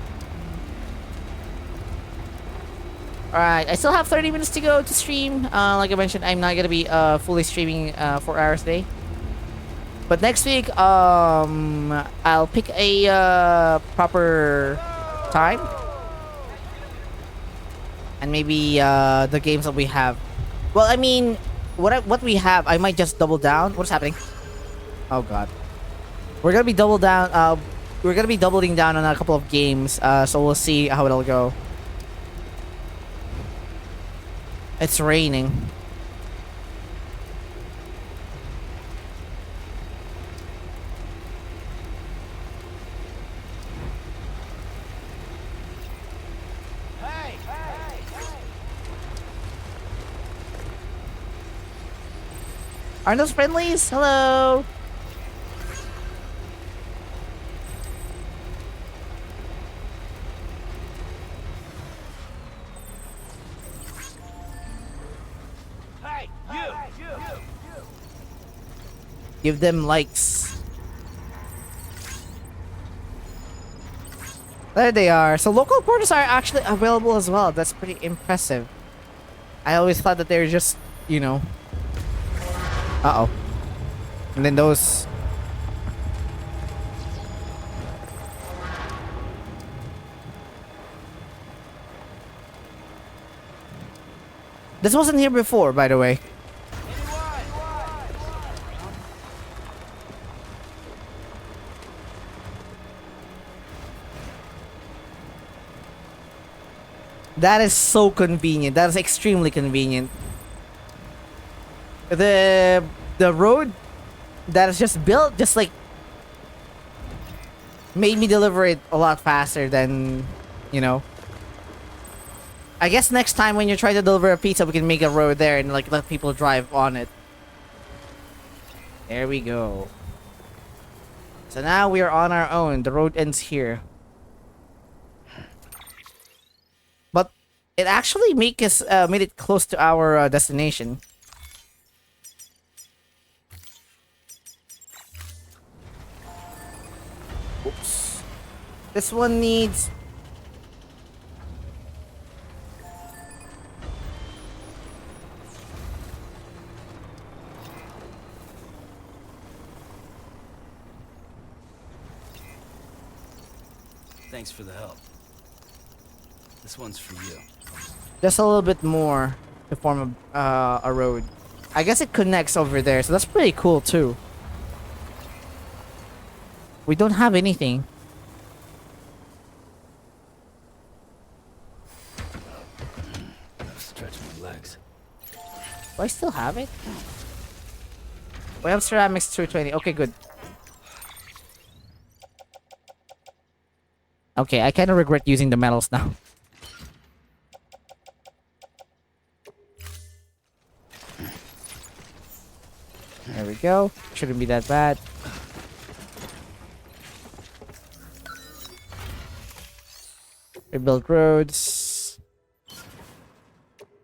Alright, I still have 30 minutes to go to stream. Like I mentioned, I'm not gonna be fully streaming 4 hours a day. But next week, I'll pick a proper time. And maybe the games that we have. Well, I mean, what we have, I might just double down. What's happening? Oh god. We're gonna be we're gonna be doubling down on a couple of games, so we'll see how it'll go. It's raining. Aren't those friendlies? Hello. Give them likes. There they are. So local quarters are actually available as well. That's pretty impressive. I always thought that they're just, you know. Uh-oh. And then those... This wasn't here before, by the way. That is so convenient. That is extremely convenient. The road that is just built just like made me deliver it a lot faster than, you know. I guess next time when you try to deliver a pizza, we can make a road there and like let people drive on it. There we go. So now we are on our own. The road ends here. But It actually made it close to our destination. Oops. This one needs... Thanks for the help. This one's for you. just a little bit more to form a road. I guess it connects over there, so that's pretty cool too. We don't have anything. Gotta stretch my legs. Do I still have it? We have ceramics 220. Okay, good. Okay, I kind of regret using the metals now. There we go. Shouldn't be that bad. Rebuild roads.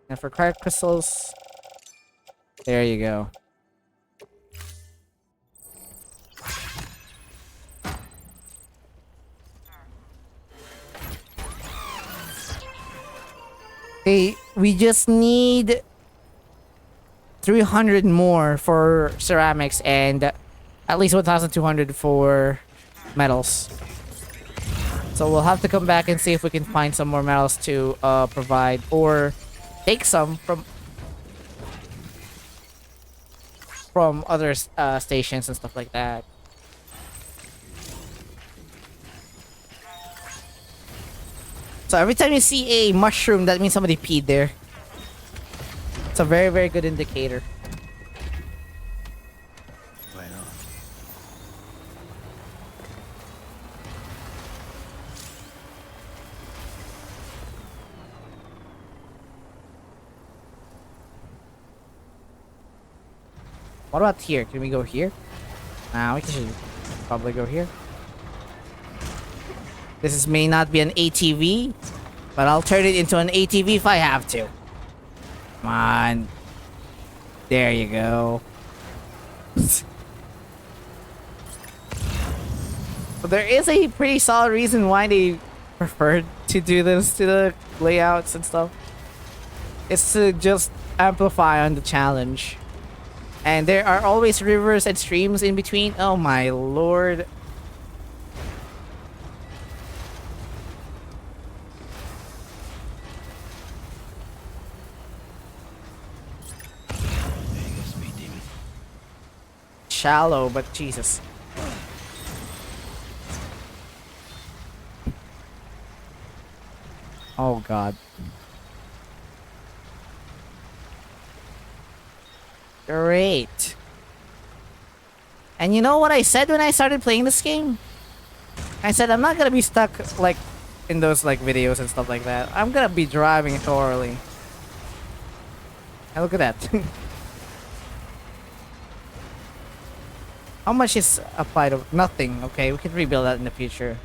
And for crack crystals. There you go. Okay, we just need 300 more for ceramics and at least 1,200 for metals. So we'll have to come back and see if we can find some more metals to provide or take some from other stations and stuff like that. So every time you see a mushroom, that means somebody peed there. It's a very, very good indicator. Right on. What about here? Can we go here? Nah, we should probably go here. May not be an ATV, but I'll turn it into an ATV if I have to. Come on. There you go. But there is a pretty solid reason why they preferred to do this to the layouts and stuff. It's to just amplify on the challenge. And there are always rivers and streams in between. Oh my lord. Shallow, but Jesus. Oh god. Great. And you know what I said when I started playing this game? I said I'm not gonna be stuck like in those like videos and stuff like that. I'm gonna be driving thoroughly. And look at that. How much is applied of nothing? Okay, we can rebuild that in the future.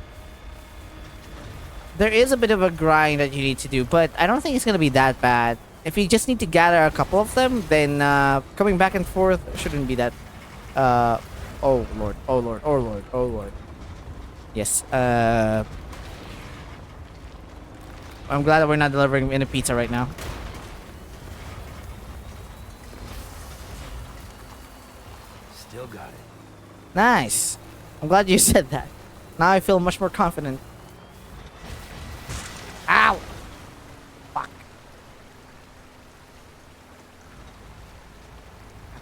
There is a bit of a grind that you need to do, but I don't think it's gonna be that bad. If you just need to gather a couple of them, then coming back and forth shouldn't be that. Oh lord, oh lord, oh lord, oh lord. Yes. I'm glad that we're not delivering any pizza right now. Still got it. Nice. I'm glad you said that. Now I feel much more confident. Ow! Fuck.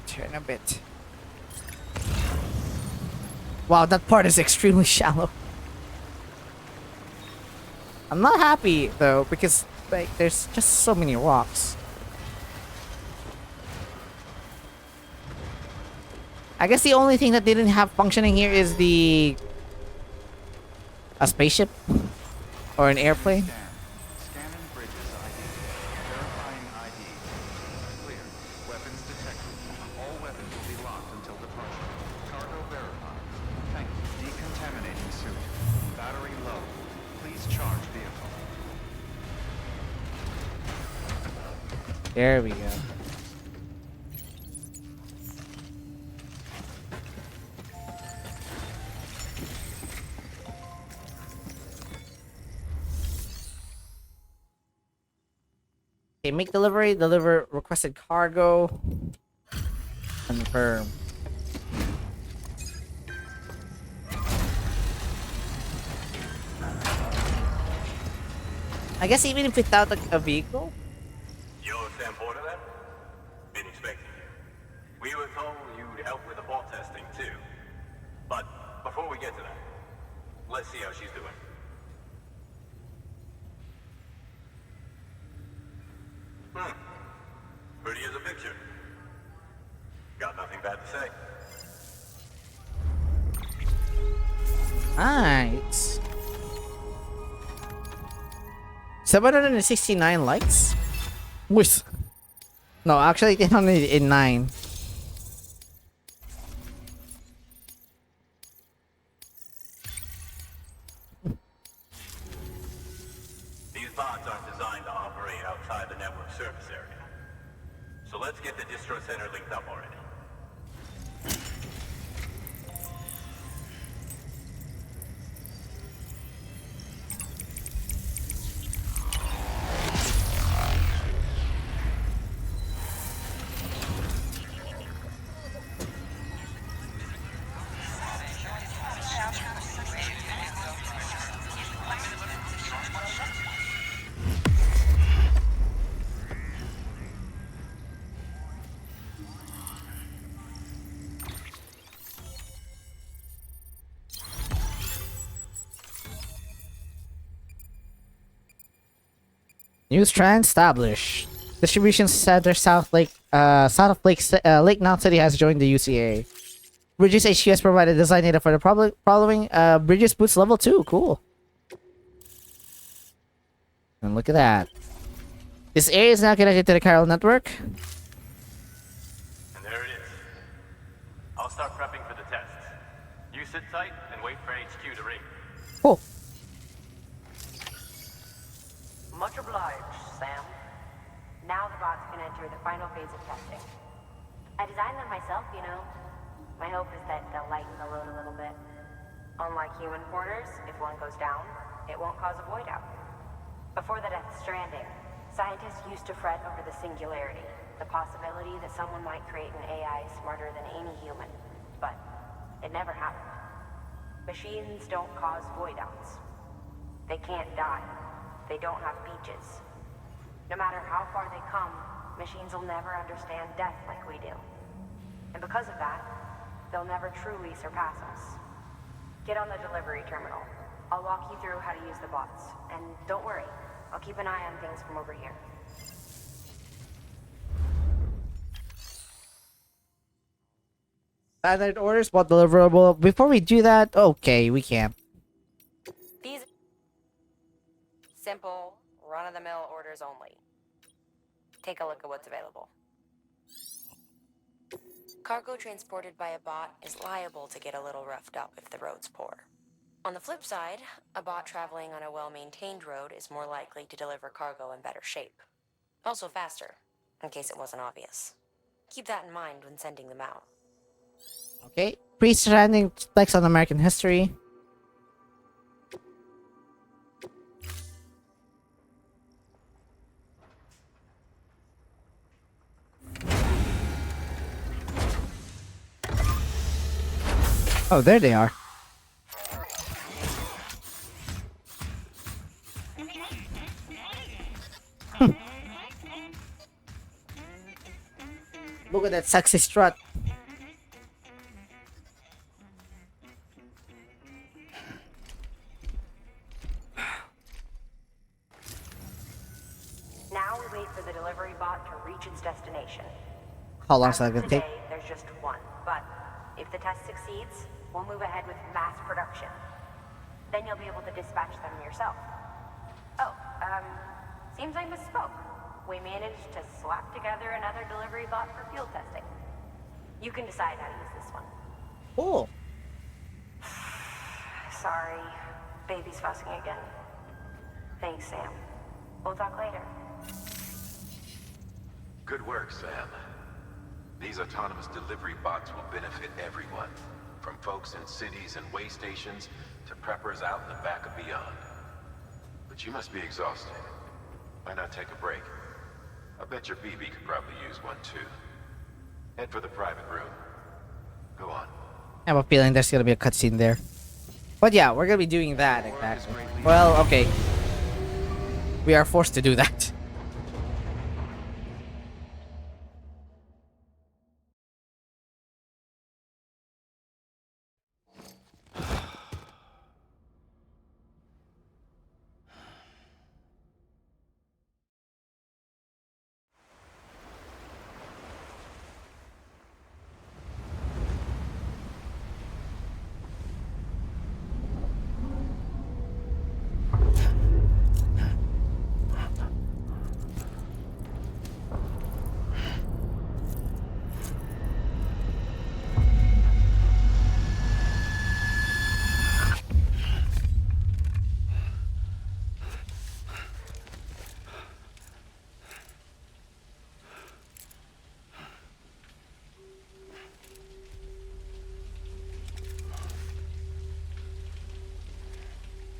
Turn a bit. Wow, that part is extremely shallow. I'm not happy though because like there's just so many rocks. I guess the only thing that they didn't have functioning here is a spaceship or an airplane. Scanning bridges ID. Verifying ID. Clear. Weapons detected. All weapons will be locked until departure. Cargo verified. Thank you. Decontaminating suit. Battery low. Please charge vehicle. There we go. Okay, make delivery, deliver requested cargo. Confirm. I guess even if without a vehicle? Yo, Sam Porter then? Been expecting you. We were told you'd help with the bot testing too. But before we get to that, let's see how she's doing. Pretty as a picture. Got nothing bad to say. Nice. 769 likes? Which? No, actually 809. These bots aren't designed to operate outside the network service area. So let's get the distro center linked up already. New strand established. Distribution center South of Lake Knot City has joined the UCA. Bridges HQ has provided design data for the following Bridges boots level 2. Cool. And look at that. This area is now connected to the chiral network. And there it is. I'll start prepping for the tests. You sit tight and wait for HQ to ring. Cool. Much obliged, Sam. Now the bots can enter the final phase of testing. I designed them myself, you know. My hope is that they'll lighten the load a little bit. Unlike human porters, if one goes down, it won't cause a void out. Before the death of Stranding, scientists used to fret over the singularity, the possibility that someone might create an AI smarter than any human. But it never happened. Machines don't cause void outs. They can't die. They don't have beaches. No matter how far they come, machines will never understand death like we do. And because of that, they'll never truly surpass us. Get on the delivery terminal. I'll walk you through how to use the bots. And don't worry, I'll keep an eye on things from over here. Standard orders, bot deliverable. Before we do that, okay, we can. These simple, run-of-the-mill orders only. Take a look at what's available. Cargo transported by a bot is liable to get a little roughed up if the road's poor. On the flip side, a bot traveling on a well-maintained road is more likely to deliver cargo in better shape. Also faster, in case it wasn't obvious. Keep that in mind when sending them out. Okay. Pre-Stranding specs on American history. Oh, there they are. Look at that sexy strut. Now we wait for the delivery bot to reach its destination. How long is As that of gonna take? today, there's just one, but if the test succeeds, we'll move ahead with mass production. Then you'll be able to dispatch them yourself. Oh, seems I misspoke. We managed to slap together another delivery bot for field testing. You can decide how to use this one. Cool. Sorry, baby's fussing again. Thanks, Sam. We'll talk later. Good work, Sam. These autonomous delivery bots will benefit everyone, from folks in cities and way stations to preppers out in the back of beyond. But you must be exhausted. Why not take a break? I bet your BB could probably use one too. Head for the private room. Go on. I have a feeling there's gonna be a cutscene there. But yeah, we're gonna be doing that exactly. Well, okay. We are forced to do that.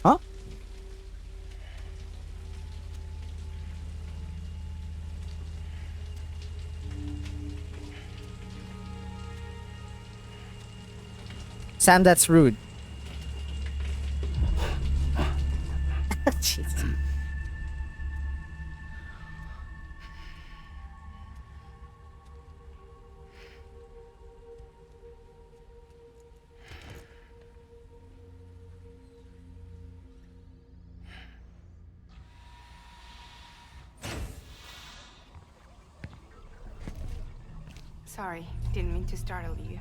Huh? Sam, that's rude. Jeez. Sorry, didn't mean to startle you.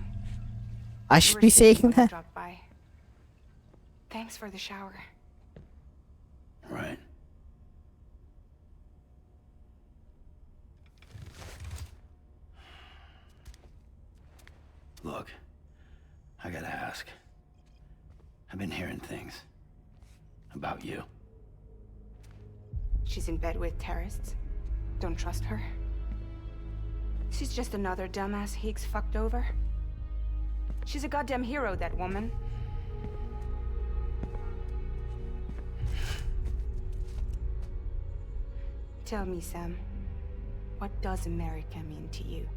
I You should were be sleeping saying when I that. dropped by. Thanks for the shower. Right. Look, I gotta ask. I've been hearing things about you. She's in bed with terrorists. Don't trust her. She's just another dumbass Higgs fucked over. She's a goddamn hero, that woman. Tell me, Sam, what does America mean to you?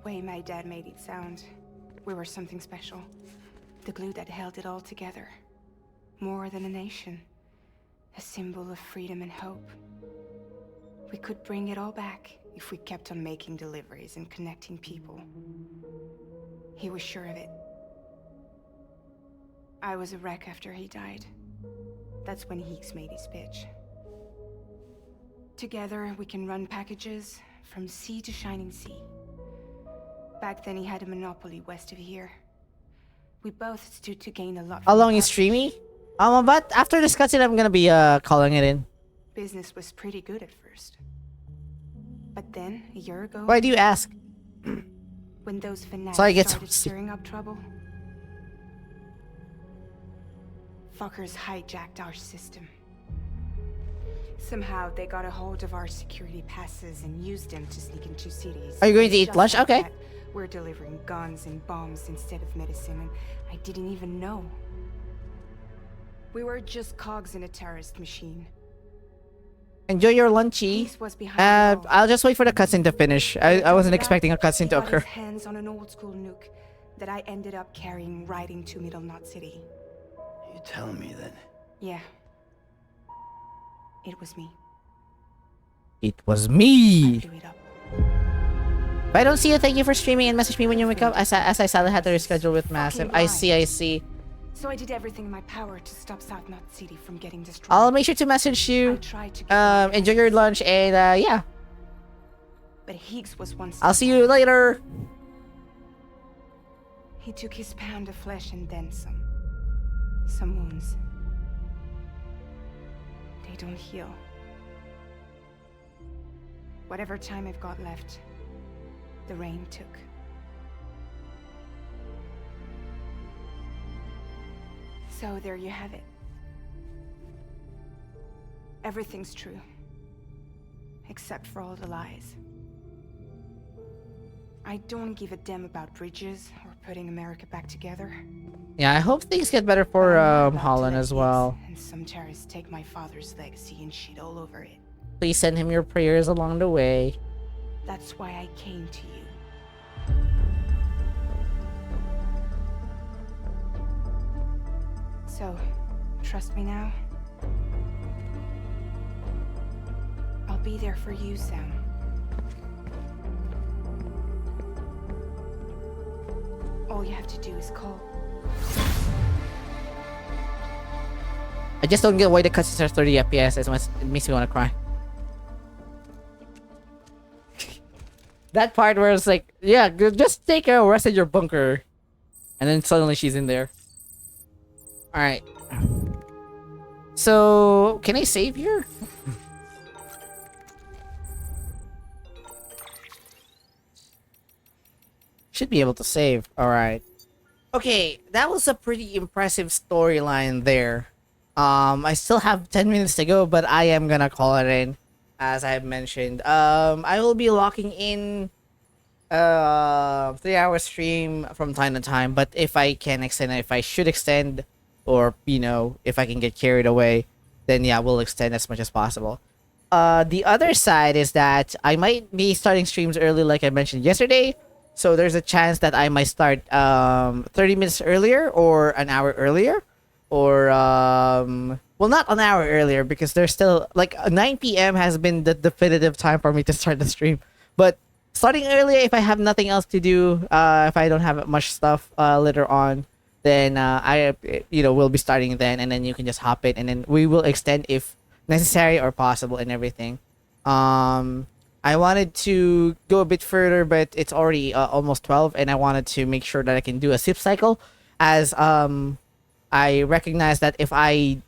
Way my dad made it sound, we were something special. The glue that held it all together. More than a nation. A symbol of freedom and hope. We could bring it all back if we kept on making deliveries and connecting people. He was sure of it. I was a wreck after he died. That's when Higgs made his pitch. Together, we can run packages from sea to shining sea. Back then, he had a monopoly west of here. We both stood to gain a lot. How from long the is streaming? partnership. But after this cutscene, I'm gonna be calling it in. Business was pretty good at first. But then, a year ago, Why do you ask? when those fanatics So I get started some sleep. stirring up trouble, fuckers hijacked our system. Somehow they got a hold of our security passes and used them to sneak into cities. Are you going to eat Just lunch? like Okay. that, we're delivering guns and bombs instead of medicine, and I didn't even know. We were just cogs in a terrorist machine. Enjoy your lunchy. Peace was behind it all. I'll just wait for the cutscene to finish. On I top wasn't of that, expecting a cutscene he to got occur. his hands on an old school nuke that I ended up carrying right into Middle Knot City. You telling me that? Yeah. It was me. It was I me. blew it up. If I don't see you, thank you for streaming and message me when you wake up. As I sadly had to reschedule with Massive. I see. So I did everything in my power to stop South Knot City from getting destroyed. I'll make sure to message I you. tried to get my Enjoy your hands, lunch and yeah. but Higgs was one step I'll see you later. He took his pound of flesh and then some. Some wounds. They don't heal. Whatever time I've got left, the rain took. So there you have it. Everything's true. except for all the lies. I don't give a damn about bridges or putting America back together. Yeah, I hope things get better But for I'm not about to Holland let as this well. and some terrorists take my father's legacy and shit all over it. Please send him your prayers along the way. That's why I came to you. So, trust me now? I'll be there for you, Sam. All you have to do is call. I just don't get why the cutscenes are 30 FPS. It makes me want to cry. That part where it's like, yeah, just take a rest at your bunker. And then suddenly she's in there. Alright. So, can I save here? Should be able to save. Alright. Okay, that was a pretty impressive storyline there. I still have 10 minutes to go, but I am gonna call it in, as I've mentioned. I will be locking in 3-hour stream from time to time, but if I can extend it, if I should extend, or if I can get carried away, then yeah, we'll extend as much as possible. The other side is that I might be starting streams early, like I mentioned yesterday. So there's a chance that I might start 30 minutes earlier or an hour earlier, or well, not an hour earlier, because there's still like 9 p.m. has been the definitive time for me to start the stream. But starting earlier, if I have nothing else to do, if I don't have much stuff later on, then I will be starting then, and then you can just hop in, and then we will extend if necessary or possible and everything. I wanted to go a bit further, but it's already almost 12, and I wanted to make sure that I can do a sip cycle, as I recognize that if I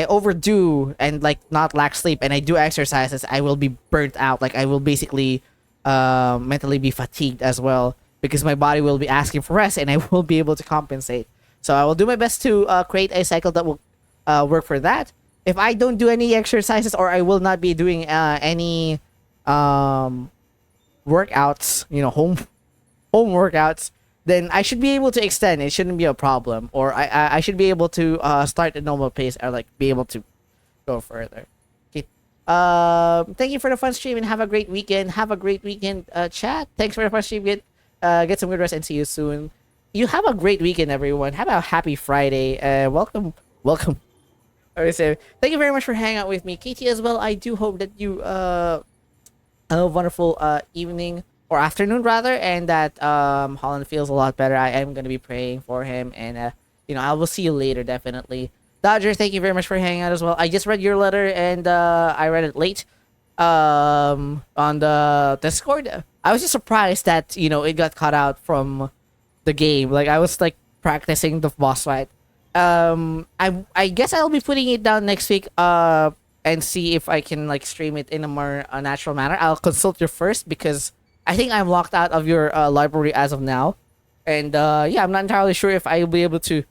overdo and like not lack sleep and I do exercises, I will be burnt out. Like I will basically mentally be fatigued as well, because my body will be asking for rest, and I will be able to compensate. So I will do my best to create a cycle that will work for that. If I don't do any exercises, or I will not be doing any workouts, home workouts, then I should be able to extend. It shouldn't be a problem, or I should be able to start at normal pace, or like be able to go further. Okay. Thank you for the fun stream, and have a great weekend. Have a great weekend, chat. Thanks for the fun stream. Get some good rest, and see you soon. You have a great weekend, everyone. Have a happy Friday. Welcome. Alright, so thank you very much for hanging out with me, Katie, as well. I do hope that you have a wonderful evening, or afternoon rather, and that Holland feels a lot better. I am gonna be praying for him, and I will see you later, definitely. Dodger, thank you very much for hanging out as well. I just read your letter, and I read it late on the Discord. I was just surprised that it got cut out from the game. Like I was like practicing the boss fight. I guess I'll be putting it down next week and see if I can like stream it in a more natural manner. I'll consult you first, because I think I'm locked out of your library as of now, and yeah, I'm not entirely sure if I'll be able to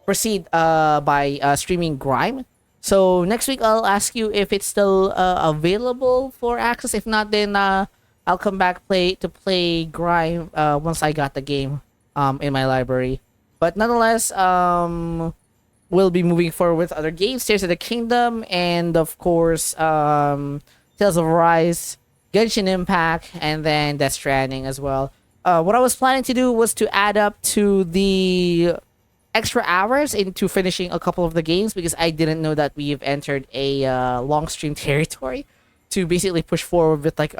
proceed by streaming Grime. So next week I'll ask you if it's still available for access. If not, then I'll come back to play Grime once I got the game in my library. But nonetheless, we'll be moving forward with other games, Tears of the Kingdom, and of course, Tales of Arise, Genshin Impact, and then Death Stranding as well. What I was planning to do was to add up to the extra hours into finishing a couple of the games, because I didn't know that we've entered a long stream territory, to basically push forward with like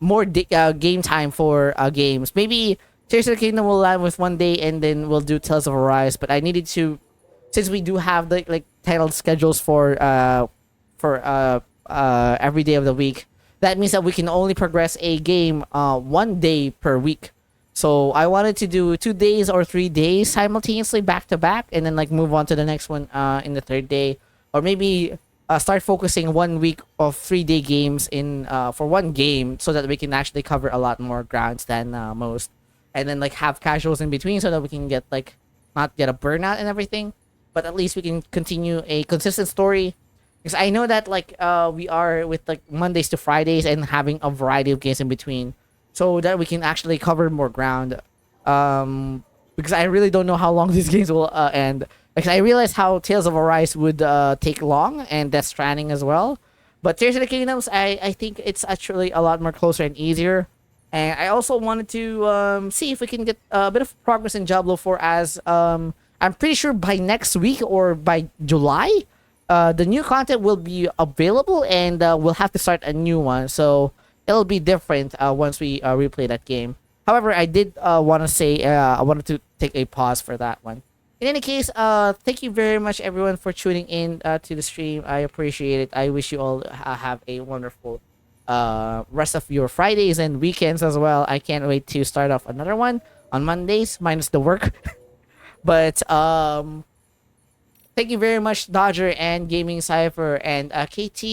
more game time for games. Maybe Tears of the Kingdom will land with one day, and then we'll do Tales of Arise. But I needed to, since we do have the like titled schedules for every day of the week, that means that we can only progress a game one day per week. So I wanted to do 2 days or 3 days simultaneously back to back, and then like move on to the next one in the third day, or maybe start focusing 1 week of 3-day games in for one game, so that we can actually cover a lot more grounds than most. And then like have casuals in between, so that we can get like not get a burnout and everything. but at least we can continue a consistent story. Because I know that like we are with like Mondays to Fridays and having a variety of games in between, so that we can actually cover more ground. Because I really don't know how long these games will end. Because I realized how Tales of Arise would take long, and Death Stranding as well. But Tears of the Kingdoms, I think it's actually a lot more closer and easier. And I also wanted to see if we can get a bit of progress in Diablo 4 as I'm pretty sure by next week or by July, the new content will be available and we'll have to start a new one. So it'll be different once we replay that game. However, I did want to say I wanted to take a pause for that one. In any case, thank you very much everyone for tuning in to the stream. I appreciate it. I wish you all have a wonderful rest of your Fridays and weekends as well. I can't wait to start off another one on Mondays minus the work. But thank you very much, Dodger and Gaming Cipher and KT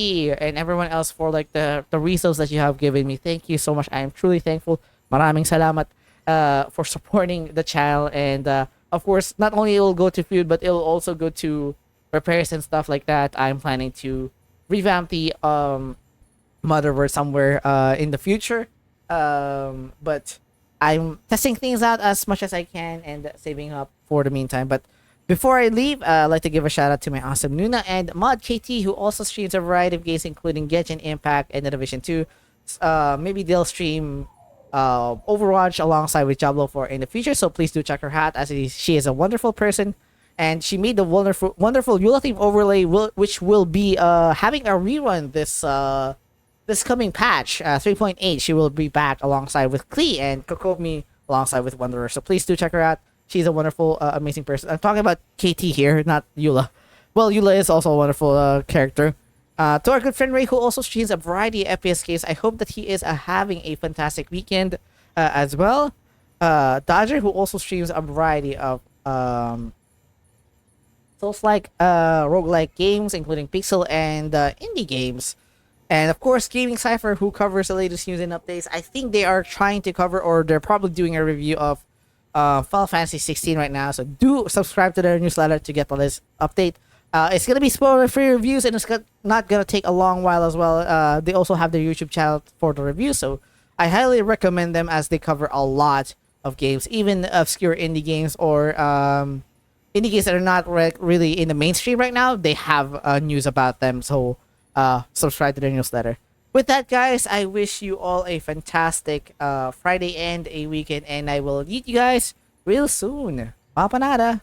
and everyone else for like the resources that you have given me. Thank you so much. I am truly thankful. Maraming salamat for supporting the channel, and of course, not only it will go to food, but it will also go to repairs and stuff like that. I'm planning to revamp the motherboard somewhere in the future. But I'm testing things out as much as I can and saving up for the meantime. But before I leave, I'd like to give a shout out to my awesome Nuna and Mod KT, who also streams a variety of games, including Genshin Impact and The Division 2. Maybe they'll stream Overwatch alongside with Diablo 4 in the future, so please do check her out, as she is a wonderful person. And she made the wonderful Eula Theme overlay, which will be having a rerun this coming patch 3.8. She will be back alongside with Klee and Kokomi alongside with Wanderer. So please do check her out. She's a wonderful, amazing person. I'm talking about KT here, not Eula. Well, Eula is also a wonderful character. To our good friend Ray, who also streams a variety of FPS games, I hope that he is having a fantastic weekend as well. Dodger, who also streams a variety of Souls-like, roguelike games, including pixel and indie games. And of course, Gaming Cipher, who covers the latest news and updates. I think they are trying to cover, or they're probably doing a review of Final Fantasy 16 right now. So do subscribe to their newsletter to get the latest update. It's gonna be spoiler-free reviews, and it's not gonna take a long while as well. They also have their YouTube channel for the review, so I highly recommend them as they cover a lot of games, even obscure indie games or indie games that are not really in the mainstream right now. They have news about them, so subscribe to their newsletter. With that, guys, I wish you all a fantastic Friday and a weekend, and I will meet you guys real soon. Mapanada!